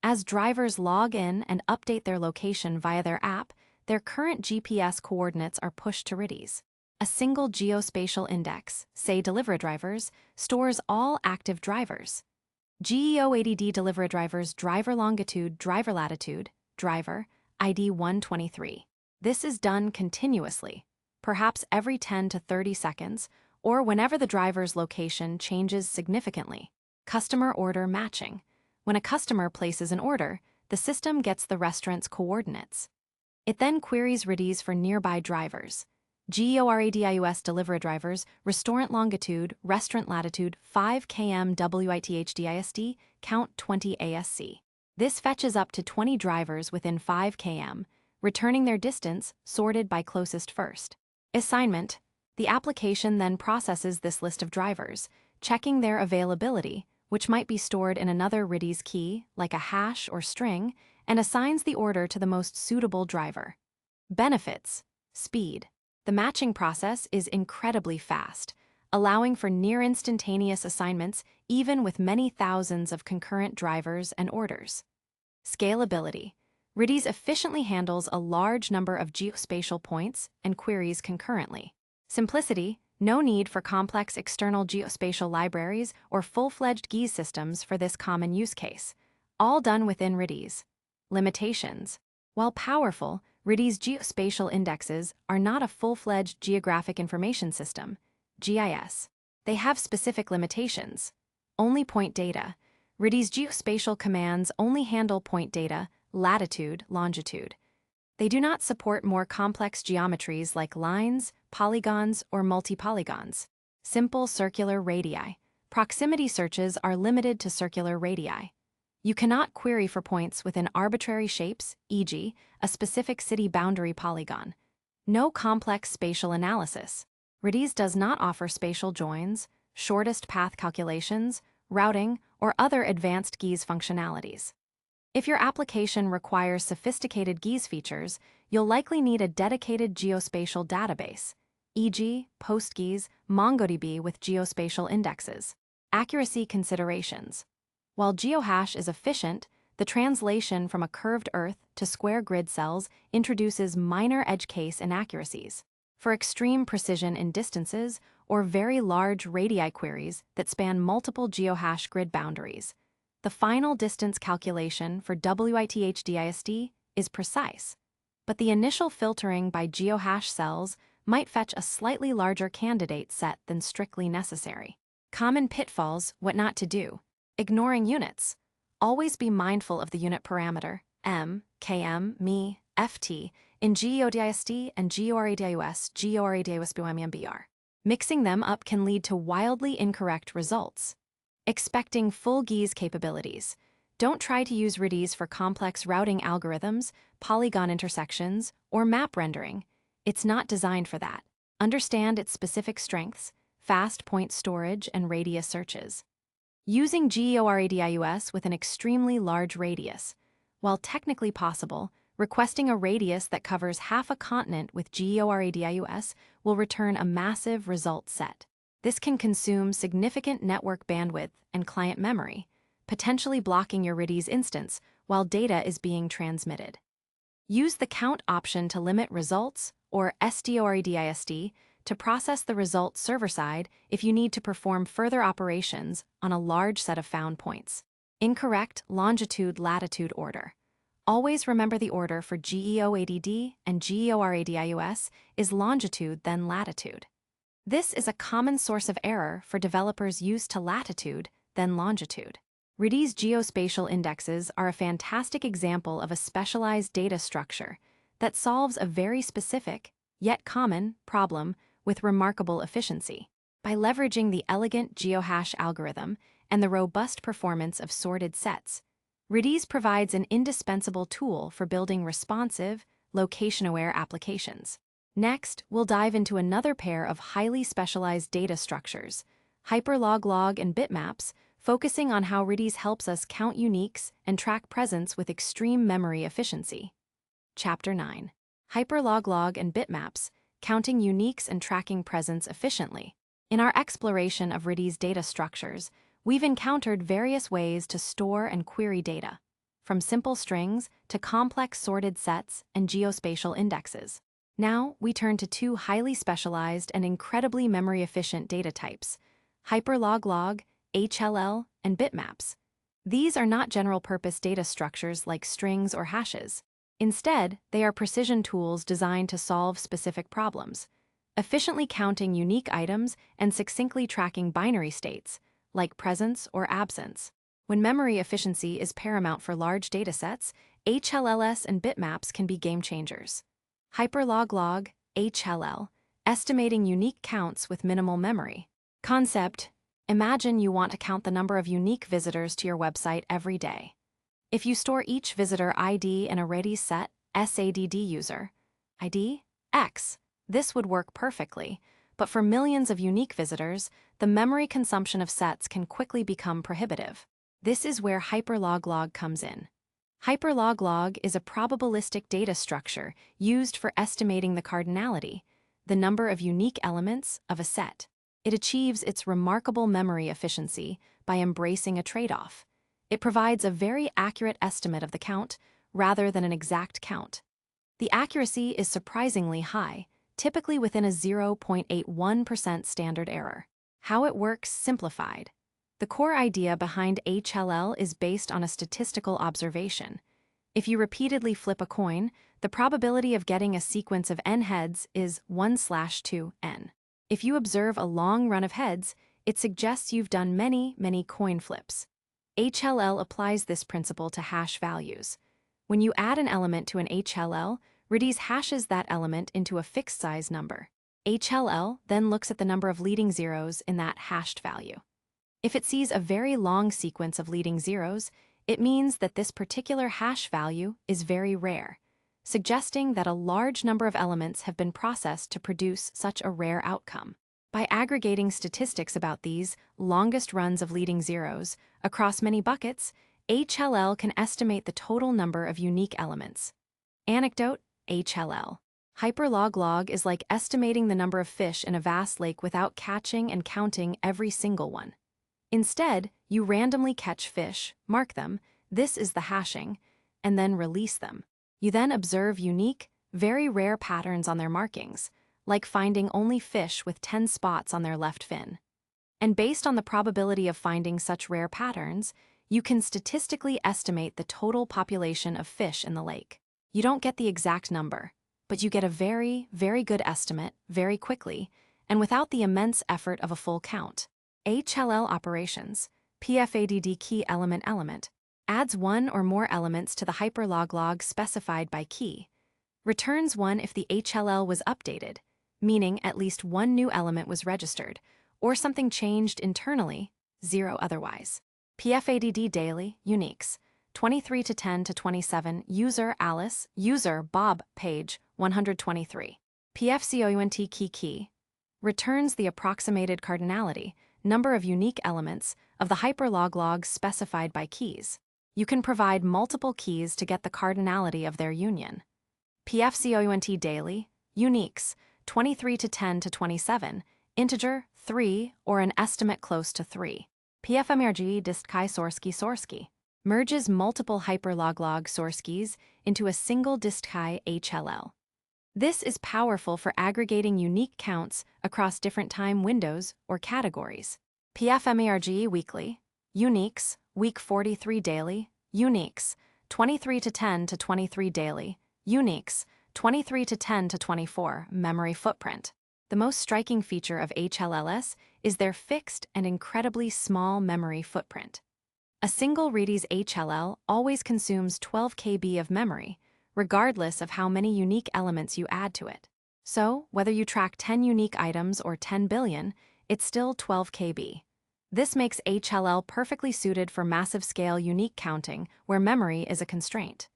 [SPEAKER 1] As drivers log in and update their location via their app, their current GPS coordinates are pushed to Redis. A single geospatial index, say delivery drivers, stores all active drivers. GEO80D delivery drivers driver longitude, driver latitude, driver, ID 123. This is done continuously, perhaps every 10 to 30 seconds, or whenever the driver's location changes significantly. Customer order matching. When a customer places an order, the system gets the restaurant's coordinates. It then queries Redis for nearby drivers. GEORADIUS delivery drivers, restaurant longitude, restaurant latitude, 5 km WITHDISD, count 20 ASC. This fetches up to 20 drivers within 5 km, returning their distance, sorted by closest first. Assignment. The application then processes this list of drivers, checking their availability, which might be stored in another Redis key, like a hash or string, and assigns the order to the most suitable driver. Benefits. Speed. The matching process is incredibly fast, allowing for near-instantaneous assignments even with many thousands of concurrent drivers and orders. Scalability. Redis efficiently handles a large number of geospatial points and queries concurrently. Simplicity. No need for complex external geospatial libraries or full-fledged GIS systems for this common use case. All done within Redis. Limitations. While powerful, Redis geospatial indexes are not a full-fledged geographic information system, GIS. They have specific limitations. Only point data. Redis geospatial commands only handle point data, latitude, longitude. They do not support more complex geometries like lines, polygons, or multi-polygons. Simple circular radii. Proximity searches are limited to circular radii. You cannot query for points within arbitrary shapes, e.g., a specific city boundary polygon. No complex spatial analysis. Redis does not offer spatial joins, shortest path calculations, routing, or other advanced GIS functionalities. If your application requires sophisticated GIS features, you'll likely need a dedicated geospatial database, e.g., PostGIS, MongoDB with geospatial indexes. Accuracy considerations. While GeoHash is efficient, the translation from a curved Earth to square grid cells introduces minor edge case inaccuracies. For extreme precision in distances or very large radii queries that span multiple GeoHash grid boundaries, the final distance calculation for WITHDISD is precise, but the initial filtering by GeoHash cells might fetch a slightly larger candidate set than strictly necessary. Common pitfalls, what not to do. Ignoring units. Always be mindful of the unit parameter, m, km, mi, ft, in GEODISD and GEORADIUS, GEORADIUS-BR. Mixing them up can lead to wildly incorrect results. Expecting full GIS capabilities. Don't try to use Redis for complex routing algorithms, polygon intersections, or map rendering. It's not designed for that. Understand its specific strengths, fast point storage, and radius searches. Using GEORADIUS with an extremely large radius. While technically possible, requesting a radius that covers half a continent with GEORADIUS will return a massive result set. This can consume significant network bandwidth and client memory, potentially blocking your Redis instance while data is being transmitted. Use the count option to limit results, or SDORADISD, to process the result server-side if you need to perform further operations on a large set of found points. Incorrect longitude-latitude order. Always remember the order for GEOADD and GEORADIUS is longitude then latitude. This is a common source of error for developers used to latitude, then longitude. Redis geospatial indexes are a fantastic example of a specialized data structure that solves a very specific, yet common, problem with remarkable efficiency. By leveraging the elegant GeoHash algorithm and the robust performance of sorted sets, Redis provides an indispensable tool for building responsive, location-aware applications. Next, we'll dive into another pair of highly specialized data structures, hyperlog and bitmaps, focusing on how Redis helps us count uniques and track presence with extreme memory efficiency. Chapter 9. Hyperlog and bitmaps, counting uniques and tracking presence efficiently. In our exploration of Redis data structures, we've encountered various ways to store and query data, from simple strings to complex sorted sets and geospatial indexes. Now, we turn to two highly specialized and incredibly memory-efficient data types: hyperlog, HLL, and bitmaps. These are not general-purpose data structures like strings or hashes. Instead, they are precision tools designed to solve specific problems, efficiently counting unique items and succinctly tracking binary states, like presence or absence. When memory efficiency is paramount for large datasets, HLLs and bitmaps can be game changers. Hyperlog, HLL, estimating unique counts with minimal memory. Concept: imagine you want to count the number of unique visitors to your website every day. If you store each visitor ID in a Redis set, SADD user ID X, this would work perfectly, but for millions of unique visitors, the memory consumption of sets can quickly become prohibitive. This is where hyperlog comes in. Hyperlog is a probabilistic data structure used for estimating the cardinality, the number of unique elements of a set. It achieves its remarkable memory efficiency by embracing a trade-off. It provides a very accurate estimate of the count rather than an exact count. The accuracy is surprisingly high, typically within a 0.81% standard error. How it works simplified. The core idea behind HLL is based on a statistical observation. If you repeatedly flip a coin, the probability of getting a sequence of n heads is 1/2n. If you observe a long run of heads, it suggests you've done many coin flips. HLL applies this principle to hash values. When you add an element to an HLL, Redis hashes that element into a fixed-size number. HLL then looks at the number of leading zeros in that hashed value. If it sees a very long sequence of leading zeros, it means that this particular hash value is very rare, suggesting that a large number of elements have been processed to produce such a rare outcome. By aggregating statistics about these longest runs of leading zeros across many buckets, HLL can estimate the total number of unique elements. Anecdote: HLL. Hyperlog is like estimating the number of fish in a vast lake without catching and counting every single one. Instead, you randomly catch fish, mark them, this is the hashing, and then release them. You then observe unique, very rare patterns on their markings, like finding only fish with 10 spots on their left fin. And based on the probability of finding such rare patterns, you can statistically estimate the total population of fish in the lake. You don't get the exact number, but you get a very good estimate very quickly, and without the immense effort of a full count. HLL operations, PFADD key element, adds one or more elements to the hyperlog specified by key, returns one if the HLL was updated, meaning at least one new element was registered, or something changed internally, 0 otherwise. PFADD daily, uniques, 23 to 10 to 27, user Alice, user Bob, page 123. PFCOUNT key, returns the approximated cardinality, number of unique elements, of the hyperlog specified by keys. You can provide multiple keys to get the cardinality of their union. PFCOUNT daily, uniques, 23 to 10 to 27, integer, 3, or an estimate close to 3. PFMRG distkai source key, merges multiple hyperlog source keys into a single distkai HLL. This is powerful for aggregating unique counts across different time windows or categories. PFMARG weekly, uniques, week 43 daily, uniques, 23 to 10 to 23 daily, uniques, 23 to 10 to 24, memory footprint. The most striking feature of HLLs is their fixed and incredibly small memory footprint. A single Redis HLL always consumes 12 KB of memory, regardless of how many unique elements you add to it. So, whether you track 10 unique items or 10 billion, it's still 12 KB. This makes HLL perfectly suited for massive-scale unique counting where memory is a constraint.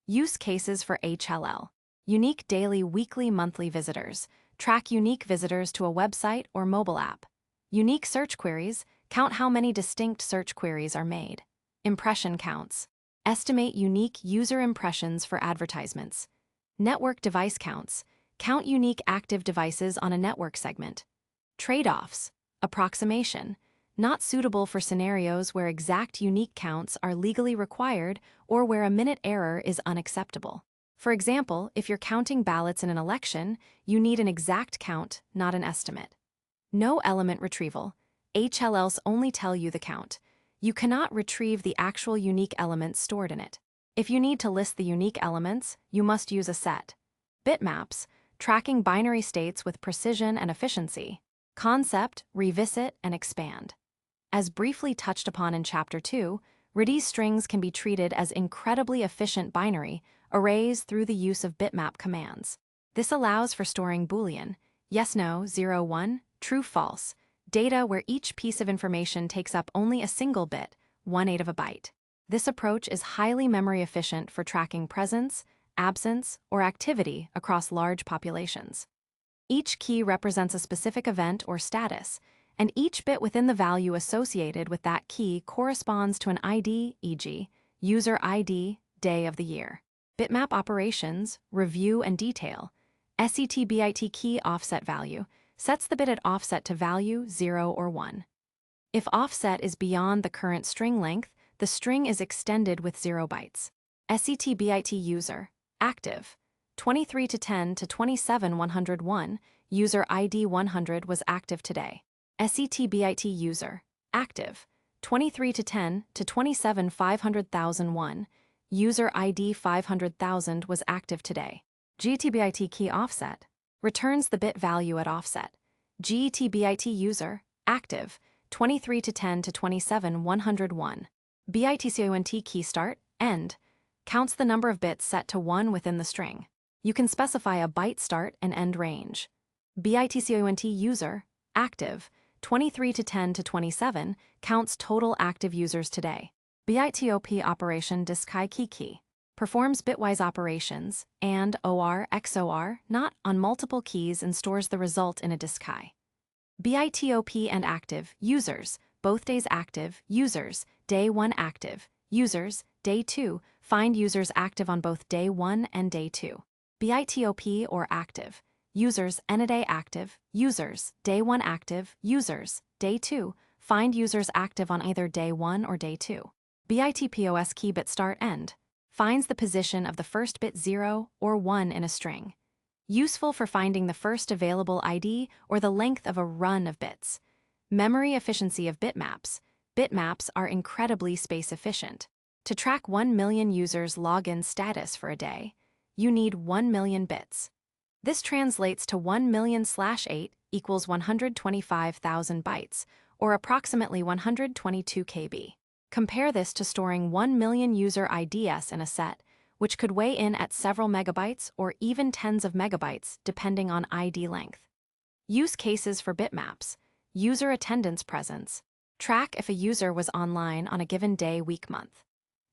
[SPEAKER 1] Use cases for HLL. Unique daily, weekly, monthly visitors. Track unique visitors to a website or mobile app. Unique search queries. Count how many distinct search queries are made. Impression counts. Estimate unique user impressions for advertisements. Network device counts. Count unique active devices on a network segment. Trade-offs. Approximation. Not suitable for scenarios where exact unique counts are legally required or where a minute error is unacceptable. For example, if you're counting ballots in an election, you need an exact count, not an estimate. No element retrieval. HLLs only tell you the count. You cannot retrieve the actual unique elements stored in it. If you need to list the unique elements, you must use a set. Bitmaps, tracking binary states with precision and efficiency. Concept, revisit, and expand. As briefly touched upon in Chapter 2, Redis strings can be treated as incredibly efficient binary arrays through the use of bitmap commands. This allows for storing Boolean, yes, no, 0, 1, true, false, data where each piece of information takes up only a single bit, 1/8 of a byte. This approach is highly memory efficient for tracking presence, absence, or activity across large populations. Each key represents a specific event or status, and each bit within the value associated with that key corresponds to an ID, e.g., user ID, day of the year. Bitmap operations, review and detail. SETBIT key offset value sets the bit at offset to value 0 or 1. If offset is beyond the current string length, the string is extended with 0 bytes. SETBIT user, active. 23 to 10 to 27 101, user ID 100 was active today. SETBIT user, active. 23 to 10 to 27 500,001, user ID 500,000 was active today. GETBIT key offset, returns the bit value at offset. GETBIT user, active. 23 to 10 to 27 101. BITCONT key start, end, counts the number of bits set to 1 within the string. You can specify a byte start and end range. BITCONT user, active. 23 to 10 to 27 counts total active users today. BITOP operation diskai key performs bitwise operations and OR XOR not on multiple keys and stores the result in a diskai. BITOP and active users, both days active, users, day 1 active, users, day 2, find users active on both day 1 and day 2. BITOP or active, users n-a-day active, users, day 1 active, users, day 2, find users active on either day 1 or day 2. BITPOS key bit start end, finds the position of the first bit 0 or 1 in a string. Useful for finding the first available ID or the length of a run of bits. Memory efficiency of bitmaps. Bitmaps are incredibly space efficient. To track 1 million users' login status for a day, you need 1 million bits. This translates to 1 million/8 equals 125,000 bytes, or approximately 122 KB. Compare this to storing 1 million user IDs in a set, which could weigh in at several megabytes or even tens of megabytes depending on ID length. Use cases for bitmaps. User attendance presence. Track if a user was online on a given day, week, month.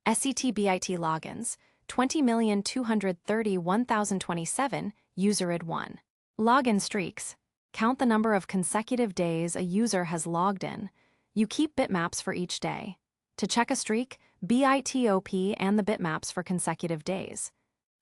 [SPEAKER 1] SETBIT logins. 20,231,027, user ID 1. Login streaks. Count the number of consecutive days a user has logged in. You keep bitmaps for each day. To check a streak, BITOP and the bitmaps for consecutive days.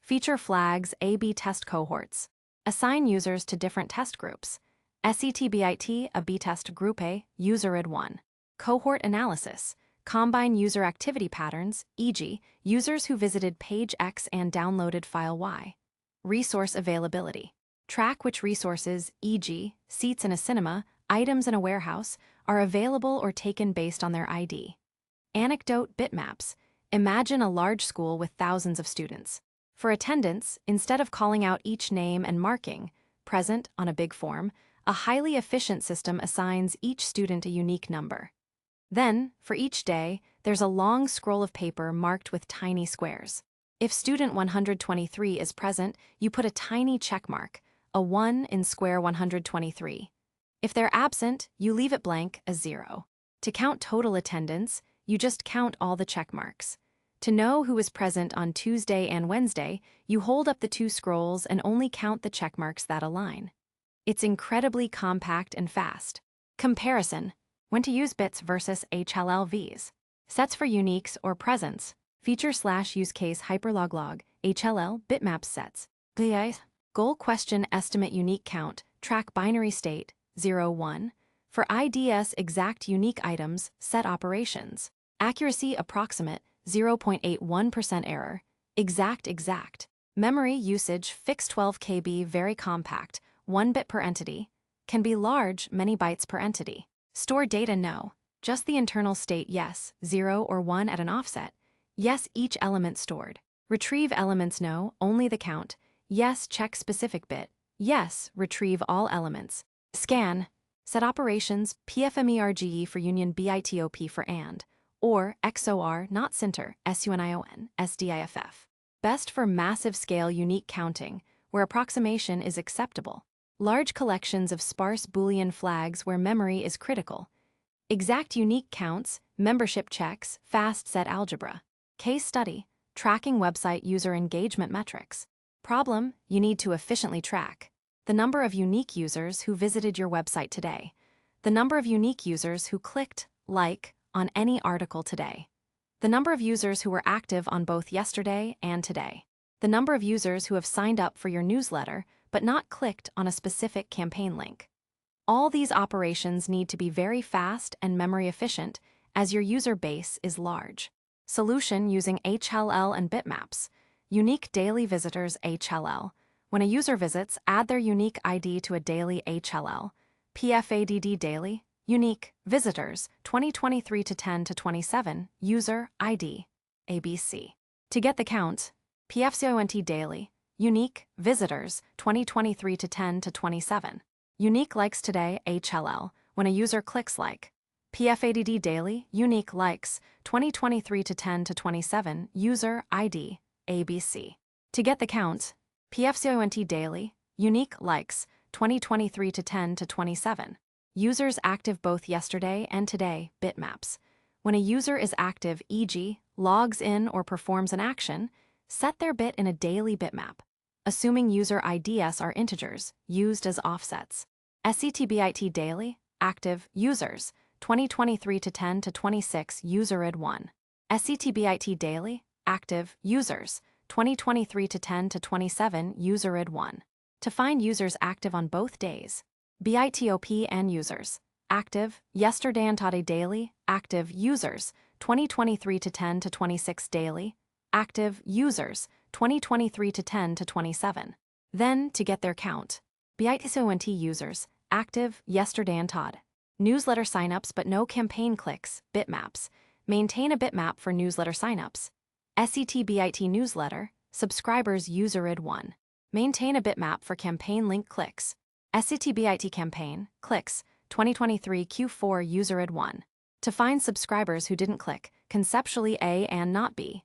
[SPEAKER 1] Feature flags A/B test cohorts. Assign users to different test groups. SETBIT a B-test group A, user ID 1. Cohort analysis. Combine user activity patterns, e.g., users who visited page X and downloaded file Y. Resource availability. Track which resources, e.g., seats in a cinema, items in a warehouse, are available or taken based on their ID. Anecdote bitmaps. Imagine a large school with thousands of students. For attendance, instead of calling out each name and marking, present, on a big form, a highly efficient system assigns each student a unique number. Then, for each day, there's a long scroll of paper marked with tiny squares. If student 123 is present, you put a tiny check mark, a 1 in square 123. If they're absent, you leave it blank, a 0. To count total attendance, you just count all the check marks. To know who is present on Tuesday and Wednesday, you hold up the two scrolls and only count the check marks that align. It's incredibly compact and fast. Comparison. When to use bits versus HLLVs. Sets for uniques or presence. Feature/use case hyperlog HLL bitmap sets. Goal question estimate unique count. Track binary state 0, 1. For IDS exact unique items, set operations. Accuracy approximate, 0.81% error. Exact. Memory usage fixed 12 KB very compact, 1 bit per entity. Can be large, many bytes per entity. Store data no. Just the internal state yes, 0 or 1 at an offset. Yes, each element stored. Retrieve elements no, only the count. Yes, check specific bit. Yes, retrieve all elements. Scan. Set operations, PFMERGE for union BITOP for AND. Or XOR, not Sinter, SUNION, SDIFF. Best for massive scale unique counting, where approximation is acceptable. Large collections of sparse Boolean flags where memory is critical. Exact unique counts, membership checks, fast set algebra. Case study, tracking website user engagement metrics. Problem, you need to efficiently track the number of unique users who visited your website today, the number of unique users who clicked like on any article today, the number of users who were active on both yesterday and today, the number of users who have signed up for your newsletter but not clicked on a specific campaign link. All these operations need to be very fast and memory efficient as your user base is large. Solution using HLL and bitmaps. Unique daily visitors HLL. When a user visits, add their unique ID to a daily HLL. PFADD daily, unique, visitors, 2023 to 10 to 27, user ID, ABC. To get the count, PFCONT daily, unique, visitors, 2023 to 10 to 27. Unique likes today HLL, when a user clicks like. PFADD daily, unique likes, 2023 to 10 to 27, user ID, ABC. To get the count, PFCONT daily, unique likes, 2023 to 10 to 27. Users active both yesterday and today, bitmaps. When a user is active, e.g., logs in or performs an action, set their bit in a daily bitmap. Assuming user IDs are integers, used as offsets. SETBIT daily, active, users, 2023 to 10 to 26, user id 1. SETBIT daily, active, users, 2023 to 10 to 27, user id 1. To find users active on both days. BITOP and users. Active, yesterday and today daily, active, users, 2023 to 10 to 26 daily, active, users, 2023 to 10 to 27. Then, to get their count. BITONT users, active, yesterday and Todd. Newsletter signups but no campaign clicks, bitmaps. Maintain a bitmap for newsletter signups. SETBIT newsletter, subscribers user id 1. Maintain a bitmap for campaign link clicks. SETBIT campaign, clicks, 2023 Q4 user id 1. To find subscribers who didn't click, conceptually A and not B.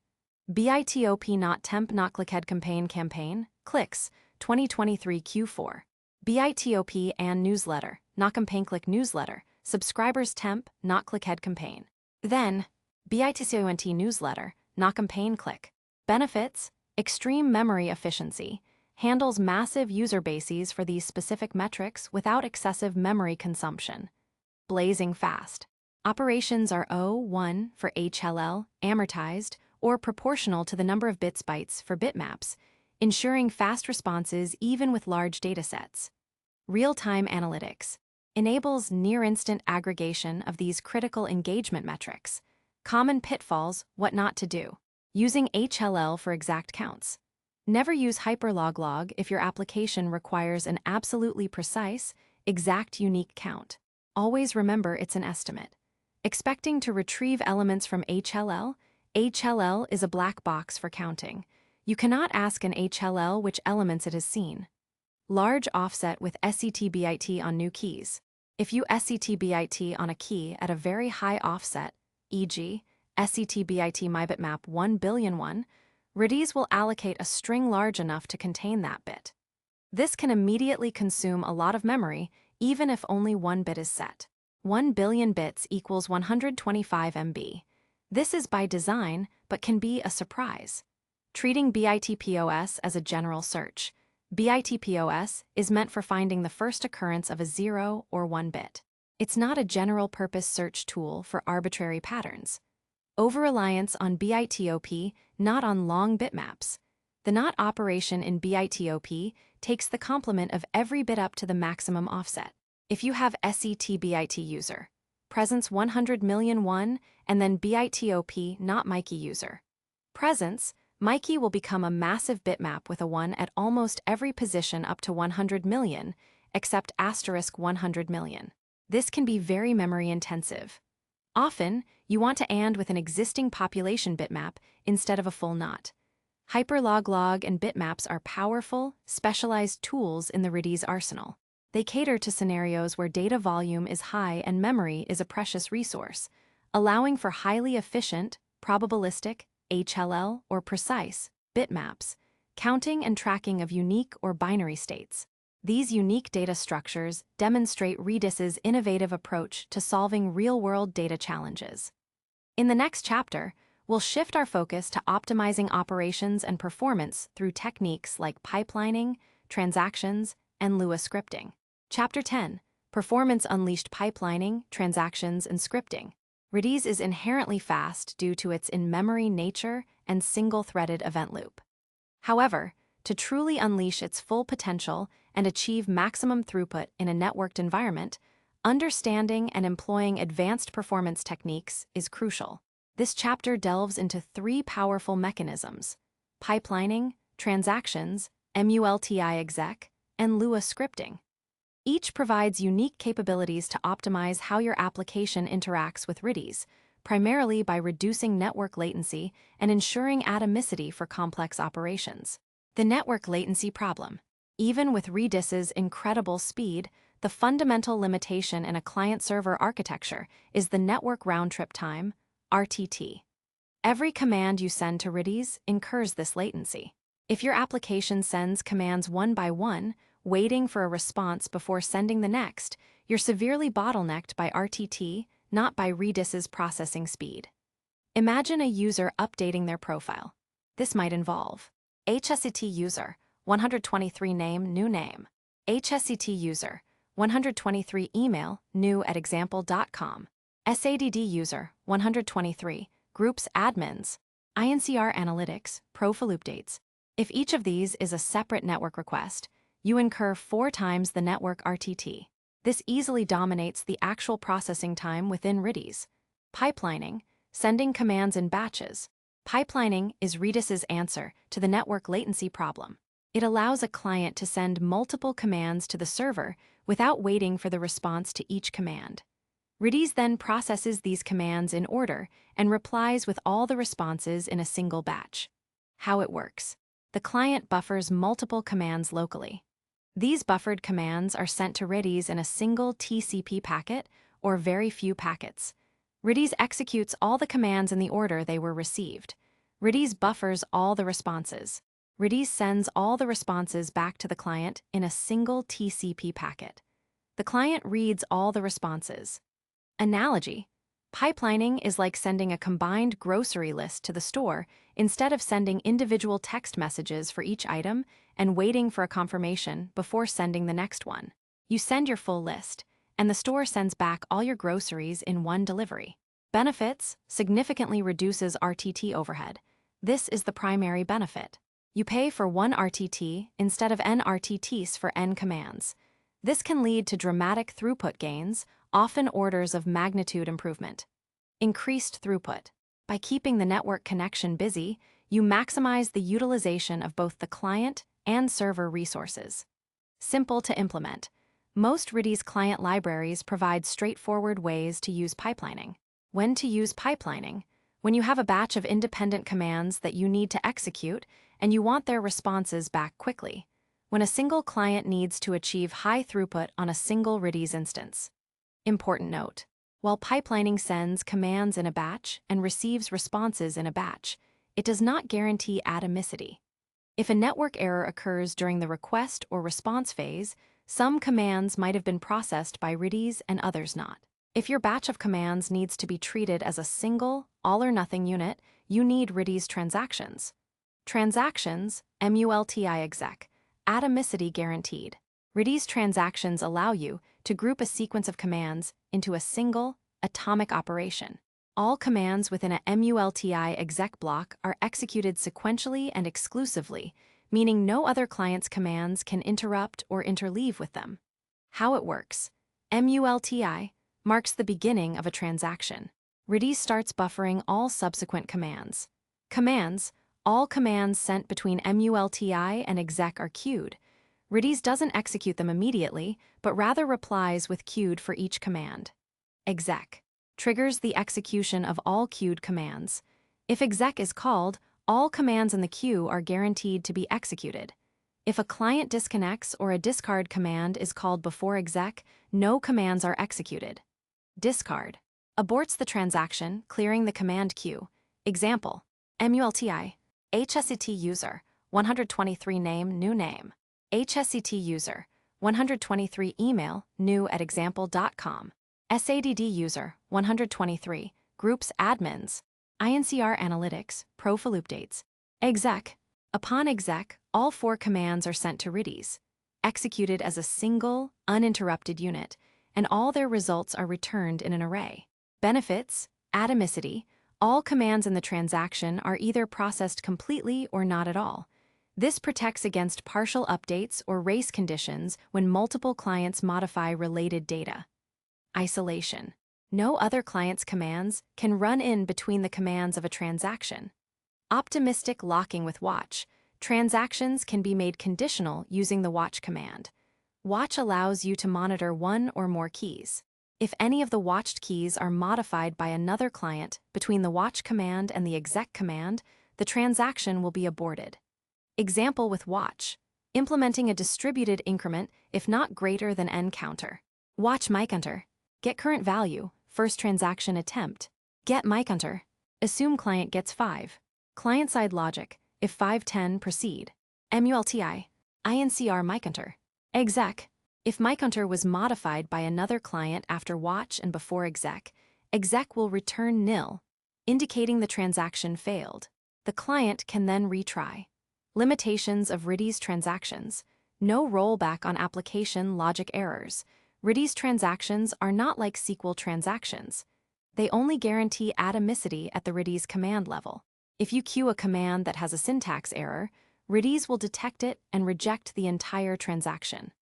[SPEAKER 1] BITOP not temp not clickhead campaign, clicks, 2023 Q4. BITOP and newsletter, not campaign click newsletter, subscribers temp, not clickhead campaign. Then, BITCONT newsletter, not campaign click. Benefits, extreme memory efficiency, handles massive user bases for these specific metrics without excessive memory consumption. Blazing fast. Operations are O1 for HLL, amortized, or proportional to the number of bits bytes for bitmaps, ensuring fast responses even with large datasets. Real-time analytics enables near-instant aggregation of these critical engagement metrics. Common pitfalls, what not to do. Using HLL for exact counts. Never use hyperlog if your application requires an absolutely precise, exact unique count. Always remember it's an estimate. Expecting to retrieve elements from HLL is a black box for counting. You cannot ask an HLL which elements it has seen. Large offset with SETBIT on new keys. If you SETBIT on a key at a very high offset, e.g., SETBIT mybitmap 1,000,000,001, Redis will allocate a string large enough to contain that bit. This can immediately consume a lot of memory, even if only one bit is set. 1 billion bits equals 125 MB. This is by design, but can be a surprise. Treating BITPOS as a general search. BITPOS is meant for finding the first occurrence of a 0 or 1 bit. It's not a general-purpose search tool for arbitrary patterns. Over-reliance on BITOP, not on long bitmaps. The not operation in BITOP takes the complement of every bit up to the maximum offset. If you have setbit user, presence 100 million one, and then bitop not Mikey user. Presence, Mikey will become a massive bitmap with a 1 at almost every position up to 100 million, except asterisk 100 million. This can be very memory intensive. Often, you want to AND with an existing population bitmap instead of a full NOT. Hyperlog and bitmaps are powerful, specialized tools in the Redis arsenal. They cater to scenarios where data volume is high and memory is a precious resource, allowing for highly efficient, probabilistic, HLL, or precise bitmaps, counting and tracking of unique or binary states. These unique data structures demonstrate Redis's innovative approach to solving real-world data challenges. In the next chapter, we'll shift our focus to optimizing operations and performance through techniques like pipelining, transactions, and Lua scripting. Chapter 10, Performance Unleashed Pipelining, Transactions, and Scripting. Redis is inherently fast due to its in-memory nature and single-threaded event loop. However, to truly unleash its full potential and achieve maximum throughput in a networked environment, understanding and employing advanced performance techniques is crucial. This chapter delves into 3 powerful mechanisms: pipelining, transactions, multi-exec, and Lua scripting. Each provides unique capabilities to optimize how your application interacts with Redis, primarily by reducing network latency and ensuring atomicity for complex operations. The network latency problem. Even with Redis's incredible speed, the fundamental limitation in a client-server architecture is the network round-trip time, RTT. Every command you send to Redis incurs this latency. If your application sends commands one by one, waiting for a response before sending the next, you're severely bottlenecked by RTT, not by Redis's processing speed. Imagine a user updating their profile. This might involve HSCT user, 123 name, new name. HSCT user, 123 email, new at example.com. SADD user, 123, groups admins. INCR analytics, profile updates. If each of these is a separate network request, you incur 4 times the network RTT. This easily dominates the actual processing time within Redis. Pipelining, sending commands in batches. Pipelining is Redis's answer to the network latency problem. It allows a client to send multiple commands to the server without waiting for the response to each command. Redis then processes these commands in order and replies with all the responses in a single batch. How it works. The client buffers multiple commands locally. These buffered commands are sent to Redis in a single TCP packet or very few packets. Redis executes all the commands in the order they were received. Redis buffers all the responses. Redis sends all the responses back to the client in a single TCP packet. The client reads all the responses. Analogy: pipelining is like sending a combined grocery list to the store instead of sending individual text messages for each item and waiting for a confirmation before sending the next one. You send your full list, and the store sends back all your groceries in one delivery. Benefits: significantly reduces RTT overhead. This is the primary benefit. You pay for 1 RTT instead of n RTTs for n commands. This can lead to dramatic throughput gains, often orders of magnitude improvement. Increased throughput. By keeping the network connection busy, you maximize the utilization of both the client and server resources. Simple to implement. Most Redis client libraries provide straightforward ways to use pipelining. When to use pipelining? When you have a batch of independent commands that you need to execute and you want their responses back quickly. When a single client needs to achieve high throughput on a single Redis instance. Important note: while pipelining sends commands in a batch and receives responses in a batch, it does not guarantee atomicity. If a network error occurs during the request or response phase, some commands might have been processed by Redis and others not. If your batch of commands needs to be treated as a single, all-or-nothing unit, you need Redis transactions. Transactions, multi-exec, atomicity guaranteed. Redis transactions allow you to group a sequence of commands into a single, atomic operation. All commands within a multi-exec block are executed sequentially and exclusively, meaning no other client's commands can interrupt or interleave with them. How it works. MULTI marks the beginning of a transaction. Redis starts buffering all subsequent commands. Commands: all commands sent between MULTI and exec are queued. Redis doesn't execute them immediately, but rather replies with queued for each command. Exec triggers the execution of all queued commands. If exec is called, all commands in the queue are guaranteed to be executed. If a client disconnects or a discard command is called before exec, no commands are executed. Discard aborts the transaction, clearing the command queue. Example: MULTI HSCT user 123 name new name. HSCT user 123 email new@example.com. SADD user 123 groups admins. INCR analytics profile updates. Exec. Upon exec, all 4 commands are sent to Redis, executed as a single, uninterrupted unit, and all their results are returned in an array. Benefits: atomicity. All commands in the transaction are either processed completely or not at all. This protects against partial updates or race conditions when multiple clients modify related data. Isolation. No other client's commands can run in between the commands of a transaction. Optimistic locking with watch. Transactions can be made conditional using the watch command. Watch allows you to monitor one or more keys. If any of the watched keys are modified by another client between the watch command and the exec command, the transaction will be aborted. Example with watch: implementing a distributed increment if not greater than n counter. Watch myCounter. Get current value, first transaction attempt. Get myCounter. Assume client gets 5. Client-side logic: if 510 proceed. MULTI INCR myCounter. Exec. If myCounter was modified by another client after watch and before exec, exec will return nil, indicating the transaction failed. The client can then retry. Limitations of Redis transactions: no rollback on application logic errors. Redis transactions are not like SQL transactions. They only guarantee atomicity at the Redis command level. If you queue a command that has a syntax error, Redis will detect it and reject the entire transaction.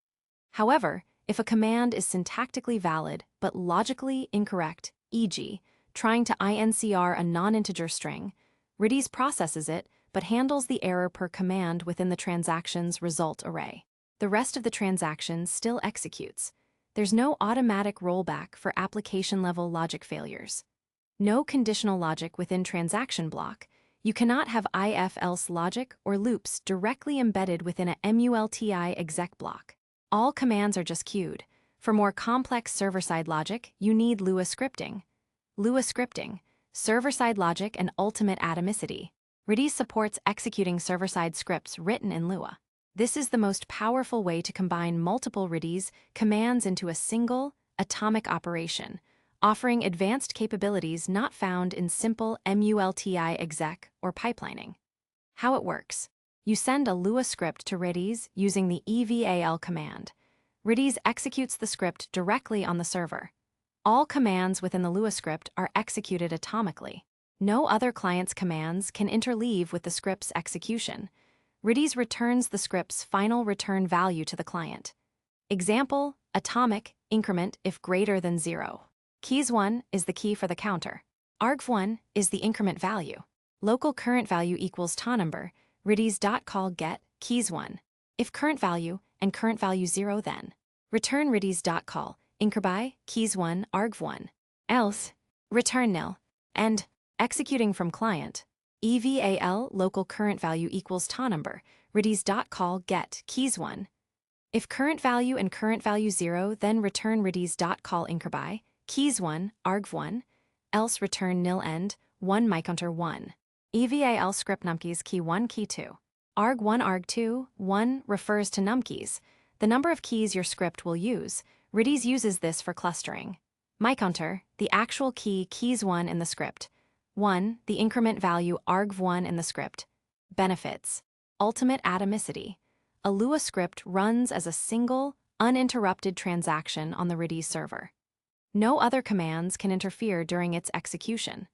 [SPEAKER 1] However, if a command is syntactically valid but logically incorrect, e.g., trying to INCR a non-integer string, Redis processes it but handles the error per command within the transaction's result array. The rest of the transaction still executes. There's no automatic rollback for application-level logic failures. No conditional logic within transaction block. You cannot have if-else logic or loops directly embedded within a MULTI exec block. All commands are just queued. For more complex server-side logic, you need Lua scripting. Lua scripting, server-side logic and ultimate atomicity. Redis supports executing server-side scripts written in Lua. This is the most powerful way to combine multiple Redis commands into a single, atomic operation, offering advanced capabilities not found in simple MULTI exec or pipelining. How it works: you send a Lua script to Redis using the eval command. Redis executes the script directly on the server. All commands within the Lua script are executed atomically. No other client's commands can interleave with the script's execution. Redis returns the script's final return value to the client. Example: atomic increment if greater than 0. Keys1 is the key for the counter. argv1 is the increment value. Local current value equals number. Redis.call get keys1. If current value and current value 0, then return Redis.call increby keys1 argv1. Else return nil. And executing from client. eval local current value equals number. Redis.call get keys1. If current value and current value 0, then return Redis.call increby keys1 argv1. Else return nil end 1 myCounter 1. eval script numkeys key 1 key 2. arg1 arg2 1 refers to numkeys, the number of keys your script will use. Redis uses this for clustering. myCounter, the actual key keys1 in the script. 1, the increment value argv1 in the script. Benefits: ultimate atomicity. A Lua script runs as a single, uninterrupted transaction on the Redis server. No other commands can interfere during its execution.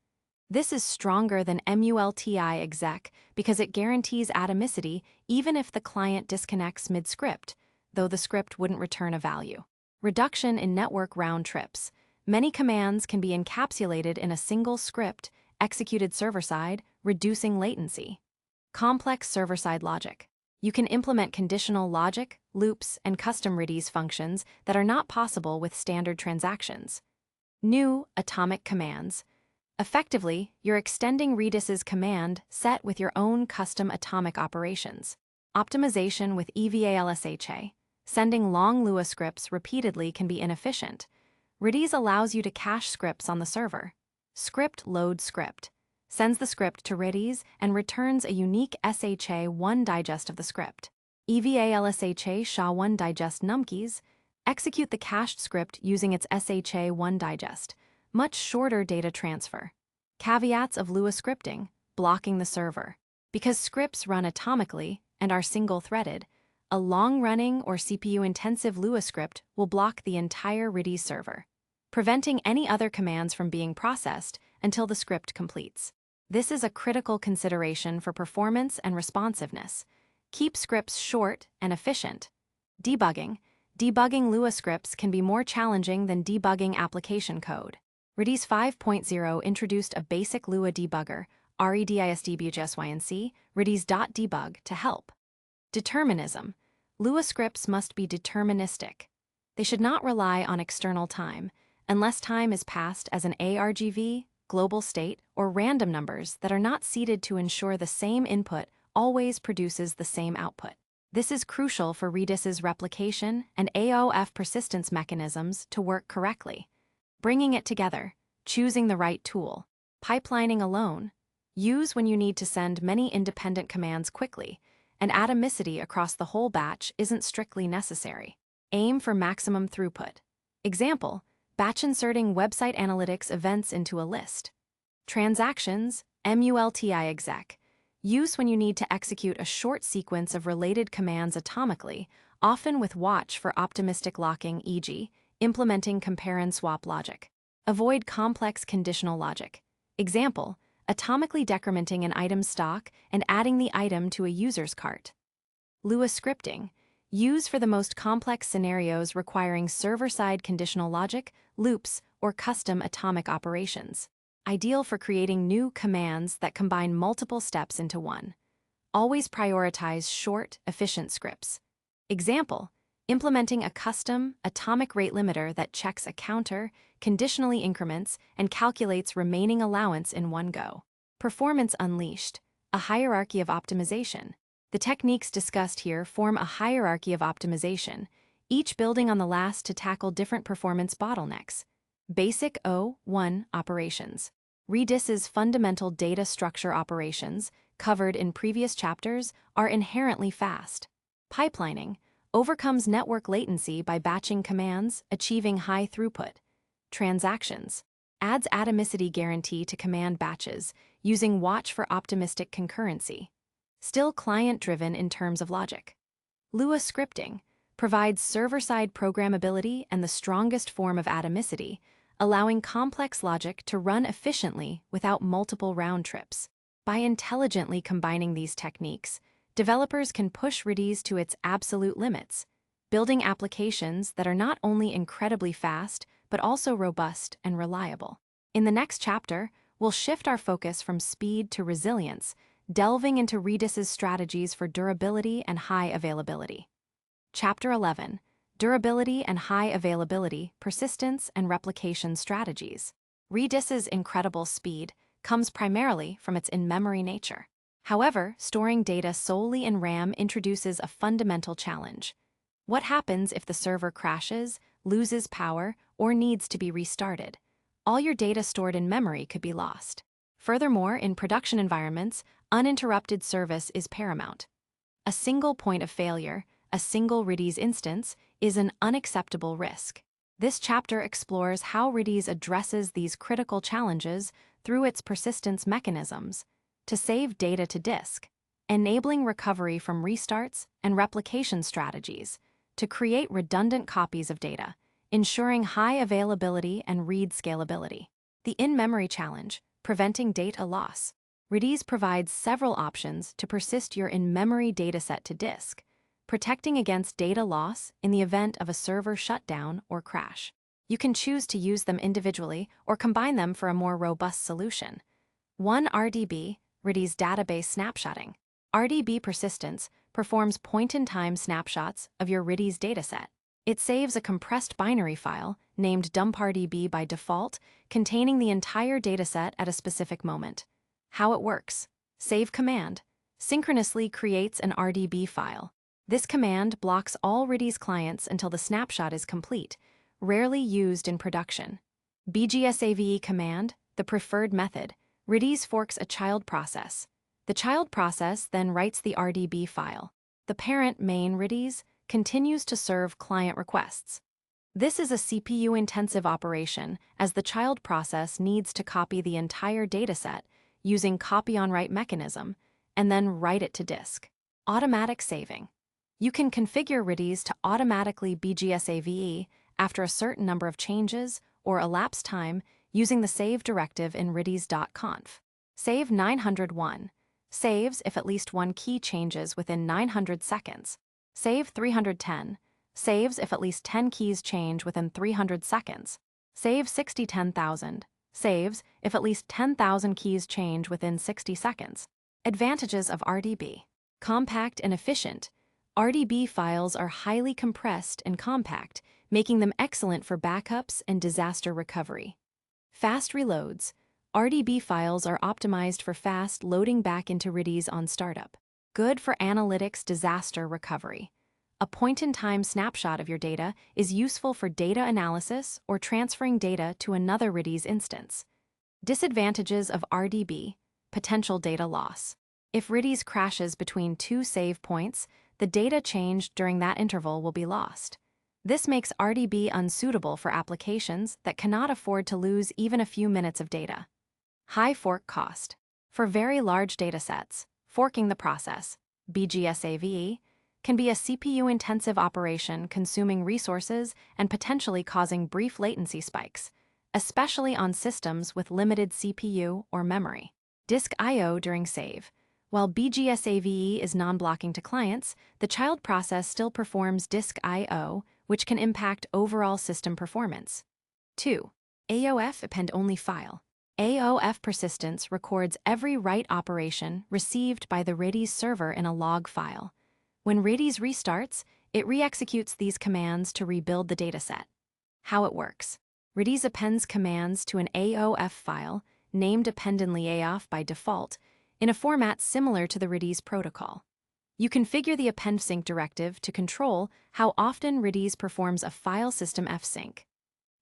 [SPEAKER 1] This is stronger than MULTI exec because it guarantees atomicity even if the client disconnects mid-script, though the script wouldn't return a value. Reduction in network round trips. Many commands can be encapsulated in a single script, executed server-side, reducing latency. Complex server-side logic. You can implement conditional logic, loops, and custom Redis functions that are not possible with standard transactions. New atomic commands. Effectively, you're extending Redis's command set with your own custom atomic operations. Optimization with EVALSHA. Sending long Lua scripts repeatedly can be inefficient. Redis allows you to cache scripts on the server. Script load script. Sends the script to Redis and returns a unique SHA-1 digest of the script. EVALSHA SHA-1 digest numkeys. Execute the cached script using its SHA-1 digest. Much shorter data transfer. Caveats of Lua scripting, blocking the server. Because scripts run atomically and are single-threaded, a long-running or CPU-intensive Lua script will block the entire Redis server, preventing any other commands from being processed until the script completes. This is a critical consideration for performance and responsiveness. Keep scripts short and efficient. Debugging. Debugging Lua scripts can be more challenging than debugging application code. Redis 5.0 introduced a basic Lua debugger, redis-debug redis.debug, to help. Determinism. Lua scripts must be deterministic. They should not rely on external time, unless time is passed as an argv, global state, or random numbers that are not seeded to ensure the same input always produces the same output. This is crucial for Redis's replication and AOF persistence mechanisms to work correctly. Bringing it together, choosing the right tool. Pipelining alone. Use when you need to send many independent commands quickly, and atomicity across the whole batch isn't strictly necessary. Aim for maximum throughput. Example, batch inserting website analytics events into a list. Transactions, multi-exec. Use when you need to execute a short sequence of related commands atomically, often with watch for optimistic locking, e.g., implementing compare and swap logic. Avoid complex conditional logic. Example, atomically decrementing an item's stock and adding the item to a user's cart. Lua scripting. Use for the most complex scenarios requiring server-side conditional logic, loops, or custom atomic operations. Ideal for creating new commands that combine multiple steps into one. Always prioritize short, efficient scripts. Example, implementing a custom, atomic rate limiter that checks a counter, conditionally increments, and calculates remaining allowance in one go. Performance unleashed, a hierarchy of optimization. The techniques discussed here form a hierarchy of optimization, each building on the last to tackle different performance bottlenecks. Basic O1 operations. Redis's fundamental data structure operations, covered in previous chapters, are inherently fast. Pipelining overcomes network latency by batching commands, achieving high throughput. Transactions adds atomicity guarantee to command batches, using watch for optimistic concurrency. Still client-driven in terms of logic. Lua scripting provides server-side programmability and the strongest form of atomicity, allowing complex logic to run efficiently without multiple round trips. By intelligently combining these techniques, developers can push Redis to its absolute limits, building applications that are not only incredibly fast, but also robust and reliable. In the next chapter, we'll shift our focus from speed to resilience, delving into Redis's strategies for durability and high availability. Chapter 11. Durability and high availability, persistence and replication strategies. Redis's incredible speed comes primarily from its in-memory nature. However, storing data solely in RAM introduces a fundamental challenge. What happens if the server crashes, loses power, or needs to be restarted? All your data stored in memory could be lost. Furthermore, in production environments, uninterrupted service is paramount. A single point of failure, a single Redis instance, is an unacceptable risk. This chapter explores how Redis addresses these critical challenges through its persistence mechanisms to save data to disk, enabling recovery from restarts and replication strategies to create redundant copies of data, ensuring high availability and read scalability. The in-memory challenge, preventing data loss. Redis provides several options to persist your in-memory dataset to disk, protecting against data loss in the event of a server shutdown or crash. You can choose to use them individually or combine them for a more robust solution. 1. RDB, Redis database snapshotting. RDB persistence performs point-in-time snapshots of your Redis dataset. It saves a compressed binary file, named dumprdb by default, containing the entire dataset at a specific moment. How it works. Save command synchronously creates an RDB file. This command blocks all Redis clients until the snapshot is complete, rarely used in production. BGSAVE command, the preferred method. Redis forks a child process. The child process then writes the RDB file. The parent main Redis continues to serve client requests. This is a CPU-intensive operation, as the child process needs to copy the entire dataset using copy-on-write mechanism, and then write it to disk. Automatic saving. You can configure Redis to automatically BGSAVE after a certain number of changes or elapsed time using the save directive in redis.conf. Save 901. Saves if at least one key changes within 900 seconds. Save 310. Saves if at least 10 keys change within 300 seconds. Save 6010,000. Saves if at least 10,000 keys change within 60 seconds. Advantages of RDB. Compact and efficient. RDB files are highly compressed and compact, making them excellent for backups and disaster recovery. Fast reloads. RDB files are optimized for fast loading back into Redis on startup. Good for analytics disaster recovery. A point-in-time snapshot of your data is useful for data analysis or transferring data to another Redis instance. Disadvantages of RDB. Potential data loss. If Redis crashes between two save points, the data changed during that interval will be lost. This makes RDB unsuitable for applications that cannot afford to lose even a few minutes of data. High fork cost. For very large datasets, forking the process, BGSAVE, can be a CPU-intensive operation consuming resources and potentially causing brief latency spikes, especially on systems with limited CPU or memory. Disk I/O during save. While BGSAVE is non-blocking to clients, the child process still performs disk I/O, which can impact overall system performance. 2. AOF append-only file. AOF persistence records every write operation received by the Redis server in a log file. When Redis restarts, it re-executes these commands to rebuild the dataset. How it works. Redis appends commands to an AOF file, named append-only AOF by default, in a format similar to the Redis protocol. You configure the append sync directive to control how often Redis performs a file system fsync.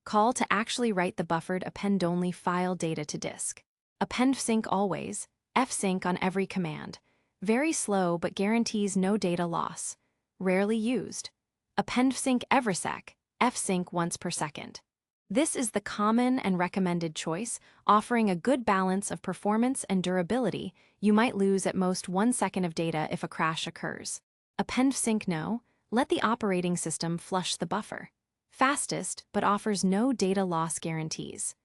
[SPEAKER 1] Call to actually write the buffered append-only file data to disk. Append sync always, fsync on every command. Very slow but guarantees no data loss. Rarely used. Append sync eversec, fsync once per second. This is the common and recommended choice, offering a good balance of performance and durability. You might lose at most 1 second of data if a crash occurs. Append sync no, let the operating system flush the buffer. Fastest, but offers no data loss guarantees.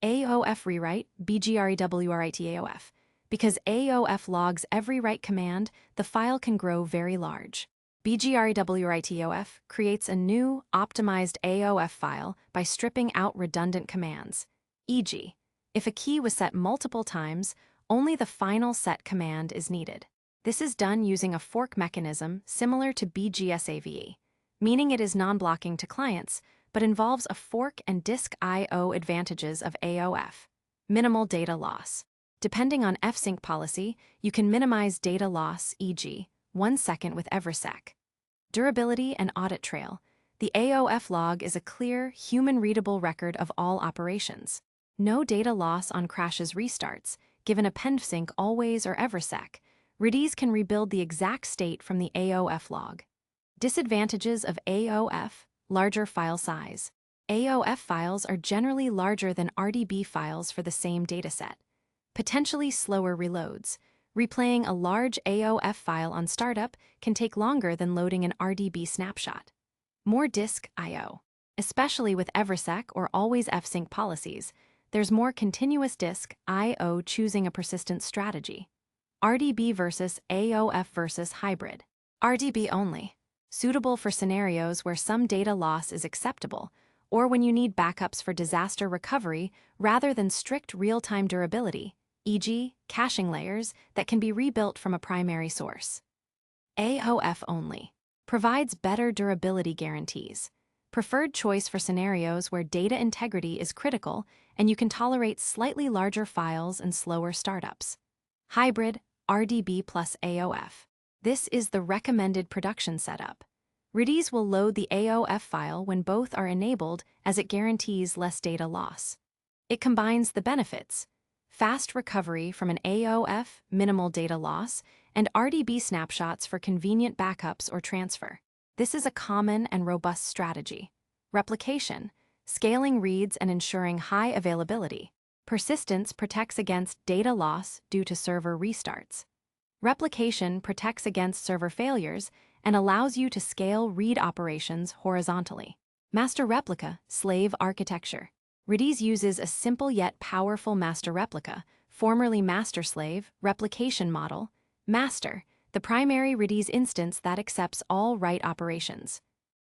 [SPEAKER 1] AOF rewrite, BGREWRITE AOF. Because AOF logs every write command, the file can grow very large. BGREWRITE AOF creates a new, optimized AOF file by stripping out redundant commands. E.g., if a key was set multiple times, only the final set command is needed. This is done using a fork mechanism similar to BGSAVE, meaning it is non-blocking to clients, but involves a fork and disk I/O advantages of AOF. Minimal data loss. Depending on fsync policy, you can minimize data loss, e.g., 1 second with eversec. Durability and audit trail. The AOF log is a clear, human-readable record of all operations. No data loss on crashes restarts, given append sync always or eversec. Redis can rebuild the exact state from the AOF log. Disadvantages of AOF, larger file size. AOF files are generally larger than RDB files for the same dataset. Potentially slower reloads. Replaying a large AOF file on startup can take longer than loading an RDB snapshot. More disk I/O. Especially with eversec or always fsync policies, there's more continuous disk I/O choosing a persistent strategy. RDB versus AOF versus hybrid. RDB only. suitable for scenarios where some data loss is acceptable, or when you need backups for disaster recovery rather than strict real-time durability, e.g., caching layers that can be rebuilt from a primary source. AOF only provides better durability guarantees. Preferred choice for scenarios where data integrity is critical and you can tolerate slightly larger files and slower startups. Hybrid RDB plus AOF. This is the recommended production setup. Redis will load the AOF file when both are enabled as it guarantees less data loss. It combines the benefits: fast recovery from an AOF, minimal data loss, and RDB snapshots for convenient backups or transfer. This is a common and robust strategy. Replication, scaling reads and ensuring high availability. Persistence protects against data loss due to server restarts. Replication protects against server failures and allows you to scale read operations horizontally. Master replica, slave architecture. Redis uses a simple yet powerful master replica, formerly master-slave, replication model. Master, the primary Redis instance that accepts all write operations.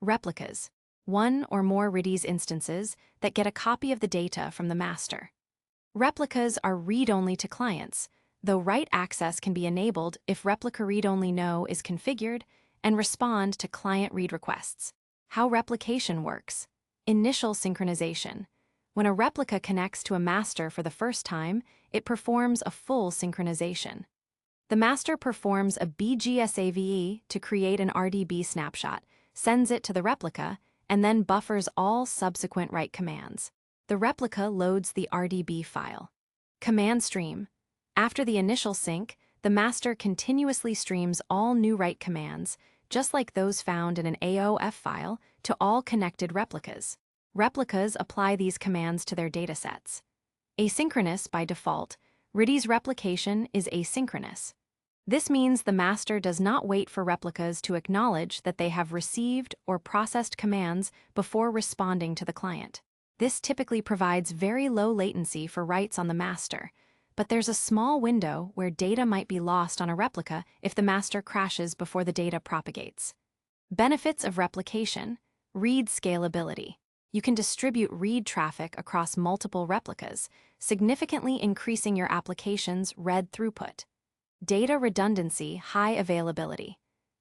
[SPEAKER 1] Replicas, one or more Redis instances that get a copy of the data from the master. Replicas are read-only to clients, though write access can be enabled if replica read-only no is configured and respond to client read requests. How replication works. Initial synchronization. When a replica connects to a master for the first time, it performs a full synchronization. The master performs a BGSAVE to create an RDB snapshot, sends it to the replica, and then buffers all subsequent write commands. The replica loads the RDB file. Command stream. After the initial sync, the master continuously streams all new write commands, just like those found in an AOF file, to all connected replicas. Replicas apply these commands to their datasets. Asynchronous by default, Redis replication is asynchronous. This means the master does not wait for replicas to acknowledge that they have received or processed commands before responding to the client. This typically provides very low latency for writes on the master, but there's a small window where data might be lost on a replica if the master crashes before the data propagates. Benefits of replication: read scalability. You can distribute read traffic across multiple replicas, significantly increasing your application's read throughput. Data redundancy, high availability.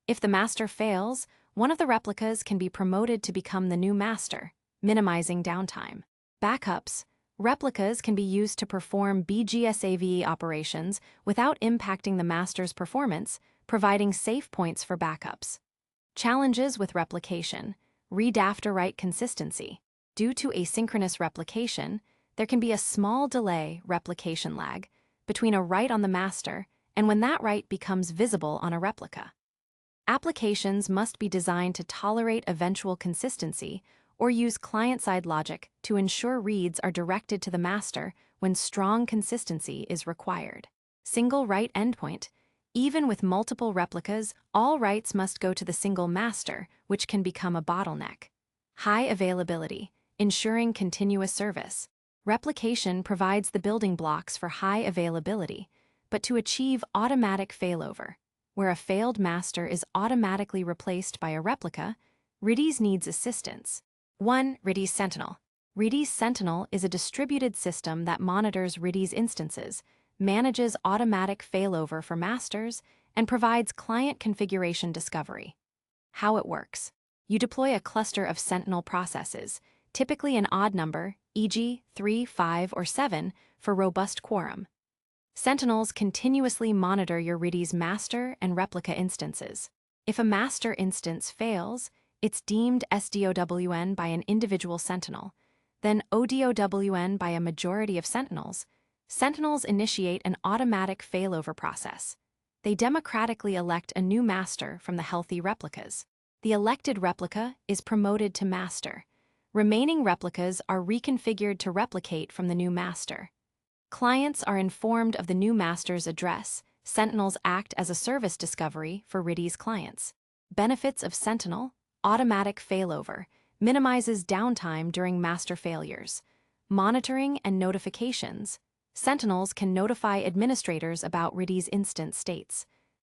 [SPEAKER 1] If the master fails, one of the replicas can be promoted to become the new master, minimizing downtime. Backups. Replicas can be used to perform BGSAVE operations without impacting the master's performance, providing safe points for backups. Challenges with replication. Read after write consistency. Due to asynchronous replication, there can be a small delay, replication lag, between a write on the master and when that write becomes visible on a replica. Applications must be designed to tolerate eventual consistency or use client-side logic to ensure reads are directed to the master when strong consistency is required. Single write endpoint. Even with multiple replicas, all writes must go to the single master, which can become a bottleneck. High availability, ensuring continuous service. Replication provides the building blocks for high availability, but to achieve automatic failover, where a failed master is automatically replaced by a replica, Redis needs assistance. 1. Redis Sentinel. Redis Sentinel is a distributed system that monitors Redis instances, manages automatic failover for masters, and provides client configuration discovery. How it works. You deploy a cluster of Sentinel processes, typically an odd number, e.g., 3, 5, or 7, for robust quorum. Sentinels continuously monitor your Redis master and replica instances. If a master instance fails, it's deemed SDOWN by an individual Sentinel, then ODOWN by a majority of Sentinels. Sentinels initiate an automatic failover process. They democratically elect a new master from the healthy replicas. The elected replica is promoted to master. Remaining replicas are reconfigured to replicate from the new master. Clients are informed of the new master's address. Sentinels act as a service discovery for Redis clients. Benefits of Sentinel: automatic failover, minimizes downtime during master failures. Monitoring and notifications. Sentinels can notify administrators about Redis instance states.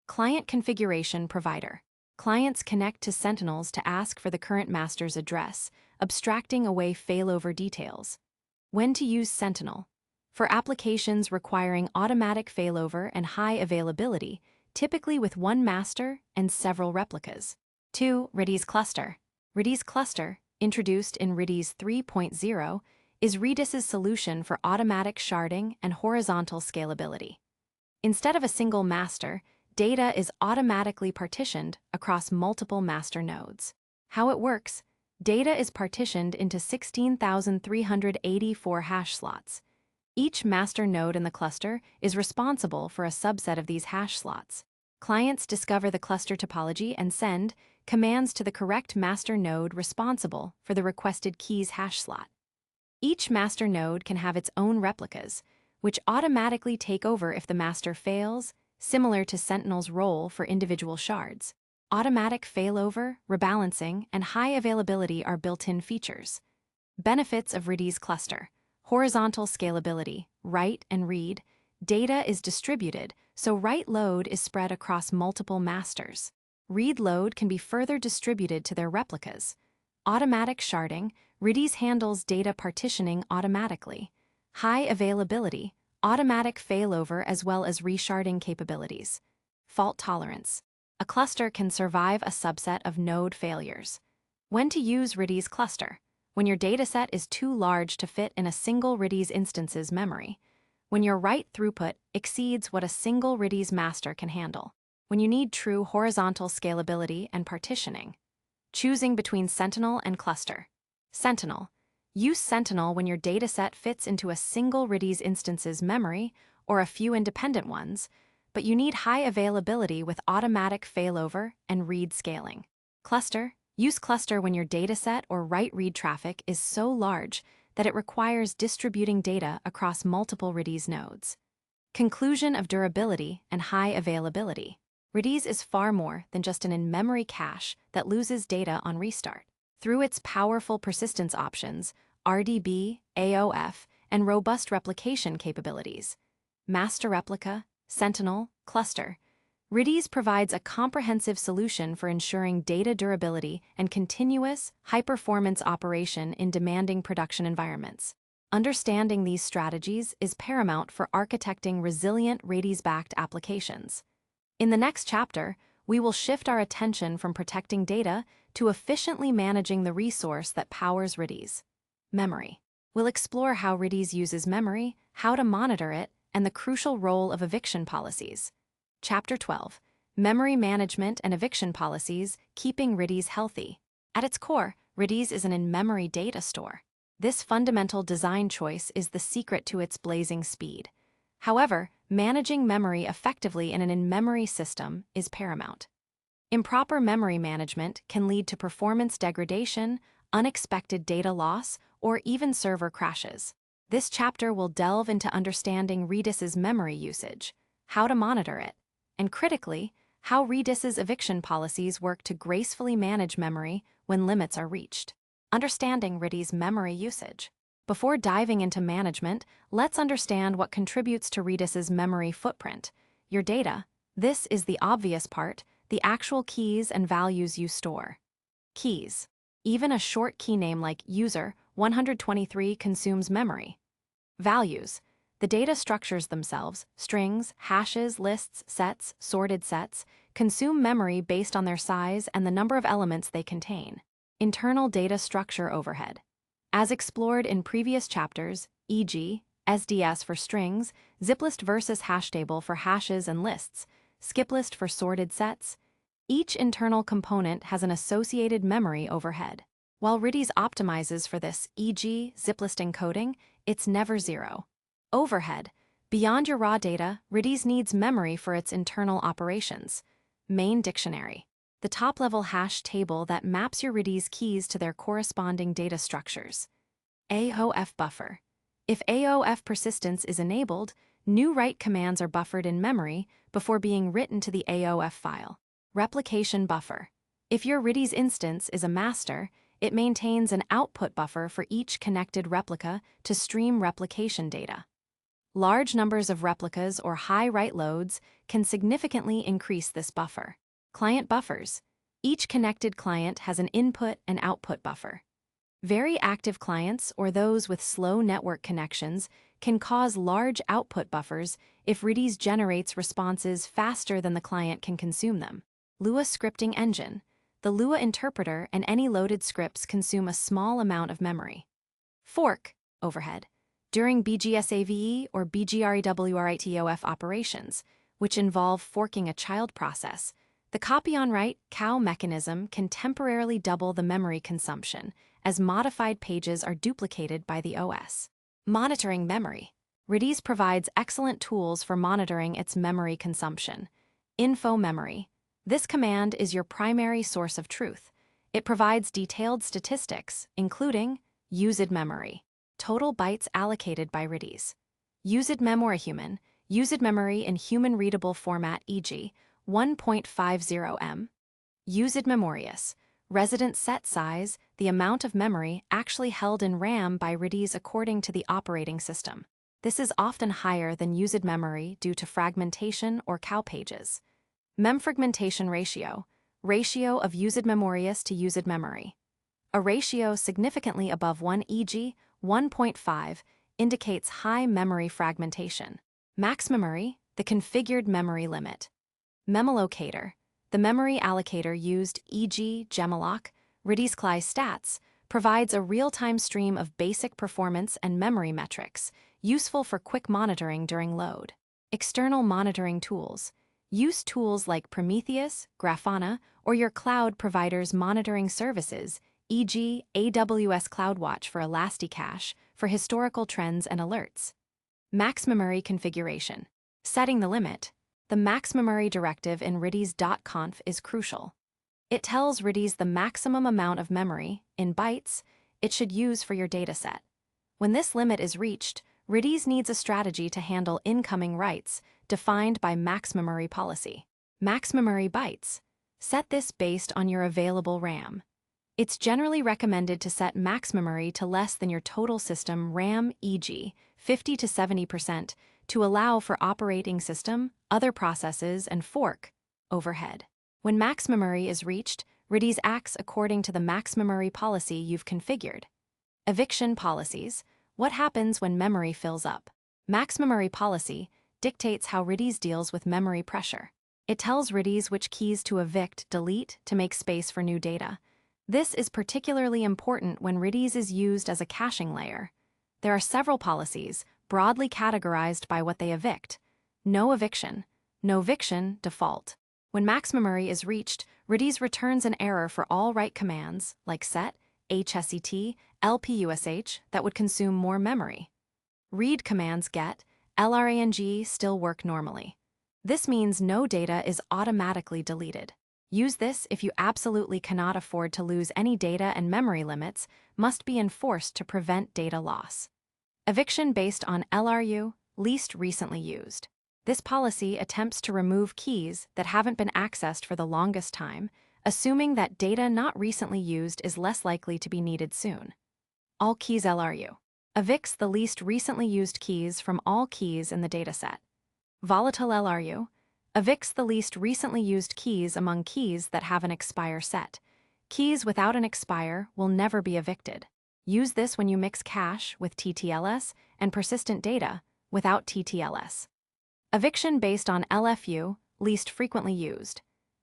[SPEAKER 1] Client configuration provider. Clients connect to Sentinels to ask for the current master's address, abstracting away failover details. When to use Sentinel? For applications requiring automatic failover and high availability, typically with one master and several replicas. 2. Redis cluster. Redis cluster, introduced in Redis 3.0, is Redis's solution for automatic sharding and horizontal scalability. Instead of a single master, data is automatically partitioned across multiple master nodes. How it works: data is partitioned into 16,384 hash slots. Each master node in the cluster is responsible for a subset of these hash slots. Clients discover the cluster topology and send commands to the correct master node responsible for the requested key's hash slot. Each master node can have its own replicas, which automatically take over if the master fails, similar to Sentinel's role for individual shards. Automatic failover, rebalancing, and high availability are built-in features. Benefits of Redis cluster: horizontal scalability, write and read. Data is distributed, so write load is spread across multiple masters. Read load can be further distributed to their replicas. Automatic sharding: Redis handles data partitioning automatically. High availability: automatic failover as well as resharding capabilities. Fault tolerance: a cluster can survive a subset of node failures. When to use Redis cluster? When your dataset is too large to fit in a single Redis instance's memory. When your write throughput exceeds what a single Redis master can handle. When you need true horizontal scalability and partitioning. Choosing between Sentinel and cluster. Sentinel. Use Sentinel when your dataset fits into a single Redis instance's memory or a few independent ones, but you need high availability with automatic failover and read scaling. Cluster. Use cluster when your dataset or write-read traffic is so large that it requires distributing data across multiple Redis nodes. Conclusion of durability and high availability. Redis is far more than just an in-memory cache that loses data on restart. Through its powerful persistence options, RDB, AOF, and robust replication capabilities, master replica, Sentinel, cluster, Redis provides a comprehensive solution for ensuring data durability and continuous, high-performance operation in demanding production environments. Understanding these strategies is paramount for architecting resilient Redis-backed applications. In the next chapter, we will shift our attention from protecting data to efficiently managing the resource that powers Redis: memory. We'll explore how Redis uses memory, how to monitor it, and the crucial role of eviction policies. Chapter 12. Memory Management and Eviction Policies, Keeping Redis Healthy. At its core, Redis is an in-memory data store. This fundamental design choice is the secret to its blazing speed. However, managing memory effectively in an in-memory system is paramount. Improper memory management can lead to performance degradation, unexpected data loss, or even server crashes. This chapter will delve into understanding Redis's memory usage, how to monitor it, and critically, how Redis's eviction policies work to gracefully manage memory when limits are reached. Understanding Redis memory usage. Before diving into management, let's understand what contributes to Redis's memory footprint: your data. This is the obvious part, the actual keys and values you store. Keys. Even a short key name like user 123 consumes memory. Values. The data structures themselves, strings, hashes, lists, sets, sorted sets, consume memory based on their size and the number of elements they contain. Internal data structure overhead. As explored in previous chapters, e.g., SDS for strings, ziplist versus hashtable for hashes and lists, skiplist for sorted sets, each internal component has an associated memory overhead. While Redis optimizes for this, e.g., ziplist encoding, it's never zero. Overhead. Beyond your raw data, Redis needs memory for its internal operations. Main dictionary. The top-level hash table that maps your Redis keys to their corresponding data structures. AOF buffer. If AOF persistence is enabled, new write commands are buffered in memory before being written to the AOF file. Replication buffer. If your Redis instance is a master, it maintains an output buffer for each connected replica to stream replication data. Large numbers of replicas or high write loads can significantly increase this buffer. Client buffers. Each connected client has an input and output buffer. Very active clients or those with slow network connections can cause large output buffers if Redis generates responses faster than the client can consume them. Lua scripting engine. The Lua interpreter and any loaded scripts consume a small amount of memory. Fork, overhead, during BGSAVE or BGREWRITOF operations, which involve forking a child process, the copy-on-write cow mechanism can temporarily double the memory consumption as modified pages are duplicated by the OS. Monitoring memory. Redis provides excellent tools for monitoring its memory consumption. Info memory. This command is your primary source of truth. It provides detailed statistics, including used memory, total bytes allocated by Redis, used memory human, used memory in human-readable format e.g., 1.50 M, used memorious, resident set size, the amount of memory actually held in RAM by Redis according to the operating system. This is often higher than used memory due to fragmentation or cow pages. Memfragmentation ratio, ratio of used memorious to used memory. A ratio significantly above 1 e.g., 1.5, indicates high memory fragmentation. Max memory, the configured memory limit. Memallocator, the memory allocator used e.g. Gemalloc, Redis-CLI stats, provides a real-time stream of basic performance and memory metrics, useful for quick monitoring during load. External monitoring tools. Use tools like Prometheus, Grafana, or your cloud provider's monitoring services, e.g. AWS CloudWatch for Elasticache, for historical trends and alerts. Max memory configuration. Setting the limit. The max memory directive in Redis.conf is crucial. It tells Redis the maximum amount of memory, in bytes, it should use for your dataset. When this limit is reached, Redis needs a strategy to handle incoming writes, defined by max memory policy. Max memory bytes. Set this based on your available RAM. It's generally recommended to set max memory to less than your total system RAM, e.g., 50 to 70%, to allow for operating system, other processes, and fork, overhead. When max memory is reached, Redis acts according to the max memory policy you've configured. Eviction policies. What happens when memory fills up? Max memory policy dictates how Redis deals with memory pressure. It tells Redis which keys to evict, delete, to make space for new data. This is particularly important when Redis is used as a caching layer. There are several policies, broadly categorized by what they evict. No eviction, default. When max memory is reached, Redis returns an error for all write commands, like set, hset, lpush, that would consume more memory. Read commands get, lrang still work normally. This means no data is automatically deleted. Use this if you absolutely cannot afford to lose any data, and memory limits must be enforced to prevent data loss. Eviction based on LRU, least recently used. This policy attempts to remove keys that haven't been accessed for the longest time, assuming that data not recently used is less likely to be needed soon. All keys LRU. Evicts the least recently used keys from all keys in the dataset. Volatile LRU. Evicts the least recently used keys among keys that have an expire set. Keys without an expire will never be evicted. Use this when you mix cache with TTLS and persistent data without TTLS. Eviction based on LFU, least frequently used.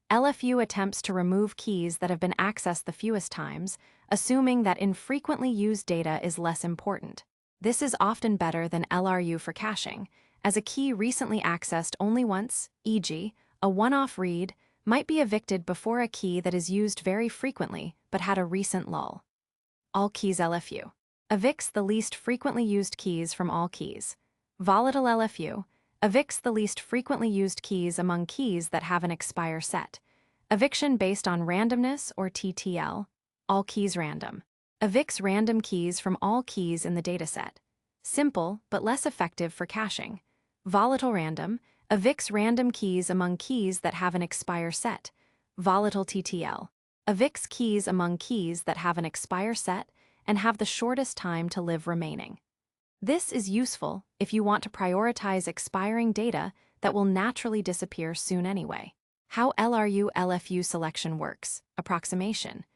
[SPEAKER 1] LFU attempts to remove keys that have been accessed the fewest times, assuming that infrequently used data is less important. This is often better than LRU for caching, as a key recently accessed only once, e.g., a one-off read, might be evicted before a key that is used very frequently but had a recent lull. All keys LFU. Evicts the least frequently used keys from all keys. Volatile LFU. Evicts the least frequently used keys among keys that have an expire set. Eviction based on randomness or TTL. All keys random. Evicts random keys from all keys in the dataset. Simple, but less effective for caching. Volatile random. Evicts random keys among keys that have an expire set. Volatile TTL. Evicts keys among keys that have an expire set and have the shortest time to live remaining. This is useful if you want to prioritize expiring data that will naturally disappear soon anyway. How LRU-LFU selection works. Approximation.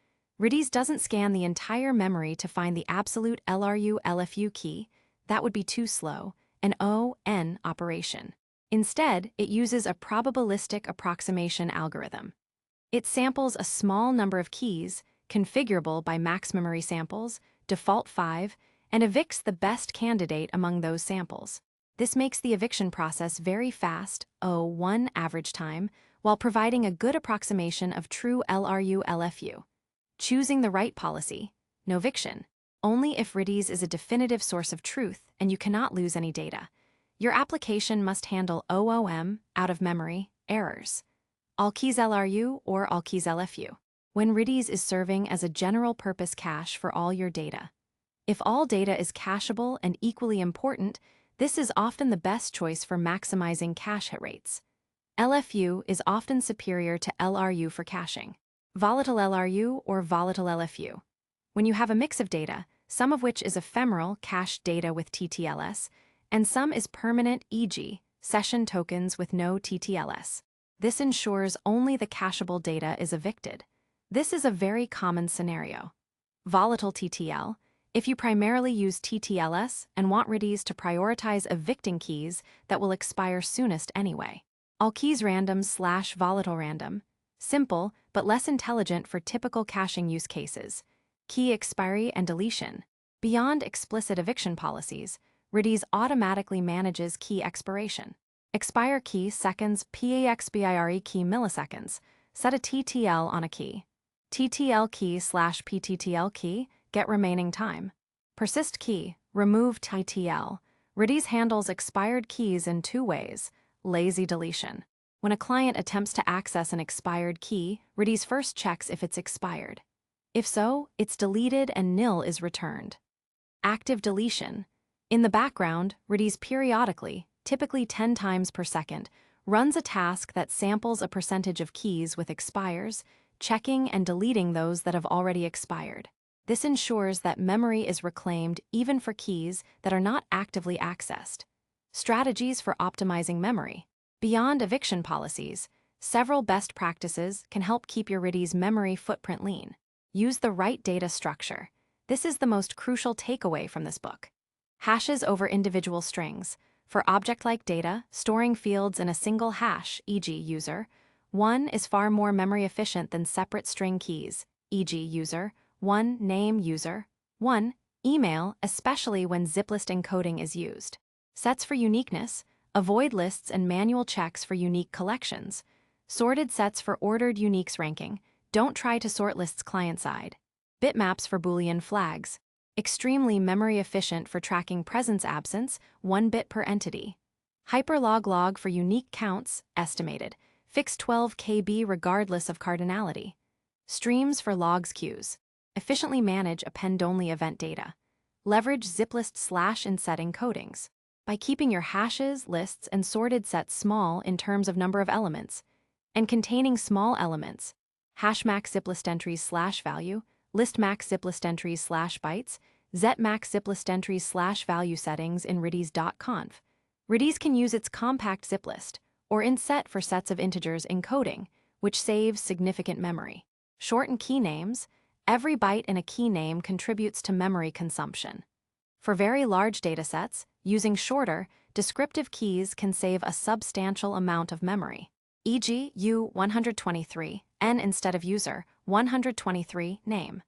[SPEAKER 1] Redis doesn't scan the entire memory to find the absolute LRU-LFU key. That would be too slow. An O-N operation. Instead, it uses a probabilistic approximation algorithm. It samples a small number of keys, configurable by max memory samples, default 5, and evicts the best candidate among those samples. This makes the eviction process very fast, 1 average time, while providing a good approximation of true LRU-LFU. Choosing the right policy. No eviction. Only if Redis is a definitive source of truth and you cannot lose any data. Your application must handle OOM, out-of-memory, errors. All keys LRU or all keys LFU. When Redis is serving as a general-purpose cache for all your data. If all data is cacheable and equally important, this is often the best choice for maximizing cache hit rates. LFU is often superior to LRU for caching. Volatile LRU or volatile LFU. When you have a mix of data, some of which is ephemeral cached data with TTLS, and some is permanent, e.g., session tokens with no TTLS. This ensures only the cacheable data is evicted. This is a very common scenario. Volatile TTL. If you primarily use TTLS and want Redis to prioritize evicting keys that will expire soonest anyway. All keys random/volatile random. Simple, but less intelligent for typical caching use cases. Key expiry and deletion. Beyond explicit eviction policies, Redis automatically manages key expiration. Expire key seconds, PAXBIRE key milliseconds. Set a TTL on a key. TTL key/PTTL key, get remaining time. Persist key, remove TTL. Redis handles expired keys in 2 ways. Lazy deletion. When a client attempts to access an expired key, Redis first checks if it's expired. If so, it's deleted and nil is returned. Active deletion. In the background, Redis periodically, typically 10 times per second, runs a task that samples a percentage of keys with expires, checking and deleting those that have already expired. This ensures that memory is reclaimed even for keys that are not actively accessed. Strategies for optimizing memory. Beyond eviction policies, several best practices can help keep your Redis memory footprint lean. Use the right data structure. This is the most crucial takeaway from this book. Hashes over individual strings. For object-like data, storing fields in a single hash, e.g. user, 1 is far more memory efficient than separate string keys, e.g. user, 1 name user, 1 email, especially when ziplist encoding is used. Sets for uniqueness. Avoid lists and manual checks for unique collections. Sorted sets for ordered uniques ranking. Don't try to sort lists client-side. Bitmaps for Boolean flags. Extremely memory efficient for tracking presence-absence, 1 bit per entity. Hyperlog for unique counts, estimated. Fixed 12 KB regardless of cardinality. Streams for logs queues. Efficiently manage append-only event data. Leverage ziplist/inset encodings. By keeping your hashes, lists, and sorted sets small in terms of number of elements, and containing small elements, hashmax ziplist entries/value, listmax ziplist entries/bytes, zetmax ziplist entries/value settings in redis.conf. Redis can use its compact ziplist, or inset for sets of integers encoding, which saves significant memory. Shorten key names. Every byte in a key name contributes to memory consumption. For very large datasets, using shorter, descriptive keys can save a substantial amount of memory. E.g., U123, N instead of user, 123, name.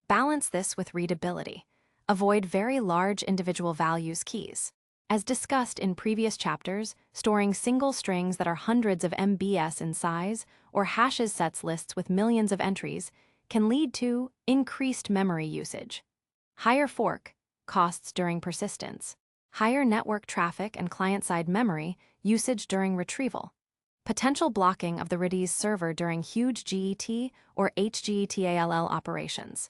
[SPEAKER 1] Balance this with readability. Avoid very large individual values keys. As discussed in previous chapters, storing single strings that are hundreds of MBS in size or hashes sets lists with millions of entries can lead to increased memory usage. Higher fork costs during persistence. Higher network traffic and client-side memory usage during retrieval. Potential blocking of the Redis server during huge GET or HGETALL operations.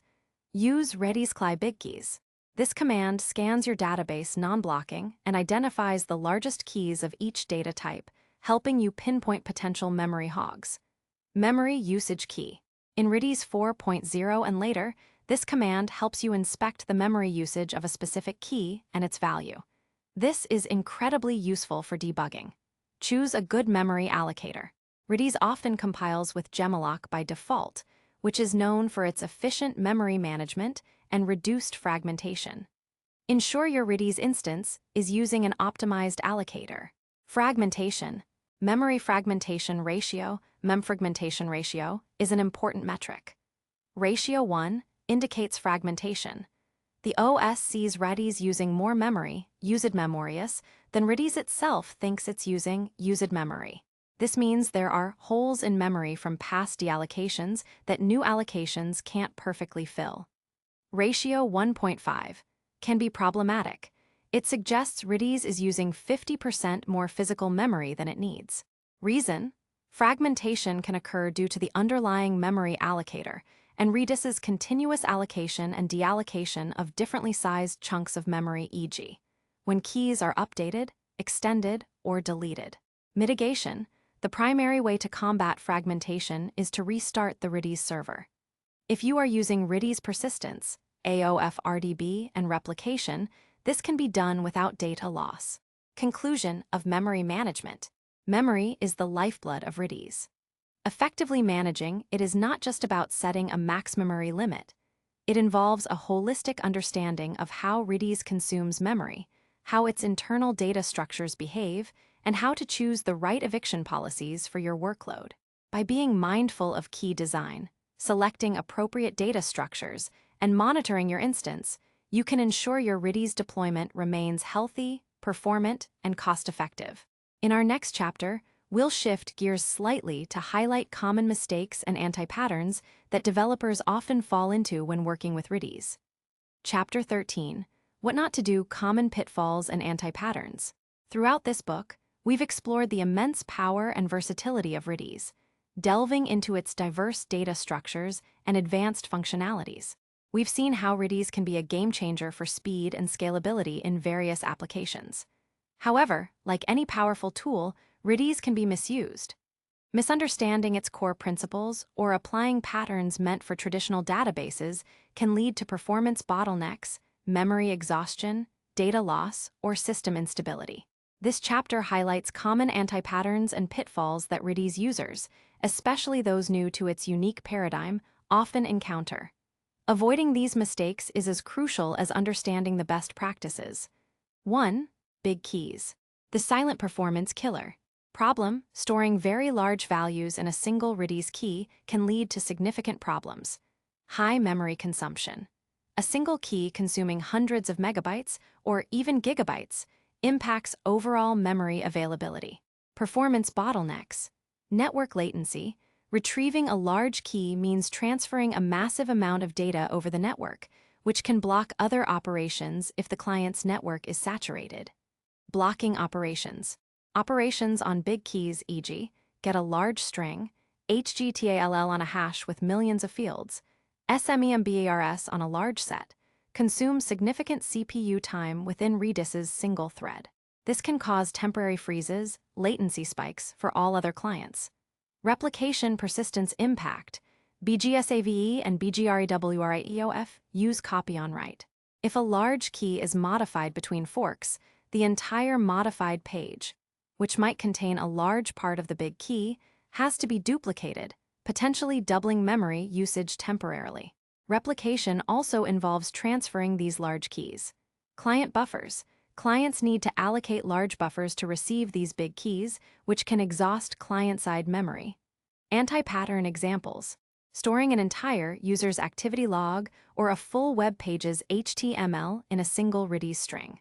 [SPEAKER 1] Use Redis bigkeys. This command scans your database non-blocking and identifies the largest keys of each data type, helping you pinpoint potential memory hogs. Memory usage key. In Redis 4.0 and later, this command helps you inspect the memory usage of a specific key and its value. This is incredibly useful for debugging. Choose a good memory allocator. Redis often compiles with Gemalloc by default, which is known for its efficient memory management and reduced fragmentation. Ensure your Redis instance is using an optimized allocator. Fragmentation. Memory fragmentation ratio, memfragmentation ratio, is an important metric. Ratio 1 indicates fragmentation. The OS sees Redis using more memory, used memorious, than Redis itself thinks it's using used memory. This means there are holes in memory from past deallocations that new allocations can't perfectly fill. Ratio 1.5 can be problematic. It suggests Redis is using 50% more physical memory than it needs. Reason: fragmentation can occur due to the underlying memory allocator and Redis's continuous allocation and deallocation of differently sized chunks of memory, e.g., when keys are updated, extended, or deleted. Mitigation: the primary way to combat fragmentation is to restart the Redis server. If you are using Redis persistence, AOF-RDB, and replication, this can be done without data loss. Conclusion of memory management. Memory is the lifeblood of Redis. Effectively managing it is not just about setting a max memory limit. It involves a holistic understanding of how Redis consumes memory, how its internal data structures behave, and how to choose the right eviction policies for your workload. By being mindful of key design, selecting appropriate data structures, and monitoring your instance, you can ensure your Redis deployment remains healthy, performant, and cost-effective. In our next chapter, we'll shift gears slightly to highlight common mistakes and anti-patterns that developers often fall into when working with Redis. Chapter 13: What Not to Do, Common Pitfalls and Anti-Patterns. Throughout this book, we've explored the immense power and versatility of Redis, delving into its diverse data structures and advanced functionalities. We've seen how Redis can be a game-changer for speed and scalability in various applications. However, like any powerful tool, Redis can be misused. Misunderstanding its core principles or applying patterns meant for traditional databases can lead to performance bottlenecks, memory exhaustion, data loss, or system instability. This chapter highlights common anti-patterns and pitfalls that Redis users, especially those new to its unique paradigm, often encounter. Avoiding these mistakes is as crucial as understanding the best practices. 1. Big keys. The silent performance killer. Problem: storing very large values in a single Redis key can lead to significant problems. High memory consumption. A single key consuming hundreds of megabytes, or even gigabytes, impacts overall memory availability. Performance bottlenecks. Network latency. Retrieving a large key means transferring a massive amount of data over the network, which can block other operations if the client's network is saturated. Blocking operations. Operations on big keys, e.g., get a large string, HGTALL on a hash with millions of fields, SMEMBARS on a large set, consume significant CPU time within Redis's single thread. This can cause temporary freezes, latency spikes for all other clients. Replication persistence impact. BGSAVE and BGREWRIEOF use copy on write. If a large key is modified between forks, the entire modified page, which might contain a large part of the big key, has to be duplicated, potentially doubling memory usage temporarily. Replication also involves transferring these large keys. Client buffers. Clients need to allocate large buffers to receive these big keys, which can exhaust client-side memory. Anti-pattern examples. Storing an entire user's activity log or a full web page's HTML in a single Redis string.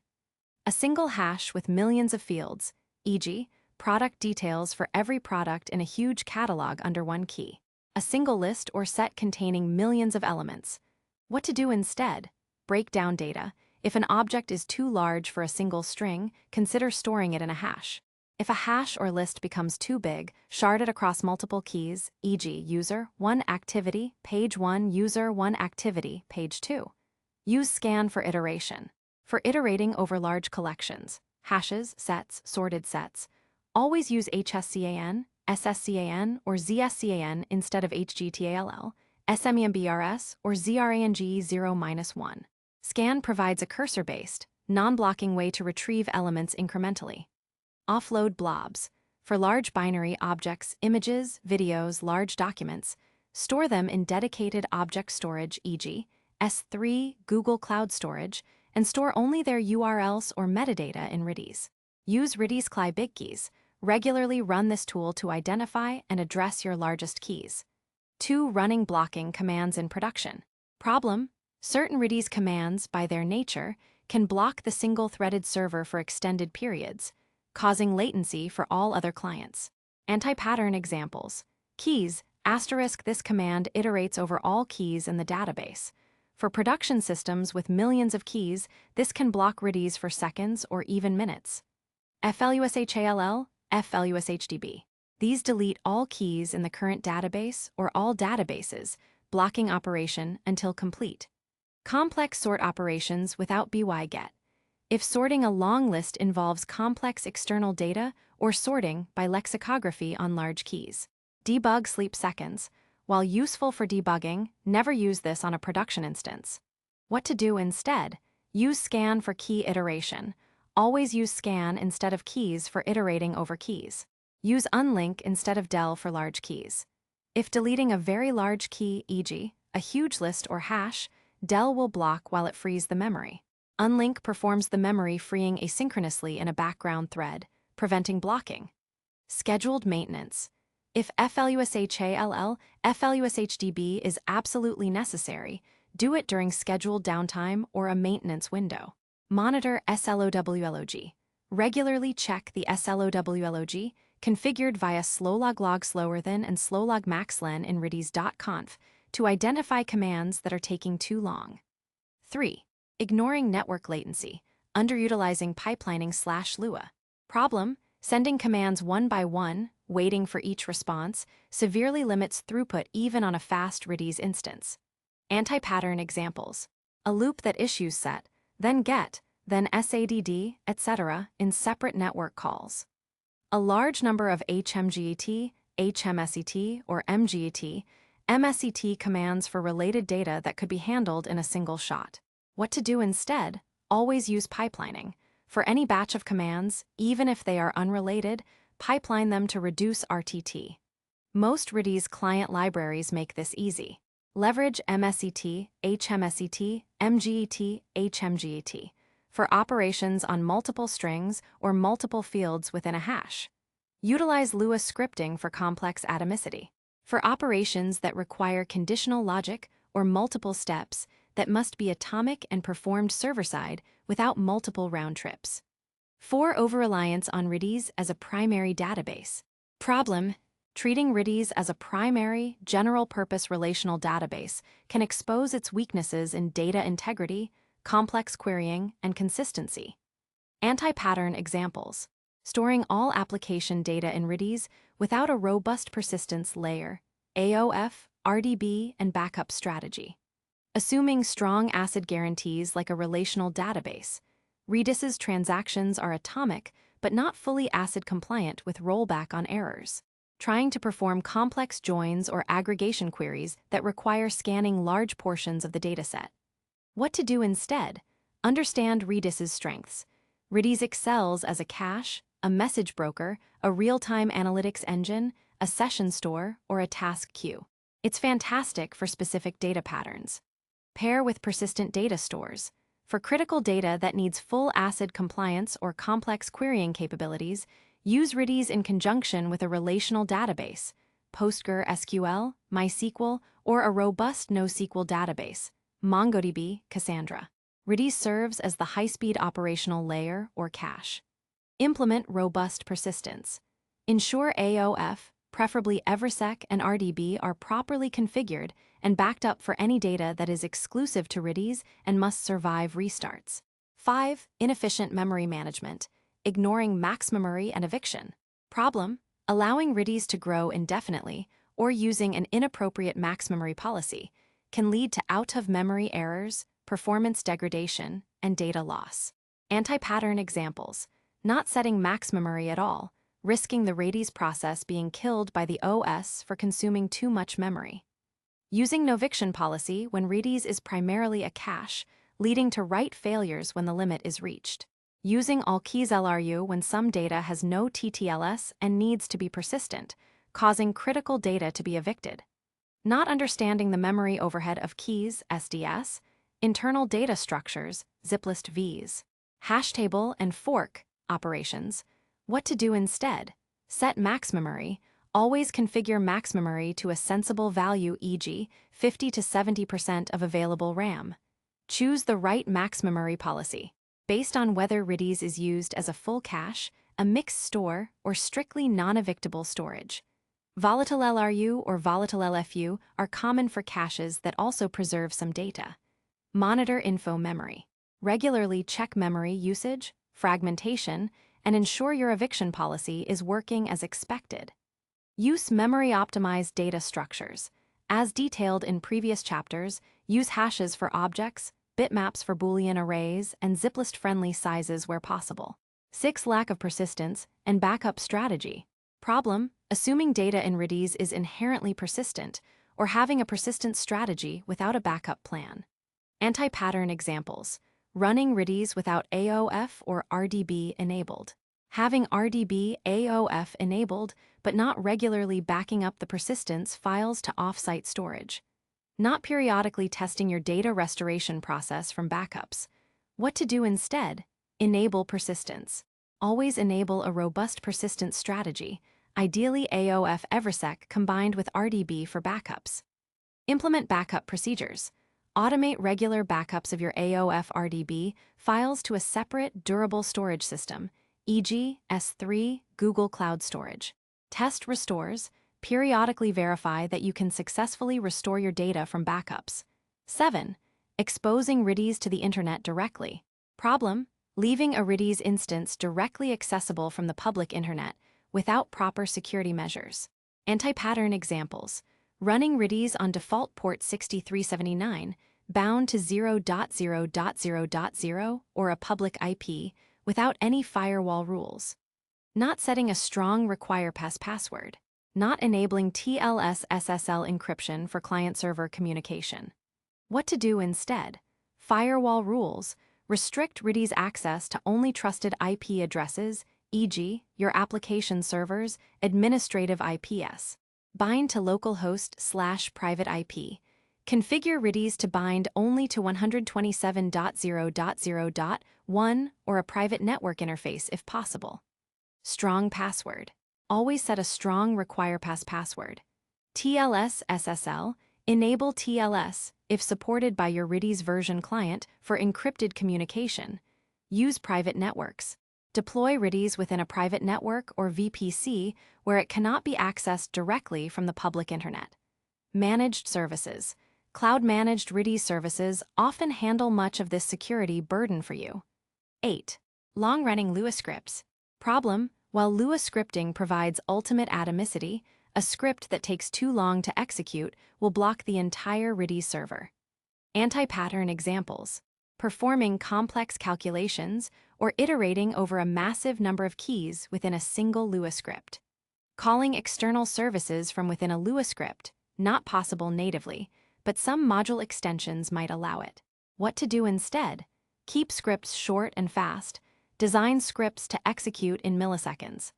[SPEAKER 1] A single hash with millions of fields, e.g., product details for every product in a huge catalog under one key. A single list or set containing millions of elements. What to do instead? Break down data. If an object is too large for a single string, consider storing it in a hash. If a hash or list becomes too big, shard it across multiple keys, e.g., user 1 activity, page 1, user 1 activity, page 2. Use scan for iteration. For iterating over large collections, hashes, sets, sorted sets, always use HSCAN, SSCAN, or ZSCAN instead of HGTALL, SMEMBRS, or ZRANG0-1. Scan provides a cursor-based, non-blocking way to retrieve elements incrementally. Offload blobs. For large binary objects, images, videos, large documents, store them in dedicated object storage, e.g., S3, Google Cloud Storage, and store only their URLs or metadata in Redis. Use Redis-backed big keys. Regularly run this tool to identify and address your largest keys. 2. Running blocking commands in production. Problem: certain Redis commands, by their nature, can block the single-threaded server for extended periods, causing latency for all other clients. Anti-pattern examples. Keys, *, this command iterates over all keys in the database. For production systems with millions of keys, this can block Redis for seconds or even minutes. FLUSHALL, FLUSHDB. These delete all keys in the current database or all databases, blocking operation until complete. Complex sort operations without byget. If sorting a long list involves complex external data or sorting by lexicography on large keys. Debug sleep seconds. While useful for debugging, never use this on a production instance. What to do instead? Use scan for key iteration. Always use scan instead of keys for iterating over keys. Use unlink instead of del for large keys. If deleting a very large key, e.g., a huge list or hash, del will block while it frees the memory. Unlink performs the memory freeing asynchronously in a background thread, preventing blocking. Scheduled maintenance. If FLUSHALL, FLUSHDB is absolutely necessary, do it during scheduled downtime or a maintenance window. Monitor SLOWLOG. Regularly check the SLOWLOG, configured via slowloglog slower than and slowlogmaxlen in redis.conf, to identify commands that are taking too long. 3. Ignoring network latency, underutilizing pipelining/Lua. Problem: sending commands one by one, waiting for each response, severely limits throughput even on a fast Redis instance. Anti-pattern examples. A loop that issues set, then get, then SADD, etc. in separate network calls. A large number of HMGET, HMSET, or MGET, MSET commands for related data that could be handled in a single shot. What to do instead? Always use pipelining. For any batch of commands, even if they are unrelated, pipeline them to reduce RTT. Most Redis client libraries make this easy. Leverage MSET, HMSET, MGET, HMGET for operations on multiple strings or multiple fields within a hash. Utilize Lua scripting for complex atomicity. For operations that require conditional logic or multiple steps that must be atomic and performed server-side without multiple round trips. 4. Over-reliance on Redis as a primary database. Problem: treating Redis as a primary, general-purpose relational database can expose its weaknesses in data integrity, complex querying, and consistency. Anti-pattern examples. Storing all application data in Redis without a robust persistence layer, AOF, RDB, and backup strategy. Assuming strong ACID guarantees like a relational database. Redis's transactions are atomic, but not fully ACID compliant with rollback on errors. Trying to perform complex joins or aggregation queries that require scanning large portions of the dataset. What to do instead? Understand Redis's strengths. Redis excels as a cache, a message broker, a real-time analytics engine, a session store, or a task queue. It's fantastic for specific data patterns. Pair with persistent data stores. For critical data that needs full ACID compliance or complex querying capabilities, use Redis in conjunction with a relational database, PostgreSQL, MySQL, or a robust NoSQL database, MongoDB, Cassandra. Redis serves as the high-speed operational layer or cache. Implement robust persistence. Ensure AOF, preferably Eversec and RDB, are properly configured and backed up for any data that is exclusive to Redis and must survive restarts. 5. Inefficient memory management, ignoring max memory and eviction. Problem: allowing Redis to grow indefinitely or using an inappropriate max memory policy can lead to out-of-memory errors, performance degradation, and data loss. Anti-pattern examples. Not setting max memory at all, risking the Redis process being killed by the OS for consuming too much memory. Using noviction policy when Redis is primarily a cache, leading to write failures when the limit is reached. using all keys LRU when some data has no TTLS and needs to be persistent, causing critical data to be evicted. Not understanding the memory overhead of keys SDS, internal data structures, ziplist Vs, hash table and fork operations. What to do instead? Set max memory. Always configure max memory to a sensible value, e.g., 50 to 70% of available RAM. Choose the right max memory policy, based on whether Redis is used as a full cache, a mixed store, or strictly non-evictable storage. Volatile LRU or volatile LFU are common for caches that also preserve some data. Monitor info memory. Regularly check memory usage, fragmentation, and ensure your eviction policy is working as expected. Use memory-optimized data structures. As detailed in previous chapters, use hashes for objects, bitmaps for Boolean arrays, and ziplist-friendly sizes where possible. 6. Lack of persistence and backup strategy. Problem: assuming data in Redis is inherently persistent, or having a persistent strategy without a backup plan. Anti-pattern examples: running Redis without AOF or RDB enabled. Having RDB AOF enabled, but not regularly backing up the persistence files to off-site storage. Not periodically testing your data restoration process from backups. What to do instead? Enable persistence. Always enable a robust persistence strategy, ideally AOF Eversec combined with RDB for backups. Implement backup procedures. Automate regular backups of your AOF RDB files to a separate, durable storage system, e.g., S3, Google Cloud Storage. Test restores. Periodically verify that you can successfully restore your data from backups. 7. Exposing Redis to the internet directly. Problem: leaving a Redis instance directly accessible from the public internet without proper security measures. Anti-pattern examples: running Redis on default port 6379, bound to 0.0.0.0 or a public IP without any firewall rules. Not setting a strong require password. Not enabling TLS SSL encryption for client-server communication. What to do instead? Firewall rules. Restrict Redis access to only trusted IP addresses, e.g., your application servers, administrative IPs. Bind to localhost/private IP. Configure Redis to bind only to 127.0.0.1 or a private network interface if possible. Strong password. Always set a strong require password. TLS SSL. Enable TLS, if supported by your Redis version client, for encrypted communication. Use private networks. Deploy Redis within a private network or VPC where it cannot be accessed directly from the public internet. Managed services. Cloud-managed Redis services often handle much of this security burden for you. 8. Long-running Lua scripts. Problem: while Lua scripting provides ultimate atomicity, a script that takes too long to execute will block the entire Redis server. Anti-pattern examples: performing complex calculations or iterating over a massive number of keys within a single Lua script. Calling external services from within a Lua script, not possible natively, but some module extensions might allow it. What to do instead? Keep scripts short and fast. Design scripts to execute in milliseconds.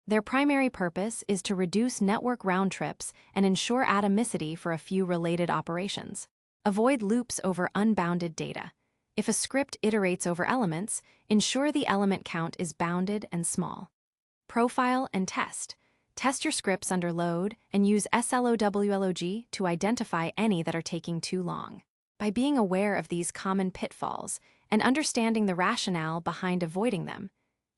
[SPEAKER 1] Their primary purpose is to reduce network round trips and ensure atomicity for a few related operations. Avoid loops over unbounded data. If a script iterates over elements, ensure the element count is bounded and small. Profile and test. Test your scripts under load and use SLOWLOG to identify any that are taking too long. By being aware of these common pitfalls and understanding the rationale behind avoiding them,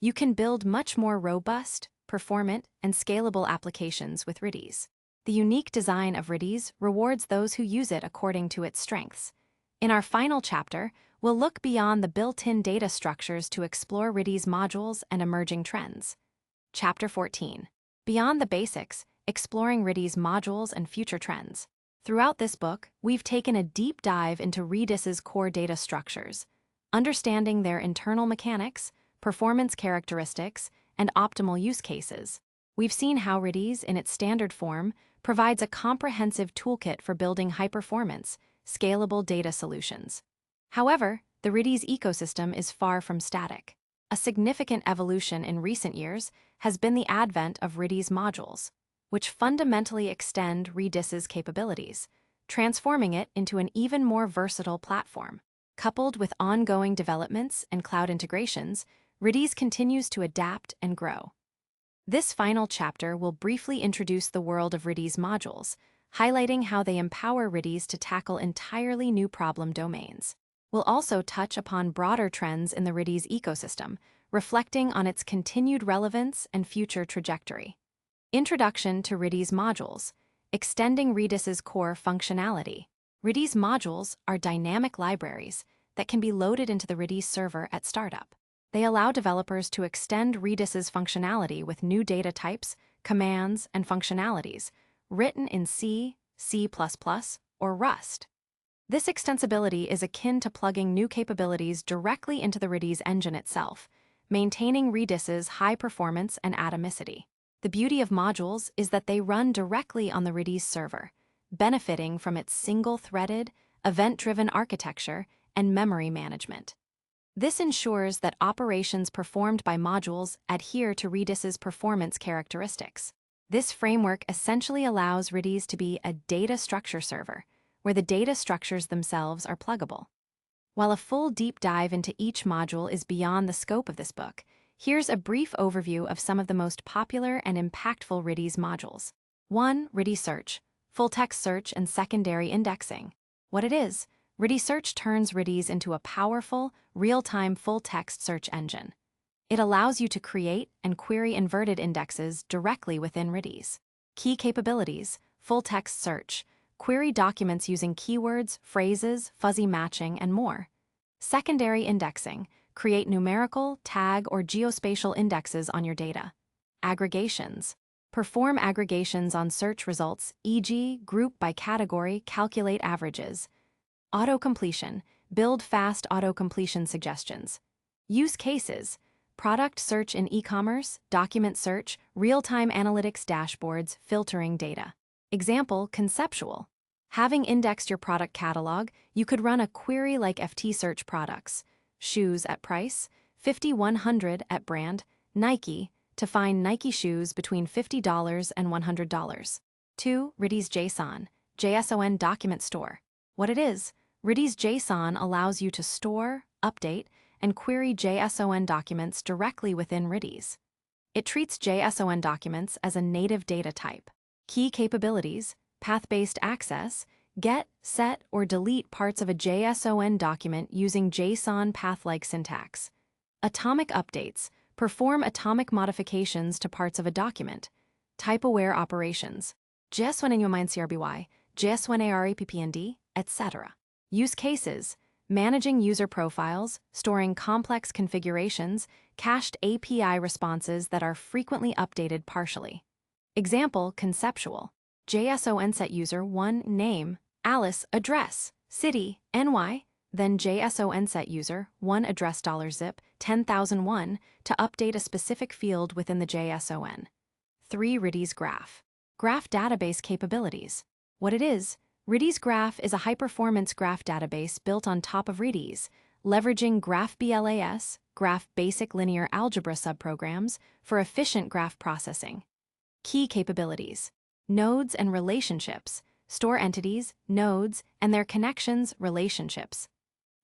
[SPEAKER 1] you can build much more robust, performant, and scalable applications with Redis. The unique design of Redis rewards those who use it according to its strengths. In our final chapter, we'll look beyond the built-in data structures to explore Redis modules and emerging trends. Chapter 14. Beyond the basics, exploring Redis modules and future trends. Throughout this book, we've taken a deep dive into Redis's core data structures, understanding their internal mechanics, performance characteristics, and optimal use cases. We've seen how Redis, in its standard form, provides a comprehensive toolkit for building high-performance, scalable data solutions. However, the Redis ecosystem is far from static. A significant evolution in recent years has been the advent of Redis modules, which fundamentally extend Redis's capabilities, transforming it into an even more versatile platform. Coupled with ongoing developments and cloud integrations, Redis continues to adapt and grow. This final chapter will briefly introduce the world of Redis modules, highlighting how they empower Redis to tackle entirely new problem domains. We'll also touch upon broader trends in the Redis ecosystem, reflecting on its continued relevance and future trajectory. Introduction to Redis modules, extending Redis's core functionality. Redis modules are dynamic libraries that can be loaded into the Redis server at startup. They allow developers to extend Redis's functionality with new data types, commands, and functionalities written in C, C++, or Rust. This extensibility is akin to plugging new capabilities directly into the Redis engine itself, maintaining Redis's high performance and atomicity. The beauty of modules is that they run directly on the Redis server, benefiting from its single-threaded, event-driven architecture and memory management. This ensures that operations performed by modules adhere to Redis's performance characteristics. This framework essentially allows Redis to be a data structure server, where the data structures themselves are pluggable. While a full deep dive into each module is beyond the scope of this book, here's a brief overview of some of the most popular and impactful Redis modules. 1. Redis Search, full-text search and secondary indexing. What it is, Redis Search turns Redis into a powerful, real-time full-text search engine. It allows you to create and query inverted indexes directly within Redis. Key capabilities, full-text search, query documents using keywords, phrases, fuzzy matching, and more. Secondary indexing, create numerical, tag, or geospatial indexes on your data. Aggregations, perform aggregations on search results, e.g., group by category, calculate averages. Auto-completion, build fast auto-completion suggestions. Use cases, product search in e-commerce, document search, real-time analytics dashboards, filtering data. Example, conceptual. Having indexed your product catalog, you could run a query like FT search products, shoes at price, 5100 at brand, Nike, to find Nike shoes between $50 and $100. 2. Redis JSON, JSON document store. What it is, Redis JSON allows you to store, update, and query JSON documents directly within Redis. It treats JSON documents as a native data type. Key capabilities, path-based access, get, set, or delete parts of a JSON document using JSON path-like syntax. Atomic updates, perform atomic modifications to parts of a document. Type-aware operations, JSON in your mind CRBY, JSON ARAPPND, etc. Use cases, managing user profiles, storing complex configurations, cached API responses that are frequently updated partially. Example, conceptual. JSON set user 1 name, Alice address, city, NY, then JSON set user 1 address $zip 10,001 to update a specific field within the JSON. 3. Redis Graph. Graph database capabilities. What it is, Redis Graph is a high-performance graph database built on top of Redis, leveraging GraphBLAS, Graph Basic Linear Algebra subprograms, for efficient graph processing. Key capabilities, nodes and relationships, store entities, nodes, and their connections, relationships.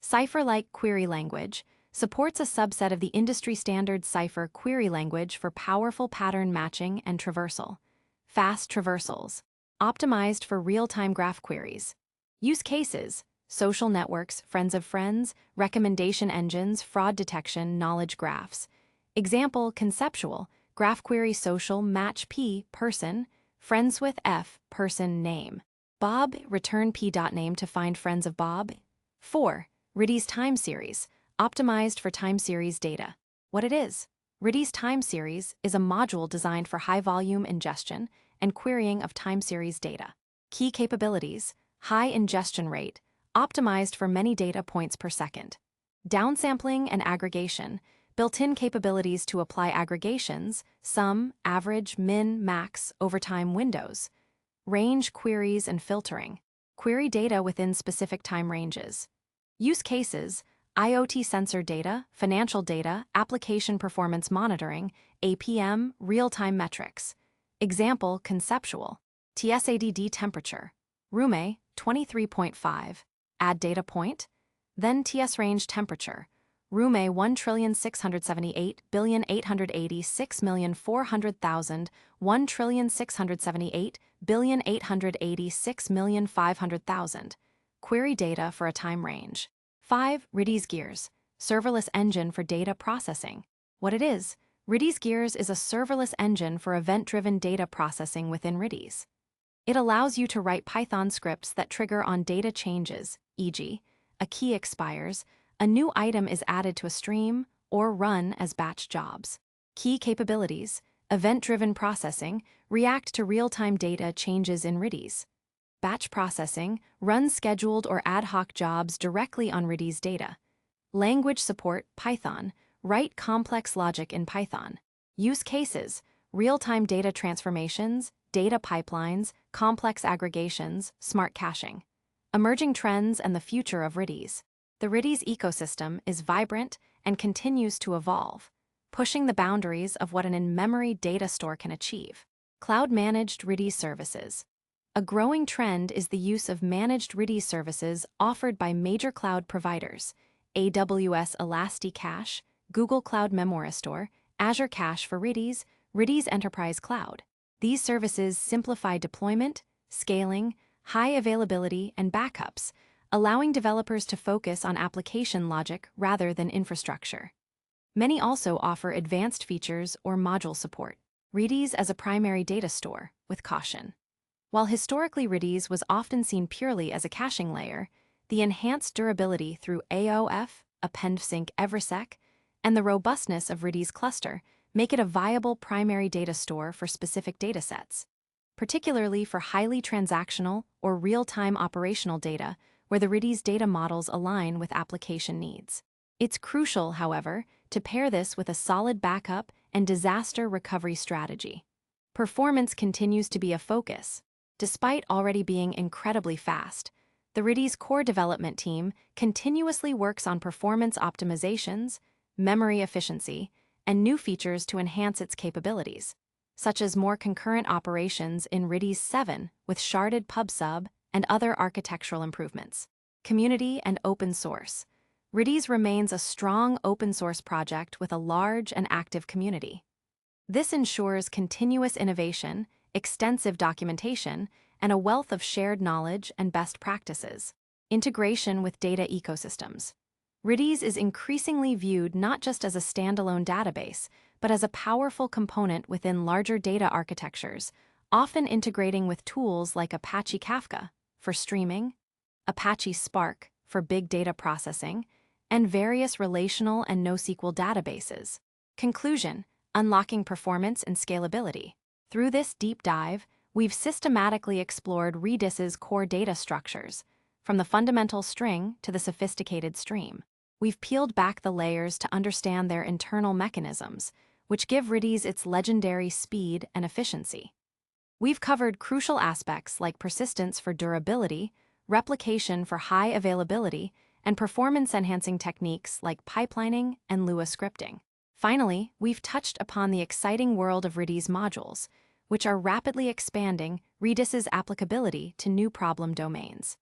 [SPEAKER 1] Cipher-like query language supports a subset of the industry-standard Cipher query language for powerful pattern matching and traversal. Fast traversals, optimized for real-time graph queries. Use cases, social networks, friends of friends, recommendation engines, fraud detection, knowledge graphs. Example, conceptual, graph query social match P, person, friends with F, person name. Bob, return P.name to find friends of Bob. 4. Redis time series, optimized for time series data. What it is, Redis time series is a module designed for high-volume ingestion and querying of time series data. Key capabilities, high ingestion rate, optimized for many data points per second. Downsampling and aggregation, built-in capabilities to apply aggregations, sum, average, min, max, over time windows. Range queries and filtering, query data within specific time ranges. Use cases, IoT sensor data, financial data, application performance monitoring, APM, real-time metrics. Example, conceptual. TSADD temperature. Room 23.5. Add data point. Then TS range temperature. Room 1,678,886,400,000, 1,678,886,500,000. Query data for a time range. 5. Redis Gears. Serverless engine for data processing. What it is? Redis Gears is a serverless engine for event-driven data processing within Redis. It allows you to write Python scripts that trigger on data changes, e.g., a key expires, a new item is added to a stream, or run as batch jobs. Key capabilities: event-driven processing, react to real-time data changes in Redis. Batch processing, run scheduled or ad hoc jobs directly on Redis data. Language support, Python, write complex logic in Python. Use cases, real-time data transformations, data pipelines, complex aggregations, smart caching. Emerging trends and the future of Redis. The Redis ecosystem is vibrant and continues to evolve, pushing the boundaries of what an in-memory data store can achieve. Cloud-managed Redis services. A growing trend is the use of managed Redis services offered by major cloud providers: AWS Elasticache, Google Cloud Memoristore, Azure Cache for Redis, Redis Enterprise Cloud. These services simplify deployment, scaling, high availability, and backups, allowing developers to focus on application logic rather than infrastructure. Many also offer advanced features or module support. Redis as a primary data store, with caution. While historically Redis was often seen purely as a caching layer, the enhanced durability through AOF, Append Sync Eversec, and the robustness of Redis cluster make it a viable primary data store for specific datasets, particularly for highly transactional or real-time operational data where the Redis data models align with application needs. It's crucial, however, to pair this with a solid backup and disaster recovery strategy. Performance continues to be a focus. Despite already being incredibly fast, the Redis core development team continuously works on performance optimizations, memory efficiency, and new features to enhance its capabilities, such as more concurrent operations in Redis 7 with sharded pub/sub and other architectural improvements. Community and open source. Redis remains a strong open source project with a large and active community. This ensures continuous innovation, extensive documentation, and a wealth of shared knowledge and best practices. Integration with data ecosystems. Redis is increasingly viewed not just as a standalone database, but as a powerful component within larger data architectures, often integrating with tools like Apache Kafka for streaming, Apache Spark for big data processing, and various relational and NoSQL databases. Conclusion: unlocking performance and scalability. Through this deep dive, we've systematically explored Redis's core data structures, from the fundamental string to the sophisticated stream. We've peeled back the layers to understand their internal mechanisms, which give Redis its legendary speed and efficiency. We've covered crucial aspects like persistence for durability, replication for high availability, and performance-enhancing techniques like pipelining and Lua scripting. Finally, we've touched upon the exciting world of Redis modules, which are rapidly expanding Redis's applicability to new problem domains.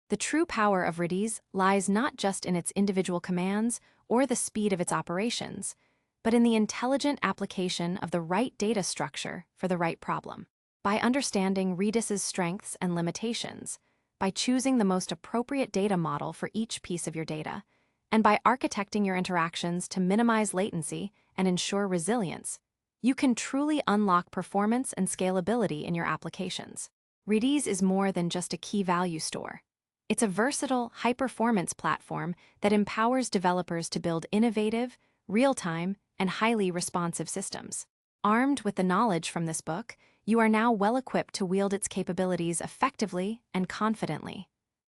[SPEAKER 1] The true power of Redis lies not just in its individual commands or the speed of its operations, but in the intelligent application of the right data structure for the right problem. By understanding Redis's strengths and limitations, by choosing the most appropriate data model for each piece of your data, and by architecting your interactions to minimize latency and ensure resilience, you can truly unlock performance and scalability in your applications. Redis is more than just a key-value store. It's a versatile, high-performance platform that empowers developers to build innovative, real-time, and highly responsive systems. Armed with the knowledge from this book, you are now well-equipped to wield its capabilities effectively and confidently.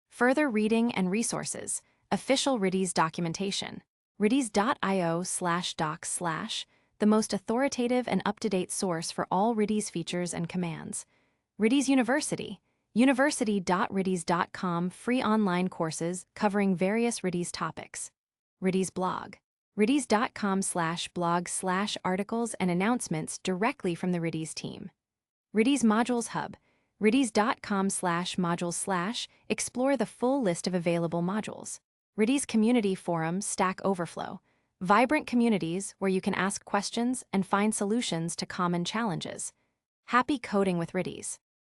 [SPEAKER 1] Further reading and resources: official Redis documentation, redis.io/docs/, the most authoritative and up-to-date source for all Redis features and commands. Redis University, university.redis.com, free online courses covering various Redis topics. Redis blog. Redis.com/blog/articles and announcements directly from the Redis team. Redis Modules Hub. Redis.com/modules/ explore the full list of available modules. Redis Community Forum Stack Overflow. Vibrant communities where you can ask questions and find solutions to common challenges. Happy coding with Redis.